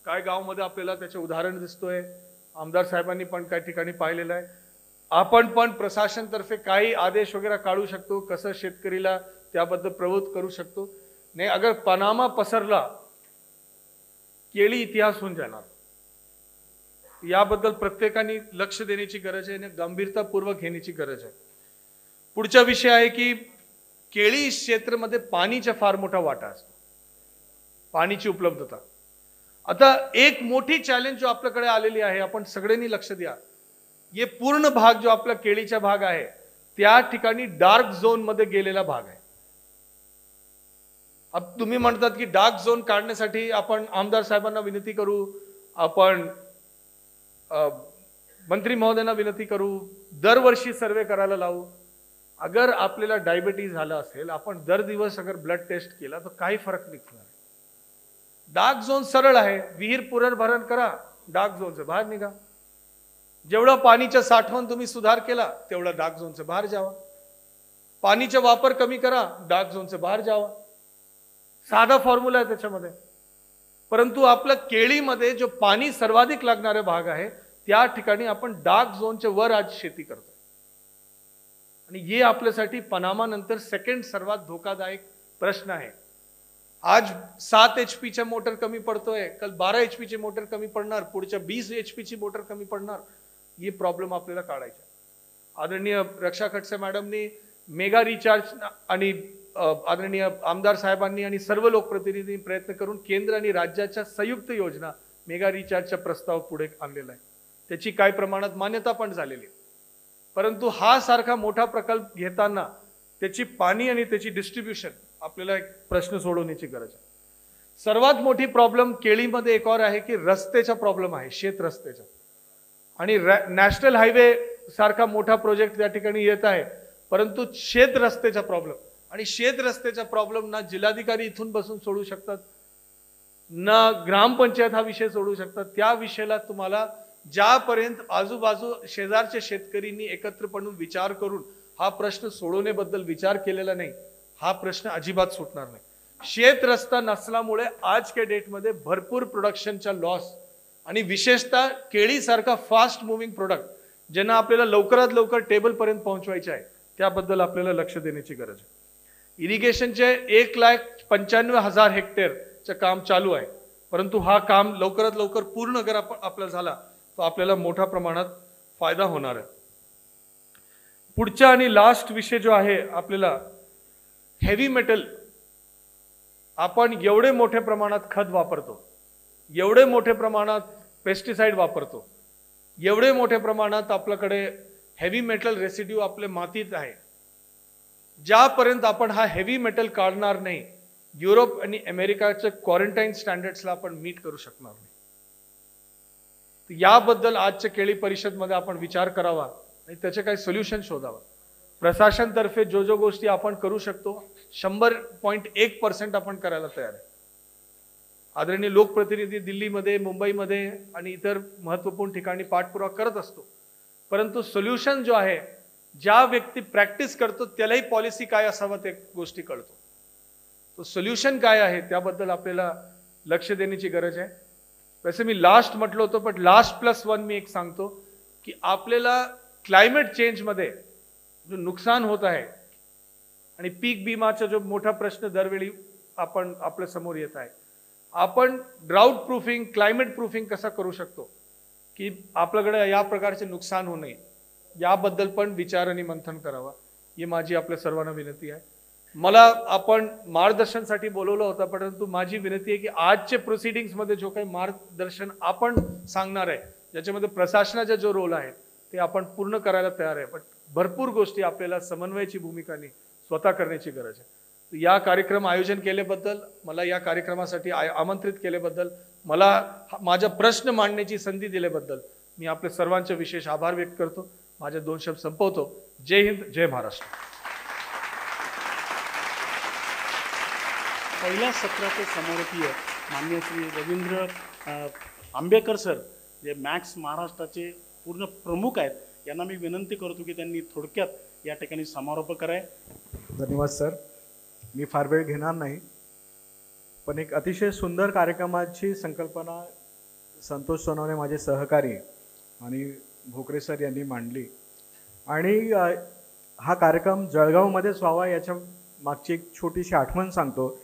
[SPEAKER 6] काय गावमध्ये आपल्याला त्याचे उदाहरण दिसतोय, आमदार साहेबांनी पण काही ठिकाणी पाहिलेलं आहे. आपण पण प्रशासनतर्फे काही आदेश वगैरे काढू शकतो, कसं शेतकरीला त्याबद्दल प्रवृत्त करू शकतो. नाही, अगर पानामा पसरला, केळी इतिहास होऊन जाणार. याबद्दल प्रत्येकाने लक्ष देण्याची गरज आहे आणि गंभीरतापूर्वक घेण्याची गरज आहे. पुढचा विषय आहे की केळी क्षेत्रामध्ये पाणीचा फार मोठा वाटा असतो, पाणीची उपलब्धता. आता एक मोठी चॅलेंज जो आपल्याकडे आलेली आहे, आपण सगळ्यांनी लक्ष द्या. हे पूर्ण भाग जो आपला केळीचा भाग आहे, त्या ठिकाणी डार्क झोन मध्ये गेलेला भाग आहे. अब तुम्ही म्हणतात की डार्क झोन काढण्यासाठी आपण आमदार साहेबांना विनंती करू, आपण मंत्री महोदयांना विनंती करू, दरवर्षी सर्वे करायला लावू. अगर आपल्याला डायबिटीज झाला असेल, आपण दर दिवस अगर ब्लड टेस्ट केला तर काही फरक निघणार. डार्क झोन सरळ आहे, विहीर पुनर्भरण करा, डार्क झोनचे बाहेर निघा. जेवढा पाणीचा साठवण तुम्ही सुधार केला, तेवढा डार्क झोनचे बाहेर जावा. पाणीचा वापर कमी करा, डार्क झोनचे बाहेर जावा. साधा फॉर्म्युला आहे त्याच्यामध्ये. परंतु आपल्या केळीमध्ये जो पाणी सर्वाधिक लागणारा भाग आहे, त्या ठिकाणी आपण डार्क झोनच्या वर आज शेती करतो. आणि हे आपल्यासाठी पनामा नंतर सेकंड सर्वात धोकादायक प्रश्न आहे. आज 7 HP चा मोटर कमी पडतोय, कल 12 HP ची मोटर कमी पडणार, पुढच्या 20 HP ची मोटर कमी पडणार. ही प्रॉब्लेम आपल्याला काढायचा. आदरणीय रक्षा खडसे मॅडमनी मेगा रिचार्ज आणि आदरणीय आमदार साहेबांनी आणि सर्व लोकप्रतिनिधींनी प्रयत्न करून केंद्र आणि राज्याच्या संयुक्त योजना मेगा रिचार्जचा प्रस्ताव पुढे आणलेला आहे. त्याची काही प्रमाणात मान्यता पण झालेली आहे. परंतु हा सारखा मोठा प्रकल्प घेताना त्याची पाणी आणि त्याची डिस्ट्रीब्युशन आपल्याला एक प्रश्न सोडवण्याची गरज आहे. सर्वात मोठी प्रॉब्लेम केळीमध्ये एक और आहे की रस्त्याचा प्रॉब्लेम आहे, शेत रस्त्याचा. आणि नॅशनल हायवे सारखा मोठा प्रोजेक्ट त्या ठिकाणी येत आहे, परंतु शेत रस्त्याचा प्रॉब्लेम. आणि शेत रस्त्याचा प्रॉब्लेम ना जिल्हाधिकारी इथून बसून सोडू शकतात, ना ग्रामपंचायत हा विषय सोडू शकतात. त्या विषयाला तुम्हाला ज्यापर्यंत आजूबाजू शेजारच्या शेतकऱ्यांनी एकत्रपणे विचार करून हा प्रश्न सोडवण्याबद्दल विचार केलेला नाही, हा प्रश्न अजिबात सुटणार नाही. शेत रस्ता नसल्यामुळे आजच्या डेटमध्ये भरपूर प्रोडक्शनचा लॉस आणि विशेषतः केळीसारखा फास्ट मुव्हिंग प्रोडक्ट ज्यांना आपल्याला लवकरात लवकर टेबलपर्यंत पोहोचवायचे आहे, त्याबद्दल आपल्याला लक्ष देण्याची गरज आहे. इरिगेशनचे 1,95,000 हेक्टरचं काम चालू आहे, परंतु हा काम लवकरात लवकर पूर्ण जर आपला झाला तर आपल्याला मोठ्या प्रमाणात फायदा होणार आहे. पुढचा आणि लास्ट विषय जो आहे आपल्याला हेवी मेटल. आपण एवढे मोठ्या प्रमाणात खत वापरतो, एवढे मोठ्या प्रमाणात पेस्टिसाइड वापरतो, एवढे मोठ्या प्रमाणात आपल्याकडे हेवी मेटल रेसिड्यू आपल्या मातीत आहे. ज्यापर्यंत आपण हा हेवी मेटल काढणार नाही, युरोप आणि अमेरिकाच्या क्वारंटाईन स्टँडर्ड्सला आपण मीट करू शकणार नाही. याबद्दल आजच्या केळी परिषदमध्ये आपण विचार करावा आणि त्याचे काही सोल्युशन शोधावा. प्रशासनतर्फे जो गोष्टी आपण करू शकतो 100.1% आपण करायला तयार आहे. आदरणीय लोकप्रतिनिधी दिल्लीमध्ये, मुंबईमध्ये आणि इतर महत्त्वपूर्ण ठिकाणी पाठपुरावा करत असतो, परंतु सोल्युशन जो आहे, ज्या व्यक्ती प्रॅक्टिस करतो त्यालाही पॉलिसी काय असावं ते गोष्टी कळतो. तो सोल्युशन काय आहे त्याबद्दल आपल्याला लक्ष देण्याची गरज आहे. वैसे मी लास्ट म्हटलं होतं, पण लास्ट+1 मी एक सांगतो की आपल्याला क्लायमेट चेंजमध्ये जो नुकसान होत आहे आणि पीक विमाचा जो मोठा प्रश्न दरवेळी आपण आपल्या समोर येत आहे, आपण ड्राउट प्रूफिंग, क्लायमेट प्रूफिंग कसं करू शकतो की आपल्याकडे या प्रकारचे नुकसान होऊ नये, याबद्दल पण विचार आणि मंथन करावा, ही माझी आपल्या सर्वांना विनंती आहे. मला आपण मार्गदर्शनसाठी बोलवलं होतं, परंतु माझी विनंती आहे की आजचे प्रोसिडिंग्समध्ये जो काही मार्गदर्शन आपण सांगणार आहे, ज्याच्यामध्ये प्रशासनाचा जो रोल आहे ते आपण पूर्ण करायला तयार आहे, पण भरपूर गोष्टी आपल्याला समन्वयाची भूमिकाने स्वतः करण्याची गरज आहे. या कार्यक्रम आयोजन केल्याबद्दल, मला या कार्यक्रमासाठी आमंत्रित केल्याबद्दल, मला माझा प्रश्न मांडण्याची संधी दिल्याबद्दल मी आपल्या सर्वांचे विशेष आभार व्यक्त करतो. माझे 2 शब्द संपवतो. जय हिंद, जय महाराष्ट्र.
[SPEAKER 1] पहिल्या सत्राचे समारोपीय माननीय श्री रवींद्र आंबेकर सर, जे मॅक्स महाराष्ट्राचे पूर्ण प्रमुख आहेत, यांना मी विनंती करतो की त्यांनी थोडक्यात या ठिकाणी समारोप कराय.
[SPEAKER 7] धन्यवाद सर. मी फार वेळ घेणार नाही, पण एक अतिशय सुंदर कार्यक्रमाची संकल्पना संतोष सोनवणे माझे सहकारी आणि भोकरे सर यांनी मांडली आणि हा कार्यक्रम जळगावमध्येच व्हावा याच्या मागची एक छोटीशी आठवण सांगतो.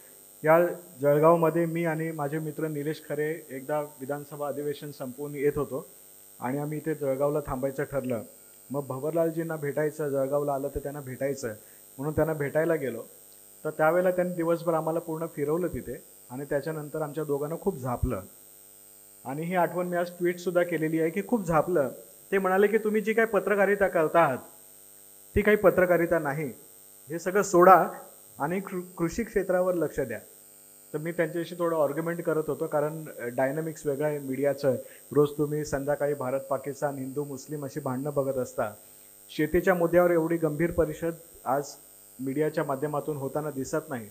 [SPEAKER 7] या जळगावमध्ये मी आणि माझे मित्र निलेश खरे एकदा विधानसभा अधिवेशन संपवून येत होतो आणि आम्ही इथे जळगावला थांबायचं ठरलं. मग भवरलालजींना भेटायचं, जळगावला आलं तर त्यांना भेटायचं म्हणून त्यांना भेटायला गेलो. तर त्यावेळेला त्यांनी दिवसभर आम्हाला पूर्ण फिरवलं तिथे आणि त्याच्यानंतर आमच्या दोघांना खूप झापलं आणि ही आठवण मी आज ट्विटसुद्धा केलेली आहे की खूप झापलं. ते म्हणाले की तुम्ही जी काही पत्रकारिता करता आहात ती काही पत्रकारिता नाही, हे सगळं सोडा आणि कृषी क्षेत्रावर लक्ष द्या. तर मी त्यांच्याशी थोडं आर्ग्युमेंट करत होतो, कारण डायनॅमिक्स वेगळं आहे मीडियाचं. रोज तुम्ही संध्याकाळी भारत पाकिस्तान, हिंदू मुस्लिम अशी भांडणं बघत असता. शेतीच्या मुद्द्यावर एवढी गंभीर परिषद आज मीडियाच्या माध्यमातून होताना दिसत नाही.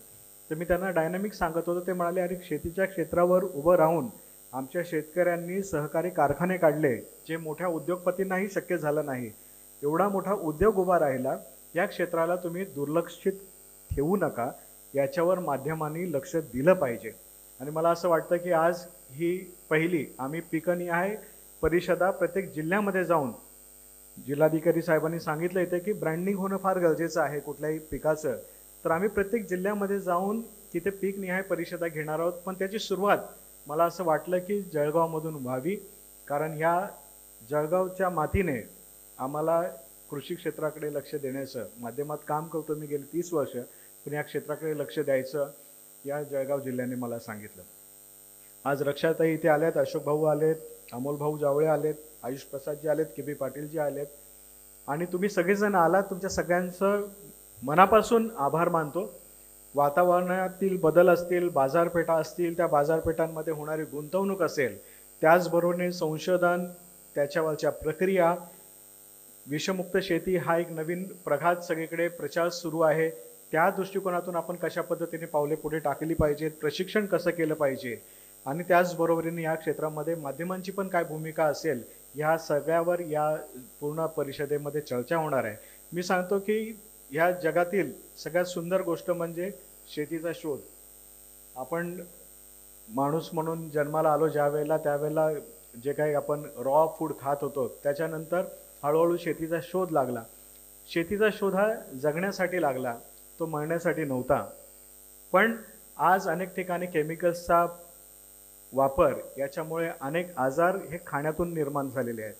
[SPEAKER 7] तर मी त्यांना डायनॅमिक्स सांगत होतो. ते म्हणाले, अरे शेतीच्या क्षेत्रावर उभं राहून आमच्या शेतकऱ्यांनी सहकारी कारखाने काढले, जे मोठ्या उद्योगपतींनाही शक्य झालं नाही. एवढा मोठा उद्योग उभा राहिला, या क्षेत्राला तुम्ही दुर्लक्षित ठेवू नका, याच्यावर माध्यमांनी लक्ष दिलं पाहिजे. आणि मला असं वाटतं की आज ही पहिली आम्ही पिकनिहाय परिषदा प्रत्येक जिल्ह्यामध्ये जाऊन, जिल्हाधिकारी साहेबांनी सांगितलं इथे की ब्रँडिंग होणं फार गरजेचं आहे कुठल्याही पिकाचं, तर आम्ही प्रत्येक जिल्ह्यामध्ये जाऊन तिथे पीकनिहाय परिषदा घेणार आहोत. पण त्याची सुरुवात मला असं वाटलं की जळगावमधून व्हावी, कारण ह्या जळगावच्या मातीने आम्हाला कृषी क्षेत्राकडे लक्ष देण्याचं, माध्यमात काम करतो मी गेली 30 वर्ष, पण या क्षेत्राकडे लक्ष द्यायचं या जळगाव जिल्ह्याने मला सांगितलं. आज रक्षाताई इथे आल्यात, अशोक भाऊ आलेत, अमोल भाऊ जावळे आलेत, आयुष प्रसादजी आलेत, के बी पाटीलजी आलेत आणि तुम्ही सगळेजण आलात. तुमच्या सगळ्यांचं मनापासून आभार मानतो. वातावरणातील बदल असतील, बाजारपेठा असतील, त्या बाजारपेठांमध्ये होणारी गुंतवणूक असेल, त्याचबरोबर संशोधन, त्याच्यावरच्या प्रक्रिया, विषमुक्त शेती हा एक नवीन प्रघात सगळीकडे प्रचार सुरू आहे. त्या दृष्टिकोनातून आपण कशा पद्धतीने पावले पुढे टाकली पाहिजेत, प्रशिक्षण कसं केलं पाहिजे आणि त्याचबरोबरीने या क्षेत्रामध्ये माध्यमांची पण काय भूमिका असेल, ह्या सगळ्यावर या पूर्ण परिषदेमध्ये चर्चा होणार आहे. मी सांगतो की ह्या जगातील सगळ्यात सुंदर गोष्ट म्हणजे शेतीचा शोध. आपण माणूस म्हणून जन्माला आलो ज्या वेळेला, त्यावेळेला जे काही आपण रॉ फूड खात होतो, त्याच्यानंतर हळूहळू शेतीचा शोध लागला. शेतीचा शोध हा जगण्यासाठी लागला, तो मरण्यासाठी नव्हता. पण आज अनेक ठिकाणी केमिकल्सचा वापर याच्यामुळे अनेक आजार हे खाण्यातून निर्माण झालेले आहेत.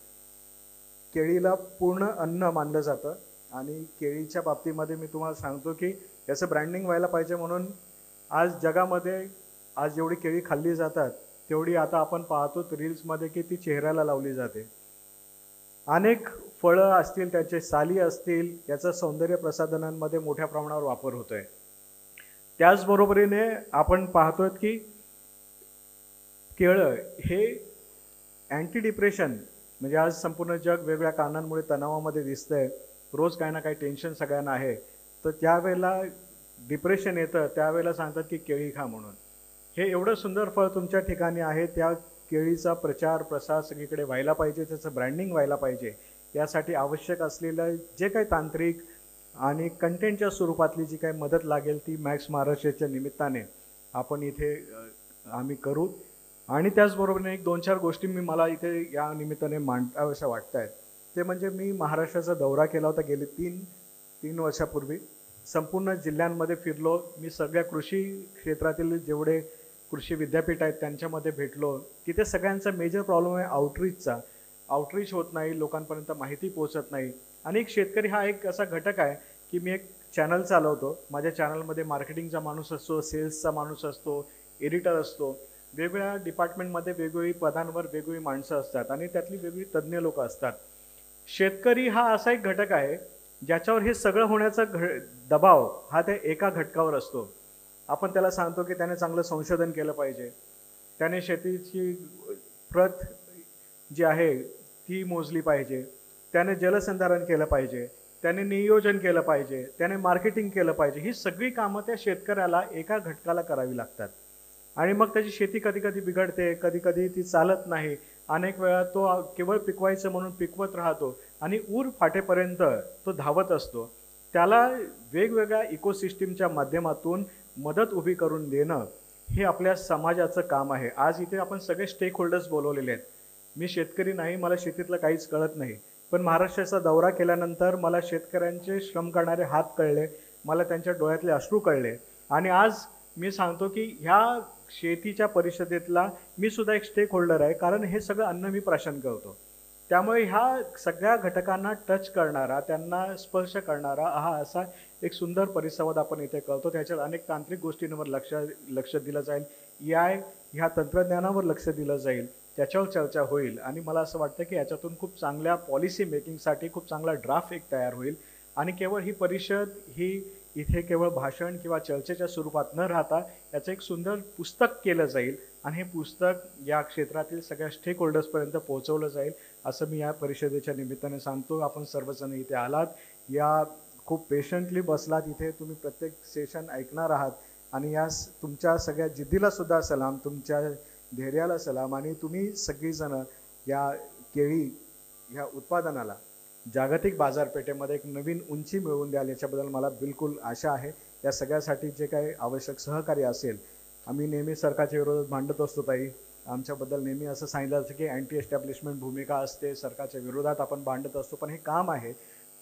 [SPEAKER 7] केळीला पूर्ण अन्न मानलं जातं आणि केळीच्या बाबतीमध्ये मी तुम्हाला सांगतो की याचं ब्रँडिंग व्हायला पाहिजे. म्हणून आज जगामध्ये आज जेवढी केळी खाल्ली जातात तेवढी आता आपण पाहतो रील्समध्ये की ती चेहऱ्याला लावली जाते. अनेक फळं असतील, त्याचे साली असतील, याचा सौंदर्य प्रसाधनांमध्ये मोठ्या प्रमाणावर वापर होतोय. त्याचबरोबरीने आपण पाहतोय की केळं हे अँटी डिप्रेशन, म्हणजे आज संपूर्ण जग वेगवेगळ्या कारणांमुळे तणावामध्ये दिसतंय. रोज काही ना काही टेन्शन सगळ्यांना आहे, तर त्यावेळेला डिप्रेशन येतं, त्यावेळेला सांगतात की केळी खा म्हणून. हे एवढं सुंदर फळ तुमच्या ठिकाणी आहे, त्या केळीचा प्रचार प्रसार सगळीकडे व्हायला पाहिजे, त्याचं ब्रँडिंग व्हायला पाहिजे. यासाठी आवश्यक असलेलं जे काही तांत्रिक आणि कंटेंटच्या स्वरूपातली जी काही मदत लागेल ती मॅक्स महाराष्ट्राच्या निमित्ताने आपण इथे आम्ही करू. आणि त्याचबरोबरीने एक 2-4 गोष्टी मला इथे या निमित्ताने मांडाव्याशा वाटत आहेत. ते म्हणजे मी महाराष्ट्राचा दौरा केला होता गेले 3 वर्षापूर्वी. संपूर्ण जिल्ह्यांमध्ये फिरलो. मी सगळ्या कृषी क्षेत्रातील जेवढे कृषी विद्यापीठ आहेत त्यांच्यामध्ये भेटलो. तिथे सगळ्यांचा मेजर प्रॉब्लेम आहे आउटरीचचा. आउटरीच होत नाही, लोकांपर्यंत माहिती पोहोचत नाही. आणि एक शेतकरी हा एक असा घटक आहे की मी एक चॅनल चालवतो. माझ्या चॅनलमध्ये मार्केटिंगचा माणूस असतो, सेल्सचा माणूस असतो, एडिटर असतो. वेगवेगळ्या डिपार्टमेंटमध्ये वेगवेगळी पदांवर वेगवेगळी माणसं असतात आणि त्यातली वेगवेगळी तज्ज्ञ लोक असतात. शेतकरी हा असा एक घटक आहे ज्याच्यावर हे सगळं होण्याचा दबाव हा त्या एका घटकावर असतो. आपण त्याला सांगतो की त्याने चांगलं संशोधन केलं पाहिजे, त्याने शेतीची प्रत जी आहे ती मोजली पाहिजे, त्याने जलसंधारण केलं पाहिजे, त्याने नियोजन केलं पाहिजे, त्याने मार्केटिंग केलं पाहिजे. ही सगळी कामं त्या शेतकऱ्याला एका घटकाला करावी लागतात. आणि मग त्याची शेती कधी कधी बिघडते, कधी कधी ती चालत नाही. अनेक वेळा तो केवळ पिकवायचं म्हणून पिकवत राहतो आणि ऊर फाटेपर्यंत तो धावत असतो. त्याला वेगवेगळ्या इकोसिस्टीमच्या माध्यमातून मदत उभी करून देणं हे आपल्या समाजाचं काम आहे. आज इथे आपण सगळे स्टेक होल्डर्स बोलवलेले आहेत. मी शेतकरी नाही, मला शेतीतलं काहीच कळत नाही, पण महाराष्ट्राचा दौरा केल्यानंतर मला शेतकऱ्यांचे श्रम करणारे हात कळले, मला त्यांच्या डोळ्यातले अश्रू कळले. आणि आज मी सांगतो की ह्या शेतीच्या परिषदेतला मी सुद्धा एक स्टेक होल्डर आहे, कारण हे सगळं अन्न मी प्राशन करतो. त्यामुळे ह्या सगळ्या घटकांना टच करणारा, त्यांना स्पर्श करणारा हा असा एक सुंदर परिसंवाद आपण इथे करतो. त्याच्यात अनेक तांत्रिक गोष्टींवर लक्ष दिलं जाईल. AI ह्या तंत्रज्ञानावर लक्ष दिलं जाईल, त्याच्यावर चर्चा होईल. आणि मला असं वाटतं की याच्यातून खूप चांगल्या पॉलिसी मेकिंगसाठी खूप चांगला ड्राफ्ट एक तयार होईल. आणि केवळ ही परिषद ही इथे केवळ भाषण किंवा चर्चेच्या स्वरूपात न राहता याचं एक सुंदर पुस्तक केलं जाईल आणि हे पुस्तक या क्षेत्रातील सगळ्या स्टेक होल्डर्सपर्यंत पोहोचवलं जाईल असं मी या परिषदेच्या निमित्ताने सांगतो. आपण सर्वजण इथे आलात, या खूप पेशंटली बसलात इथे, तुम्ही प्रत्येक सेशन ऐकणार आहात आणि या तुमच्या सगळ्या जिद्दीला सुद्धा सलाम, तुमच्या धैर्याला सलाम. आणि तुम्ही सगळीजणं या केळी ह्या उत्पादनाला जागतिक बाजारपेठेमध्ये एक नवीन उंची मिळवून द्याल याच्याबद्दल मला बिलकुल आशा आहे. या सगळ्यासाठी जे काही आवश्यक सहकार्य असेल, आम्ही नेहमी सरकारच्या विरोधात भांडत असतो ताई, आमच्याबद्दल नेहमी असं सांगितलं जातं की अँटी एस्टॅब्लिशमेंट भूमिका असते, सरकारच्या विरोधात आपण भांडत असतो, पण हे काम आहे.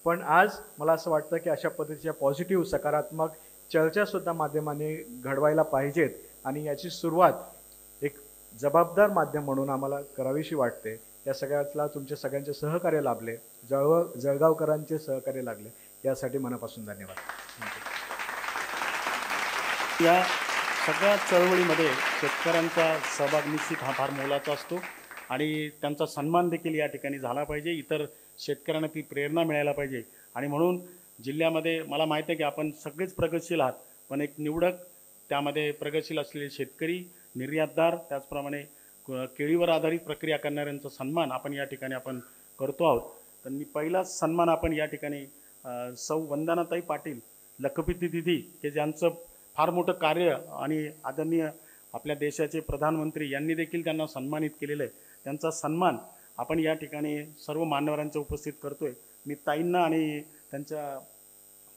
[SPEAKER 7] पण आज मला असं वाटतं की अशा पद्धतीच्या पॉझिटिव्ह सकारात्मक चर्चासुद्धा माध्यमाने घडवायला पाहिजेत आणि याची सुरुवात एक जबाबदार माध्यम म्हणून आम्हाला करावीशी वाटते. या सगळ्यातला तुमचे सगळ्यांचे सहकार्य लाभले, जळगावकरांचे सहकार्य लागले, यासाठी मनापासून धन्यवाद.
[SPEAKER 1] या सगळ्या चळवळीमध्ये शेतकऱ्यांचा सहभाग निश्चित हा फार मोलाचा असतो आणि त्यांचा सन्मान देखील या ठिकाणी झाला पाहिजे. इतर शेतकऱ्यांना ती प्रेरणा मिळायला पाहिजे. आणि म्हणून जिल्ह्यामध्ये मला माहीत आहे की आपण सगळेच प्रगतशील आहात, पण एक निवडक त्यामध्ये प्रगतशील असलेले शेतकरी, निर्यातदार, त्याचप्रमाणे केळीवर आधारित प्रक्रिया करणाऱ्यांचा सन्मान आपण या ठिकाणी आपण करतो आहोत. तर मी पहिलाच सन्मान आपण या ठिकाणी सौ वंदनाताई पाटील लखपती दिदी की ज्यांचं फार मोठं कार्य आणि आदरणीय आपल्या देशाचे प्रधानमंत्री यांनी देखील त्यांना सन्मानित केलेलं आहे. त्यांचा सन्मान आपण या ठिकाणी सर्व मान्यवरांच्या उपस्थित करतोय. मी ताईंना आणि त्यांच्या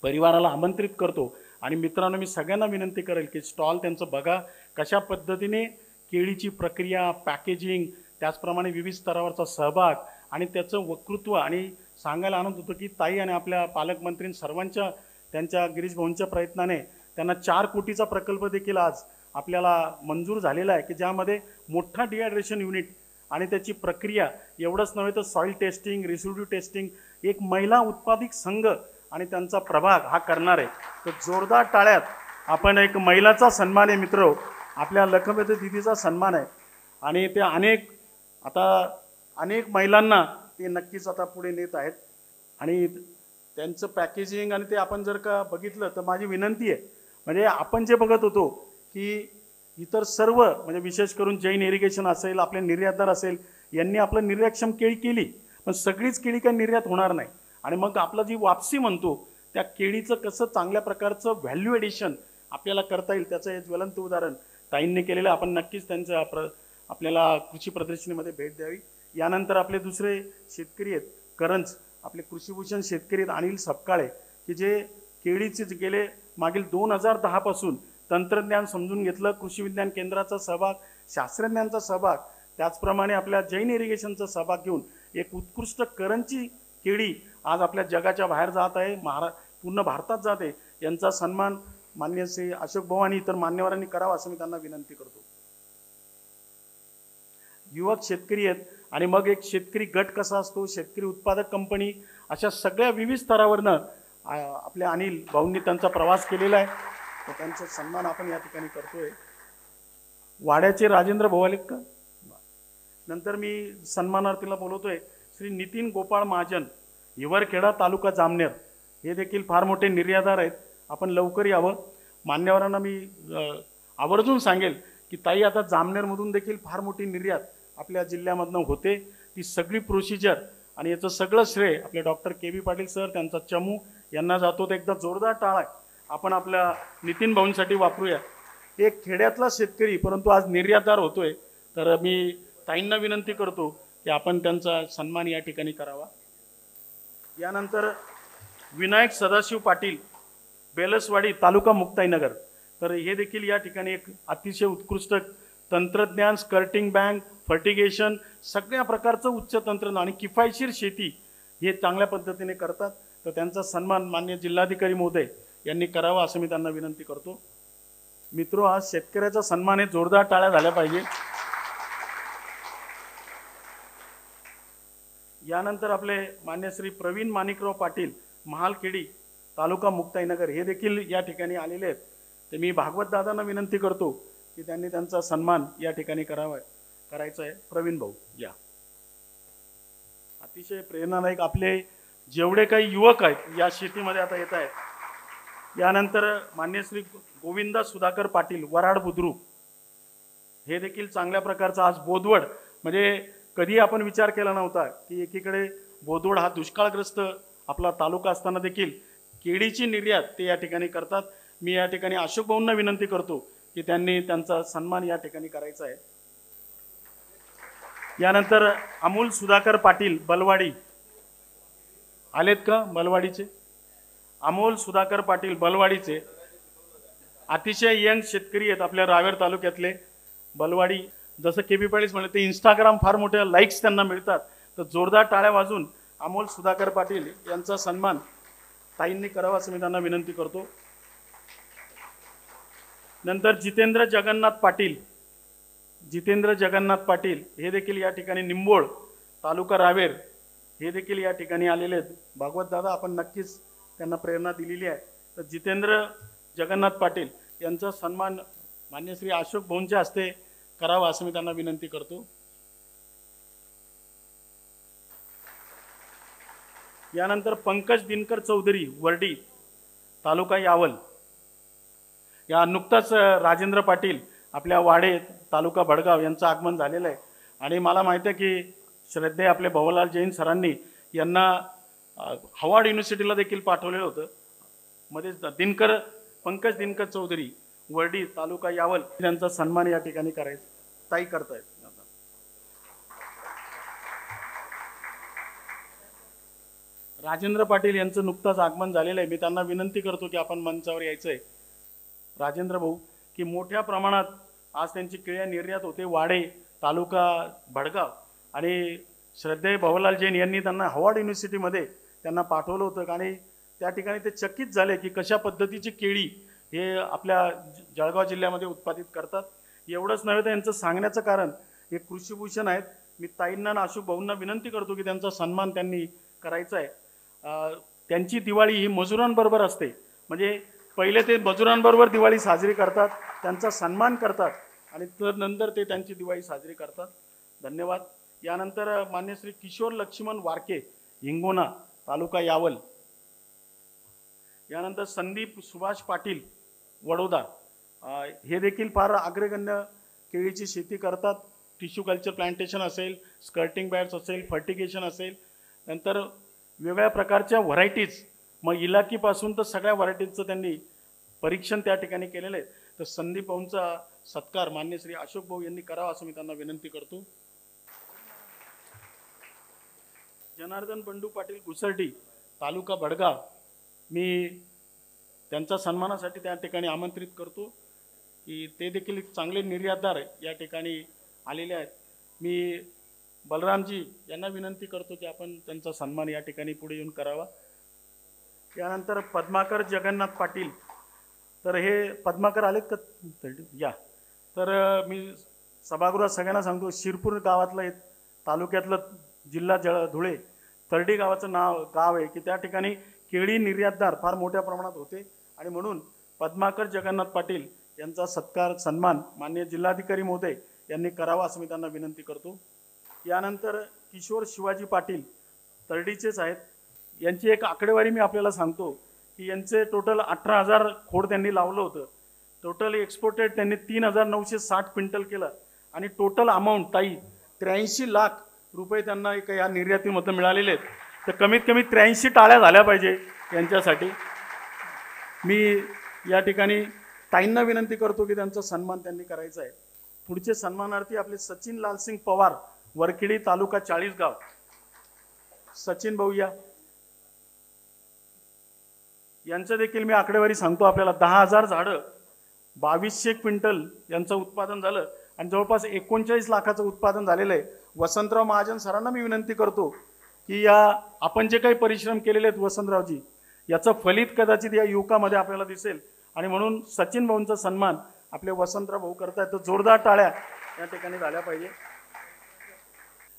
[SPEAKER 1] परिवाराला आमंत्रित करतो. आणि मित्रांनो, मी सगळ्यांना विनंती करेल की स्टॉल त्यांचं बघा, कशा पद्धतीने केळीची प्रक्रिया, पॅकेजिंग, त्याचप्रमाणे विविध स्तरावरचा सहभाग आणि त्याचं वक्तृत्व. आणि सांगायला आनंद होतो की ताई आणि आपल्या पालकमंत्री सर्वांच्या त्यांच्या गिरीश भाऊंच्या प्रयत्नाने त्यांना 4 कोटीचा प्रकल्प देखील आज आपल्याला मंजूर झालेला आहे की ज्यामध्ये मोठा डिहायड्रेशन युनिट आणि त्याची प्रक्रिया एवढंच नव्हे तर सॉईल टेस्टिंग, रेसिड्यू टेस्टिंग, एक महिला उत्पादक संघ आणि त्यांचा प्रभाग हा करणार आहे. तर जोरदार टाळ्यात आपण एक महिलाचा सन्मान आहे मित्र, आपल्या लखपती दिदीचा सन्मान आहे. आणि ते अनेक महिलांना ते नक्कीच आता पुढे नेत आहेत. आणि त्यांचं पॅकेजिंग आणि ते आपण जर का बघितलं तर माझी विनंती आहे, म्हणजे आपण जे बघत होतो की इतर सर्व म्हणजे विशेष करून जैन इरिगेशन असेल, आपले निर्यातदार असेल, यांनी आपलं निर्यातक्षम केळी केली, पण सगळीच केळी काही निर्यात होणार नाही. आणि मग आपलं जी वापसी म्हणतो त्या केळीचं कसं चांगल्या प्रकारचं व्हॅल्यू एडिशन आपल्याला करता येईल त्याचं हे ज्वलंत उदाहरण ताईंनी केलेलं. आपण नक्कीच त्यांच्या आपल्याला कृषी प्रदर्शनीमध्ये भेट द्यावी. यानंतर आपले दुसरे शेतकरी आहेत करंज, आपले कृषीभूषण शेतकरी आहेत अनिल सपकाळे, की जे केळीचे गेले मागील 2010 पासून तंत्रज्ञान समजून घेतलं, कृषी विज्ञान केंद्राचा सहभाग, शास्त्रज्ञांचा सहभाग, त्याचप्रमाणे आपल्या जैन इरिगेशनचा सहभाग घेऊन एक उत्कृष्ट करंजची केळी आज आपल्या जगाच्या बाहेर जात आहे, पूर्ण भारतात जाते. यांचा सन्मान माननीय श्री अशोक भाऊ आणि इतर मान्यवरांनी करावा असं मी त्यांना विनंती करतो. युवक शेतकरी आहेत आणि मग एक शेतकरी गट कसा असतो, शेतकरी उत्पादक कंपनी, अशा सगळ्या विविध स्तरावरनं आपल्या अनिल भाऊंनी त्यांचा प्रवास केलेला आहे. तर त्यांचा सन्मान आपण या ठिकाणी करतोय. वाड्याचे राजेंद्र भाऊ आलेत का? नंतर मी सन्मानार्थीला बोलवतोय श्री नितीन गोपाळ महाजन, हिवरखेडा, तालुका जामनेर. हे देखील फार मोठे निर्यातदार आहेत. आपण लवकर यावं. मान्यवरांना मी आवर्जून सांगेल की ताई आता जामनेरमधून देखील फार मोठी निर्यात आपल्या जिल्ह्यामधनं होते. ती सगळी प्रोसिजर आणि याचं सगळं श्रेय आपले डॉक्टर के.बी. पाटील सर, त्यांचा चमू यांना जातो. तर एकदा जोरदार टाळा आपण आपल्या नितीन भाऊंसाठी वापरूया. एक खेड्यातला शेतकरी परंतु आज निर्यातदार होतोय. तर मी ताईंना विनंती करतो की आपण त्यांचा सन्मान या ठिकाणी करावा. यानंतर विनायक सदाशिव पाटील, बेलसवाडी, तालुका मुक्ताईनगर. तर हे देखील या ठिकाणी एक अतिशय उत्कृष्ट तंत्रज्ञान, स्कर्टिंग बँक, फर्टिगेशन, सगळ्या प्रकारचं उच्च तंत्रज्ञान आणि किफायतशीर शेती हे चांगल्या पद्धतीने करतात. तर त्यांचा सन्मान माननीय जिल्हाधिकारी महोदय यांनी करावा असं मी त्यांना विनंती करतो. मित्रो, आज शेतकऱ्याचा सन्मान आहे, जोरदार टाळ्या झाल्या पाहिजे. यानंतर आपले मान्य श्री प्रवीण माणिकराव पाटील, महालखेडी, तालुका मुक्ताईनगर, हे देखील या ठिकाणी आलेले आहेत. तर मी भागवत दादांना विनंती करतो की त्यांनी त्यांचा सन्मान या ठिकाणी करायचा आहे. प्रवीण भाऊ या. अतिशय प्रेरणादायक आपले जेवढे काही युवक आहेत या शेतीमध्ये आता येत आहेत. यानंतर मान्य श्री गोविंदा सुधाकर पाटील, वराड बुद्रुक, हे देखील चांगल्या प्रकारचा आज बोदवड, म्हणजे कधी आपण विचार केला नव्हता की एकीकडे बोदवड हा दुष्काळग्रस्त आपला तालुका असताना देखील केळीची निर्यात ते या ठिकाणी करतात. मी या ठिकाणी अशोक भाऊंना विनंती करतो की त्यांनी त्यांचा सन्मान या ठिकाणी करायचा आहे. यानंतर अमोल सुधाकर पाटील, बलवाडी, आलेत का बलवाडीचे? अमोल सुधाकर पाटील बलवाडीचे अतिशय यंग शेतकरी आहेत आपल्या रावेर तालुक्यातले. बलवाडी, जसं के.बी. पाटील म्हणले, ते इंस्टाग्राम फार मोठ्या लाईक्स त्यांना मिळतात. तर जोरदार टाळ्या वाजून अमोल सुधाकर पाटील यांचा सन्मान ताईंनी करावा असं मी त्यांना विनंती करतो. नंतर जितेंद्र जगन्नाथ पाटील, जितेंद्र जगन्नाथ पाटील हे देखील या ठिकाणी निंबोळ, तालुका रावेर, हे देखील या ठिकाणी आलेले आहेत. भागवत दादा, आपण नक्कीच त्यांना प्रेरणा दिलेली आहे. तर जितेंद्र जगन्नाथ पाटील यांचा सन्मान मान्य श्री अशोक भाऊंच्या हस्ते करावा असं मी त्यांना विनंती करतो. यानंतर पंकज दिनकर चौधरी, वरडी, तालुका यावल. या नुकताच राजेंद्र पाटील आपल्या वाडे, तालुका भडगाव यांचं आगमन झालेलं आहे. आणि मला माहिती आहे की श्रद्धेय आपले भवलाल जैन सरांनी यांना हार्वर्ड युनिव्हर्सिटीला देखील पाठवलेलं होतं. मध्येच पंकज दिनकर चौधरी वर्डी तालुका यावल यांचा सन्मान या ठिकाणी करायचा ताई करतायत. राजेंद्र पाटील यांचं नुकताच आगमन झालेलं आहे. मी त्यांना विनंती करतो की आपण मंचावर यायचंय. राजेंद्र भाऊ की मोठ्या प्रमाणात आज त्यांची केळ्या निर्यात होते. वाडे तालुका भडगाव आणि श्रद्धेय भवलाल जैन यांनी त्यांना हार्वर्ड युनिव्हर्सिटीमध्ये त्यांना पाठवलं होतं आणि त्या ठिकाणी ते चकित झाले की कशा पद्धतीची केळी हे आपल्या जळगाव जिल्ह्यामध्ये उत्पादित करतात. एवढंच नव्हे तर यांचं सांगण्याचं कारण हे कृषीभूषण आहेत. मी ताईंना आणि अशोक भाऊंना विनंती करतो की त्यांचा सन्मान त्यांनी करायचा आहे. त्यांची दिवाळी ही मजुरांबरोबर असते. म्हणजे पहिले ते मजुरांबरोबर दिवाळी साजरी करतात, त्यांचा सन्मान करतात आणि तर नंतर ते त्यांची दिवाळी साजरी करतात. धन्यवाद. यानंतर मान्य श्री किशोर लक्ष्मण वारके हिंगोना तालुका यावल. यानंतर संदीप सुभाष पाटील वडोदा हे देखील फार अग्रगण्य केळीची शेती करतात. टिश्यू कल्चर प्लांटेशन असेल, स्कर्टिंग बॅट्स असेल, फर्टिगेशन असेल, नंतर वेगळ्या प्रकारच्या व्हरायटीज मग इलाकीपासून तर सगळ्या व्हरायटीजचं त्यांनी परीक्षण त्या ठिकाणी केलेलं आहे. तर संदीप भाऊंचा सत्कार मान्य श्री अशोक भाऊ यांनी करावा असं मी त्यांना विनंती करतो. जनार्दन बंडू पाटील घुसर्डी तालुका भडगाव मी त्यांच्या सन्मानासाठी त्या ठिकाणी आमंत्रित करतो की ते देखील चांगले निर्यातदार या ठिकाणी आलेले आहेत. मी बलरामजी यांना विनंती करतो की आपण त्यांचा सन्मान या ठिकाणी पुढे येऊन करावा. यानंतर पद्माकर जगन्नाथ पाटील. तर हे पद्माकर आलेत का या. तर मी सभागृहात सगळ्यांना सांगतो शिरपूर गावातलं एक तालुक्यातलं जिल्हा धुळे तरडी गावाचं गाव आहे की त्या ठिकाणी केळी निर्यातदार फार मोठ्या प्रमाणात होते आणि म्हणून पद्माकर जगन्नाथ पाटील यांचा सन्मान माननीय जिल्हाधिकारी महोदय यांनी करावा असं मी त्यांना विनंती करतो. यानंतर किशोर शिवाजी पाटील तरडीचेच आहेत. यांची एक आकडेवारी मी आपल्याला सांगतो की यांचे टोटल 18,000 खोड त्यांनी लावलं होतं. टोटल एक्सपोर्टेड त्यांनी 3,960 क्विंटल केलं आणि टोटल अमाऊंट ताई 83 लाख रुपये त्यांना एक या निर्यातीमधून मिळालेले आहेत. तर कमीत कमी 83 टाळ्या झाल्या पाहिजे यांच्यासाठी. मी या ठिकाणी ताईंना विनंती करतो की त्यांचा सन्मान त्यांनी करायचा आहे. पुढचे सन्मानार्थी आपले सचिन लालसिंग पवार वरखेडी तालुका 40 गाव. सचिन भाऊ यांचं देखील मी आकडेवारी सांगतो आपल्याला. 10,000 झाडं 2200 क्विंटल यांचं उत्पादन झालं आणि जवळपास 39 लाखाचं उत्पादन झालेलं आहे. वसंतराव महाजन सरांना मी विनंती करतो की आपण जे काही परिश्रम केलेले आहेत वसंतरावजी याचं फलित कदाचित या युवकामध्ये आपल्याला दिसेल आणि म्हणून सचिन भाऊंचा सन्मान आपले वसंतराव भाऊ करतायत. तर जोरदार टाळ्या या ठिकाणी झाल्या पाहिजे.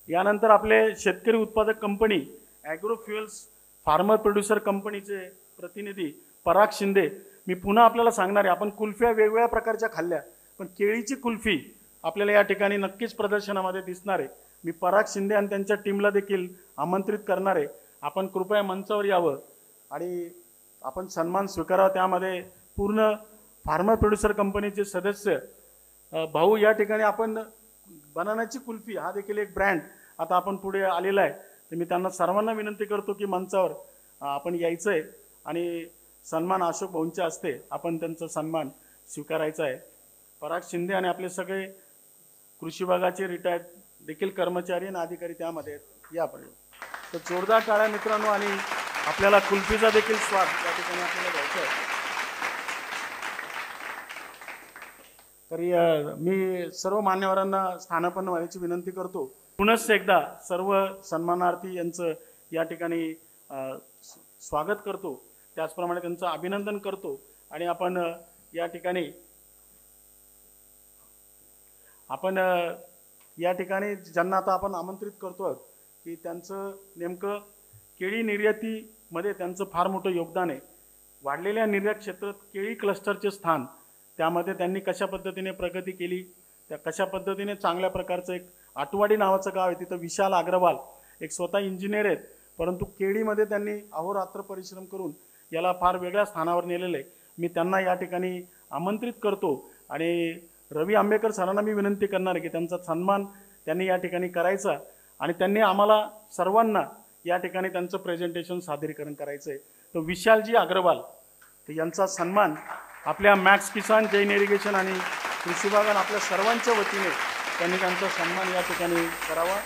[SPEAKER 1] यानंतर आपले शेतकरी उत्पादक company agro fuels farmer producer कंपनीचे प्रतिनिधी पराग शिंदे. मी पुन्हा आपल्याला सांगणार आहे आपण कुल्फ्या वेगवेगळ्या प्रकारच्या खाल्ल्या पण केळीची कुल्फी आपल्याला या ठिकाणी नक्कीच प्रदर्शनामध्ये दिसणार आहे. मी पराग शिंदे आणि त्यांच्या टीमला देखील आमंत्रित करणार आहे. आपण कृपया मंचावर यावं आणि आपण सन्मान स्वीकारावा. त्यामध्ये पूर्ण फार्मर प्रोड्युसर कंपनीचे सदस्य भाऊ या ठिकाणी आपण बनानाची कुल्फी हा देखील एक ब्रँड आता आपण पुढे आलेला आहे. तर मी त्यांना सर्वांना विनंती करतो की मंचावर आपण यायचं आहे आणि सन्मान अशोक भाऊंच्या हस्ते आपण त्यांचा सन्मान स्वीकारायचा आहे. पराग शिंदे आणि आपले सगळे कृषी विभागाचे रिटायर्ड देखील कर्मचारी आणि अधिकारी त्यामध्ये आहेत. या आपण तर जोरदार टाळ्या मित्रांनो. आणि आपल्याला कुल्फीचा देखील स्वाद या ठिकाणी आपल्याला घ्यायचा आहे. तर मी सर्व मान्यवरांना स्थानापन्न व्हायची विनंती करतो. पुनश्च एकदा सर्व सन्मानार्थी यांचं या ठिकाणी स्वागत करतो. त्याचप्रमाणे त्यांचं अभिनंदन करतो आणि आपण या ठिकाणी ज्यांना आता आपण आमंत्रित करतो की त्यांचं नेमकं केळी निर्यातीमध्ये त्यांचं फार मोठं योगदान आहे. वाढलेल्या निर्यात क्षेत्रात केळी क्लस्टरचे स्थान त्यामध्ये त्यांनी कशा पद्धतीने प्रगती केली, त्या कशा पद्धतीने चांगल्या प्रकारचं एक आटवाडी नावाचं गाव आहे तिथं विशाल अग्रवाल एक स्वतः इंजिनियर आहेत परंतु केळीमध्ये त्यांनी अहोरात्र परिश्रम करून याला फार वेगळ्या स्थानावर नेलेलं आहे. मी त्यांना या ठिकाणी आमंत्रित करतो आणि रवी आंबेकर सरांना मी विनंती करणार आहे की त्यांचा सन्मान त्यांनी या ठिकाणी करायचा आणि त्यांनी आम्हाला सर्वांना या ठिकाणी त्यांचं प्रेझेंटेशन सादरीकरण करायचं आहे. तर विशालजी अग्रवाल तर यांचा सन्मान आपल्या मॅक्स किसान जैन इरिगेशन आणि कृषी विभाग आणि आपल्या सर्वांच्या वतीने त्यांनी त्यांचा सन्मान या ठिकाणी करावा.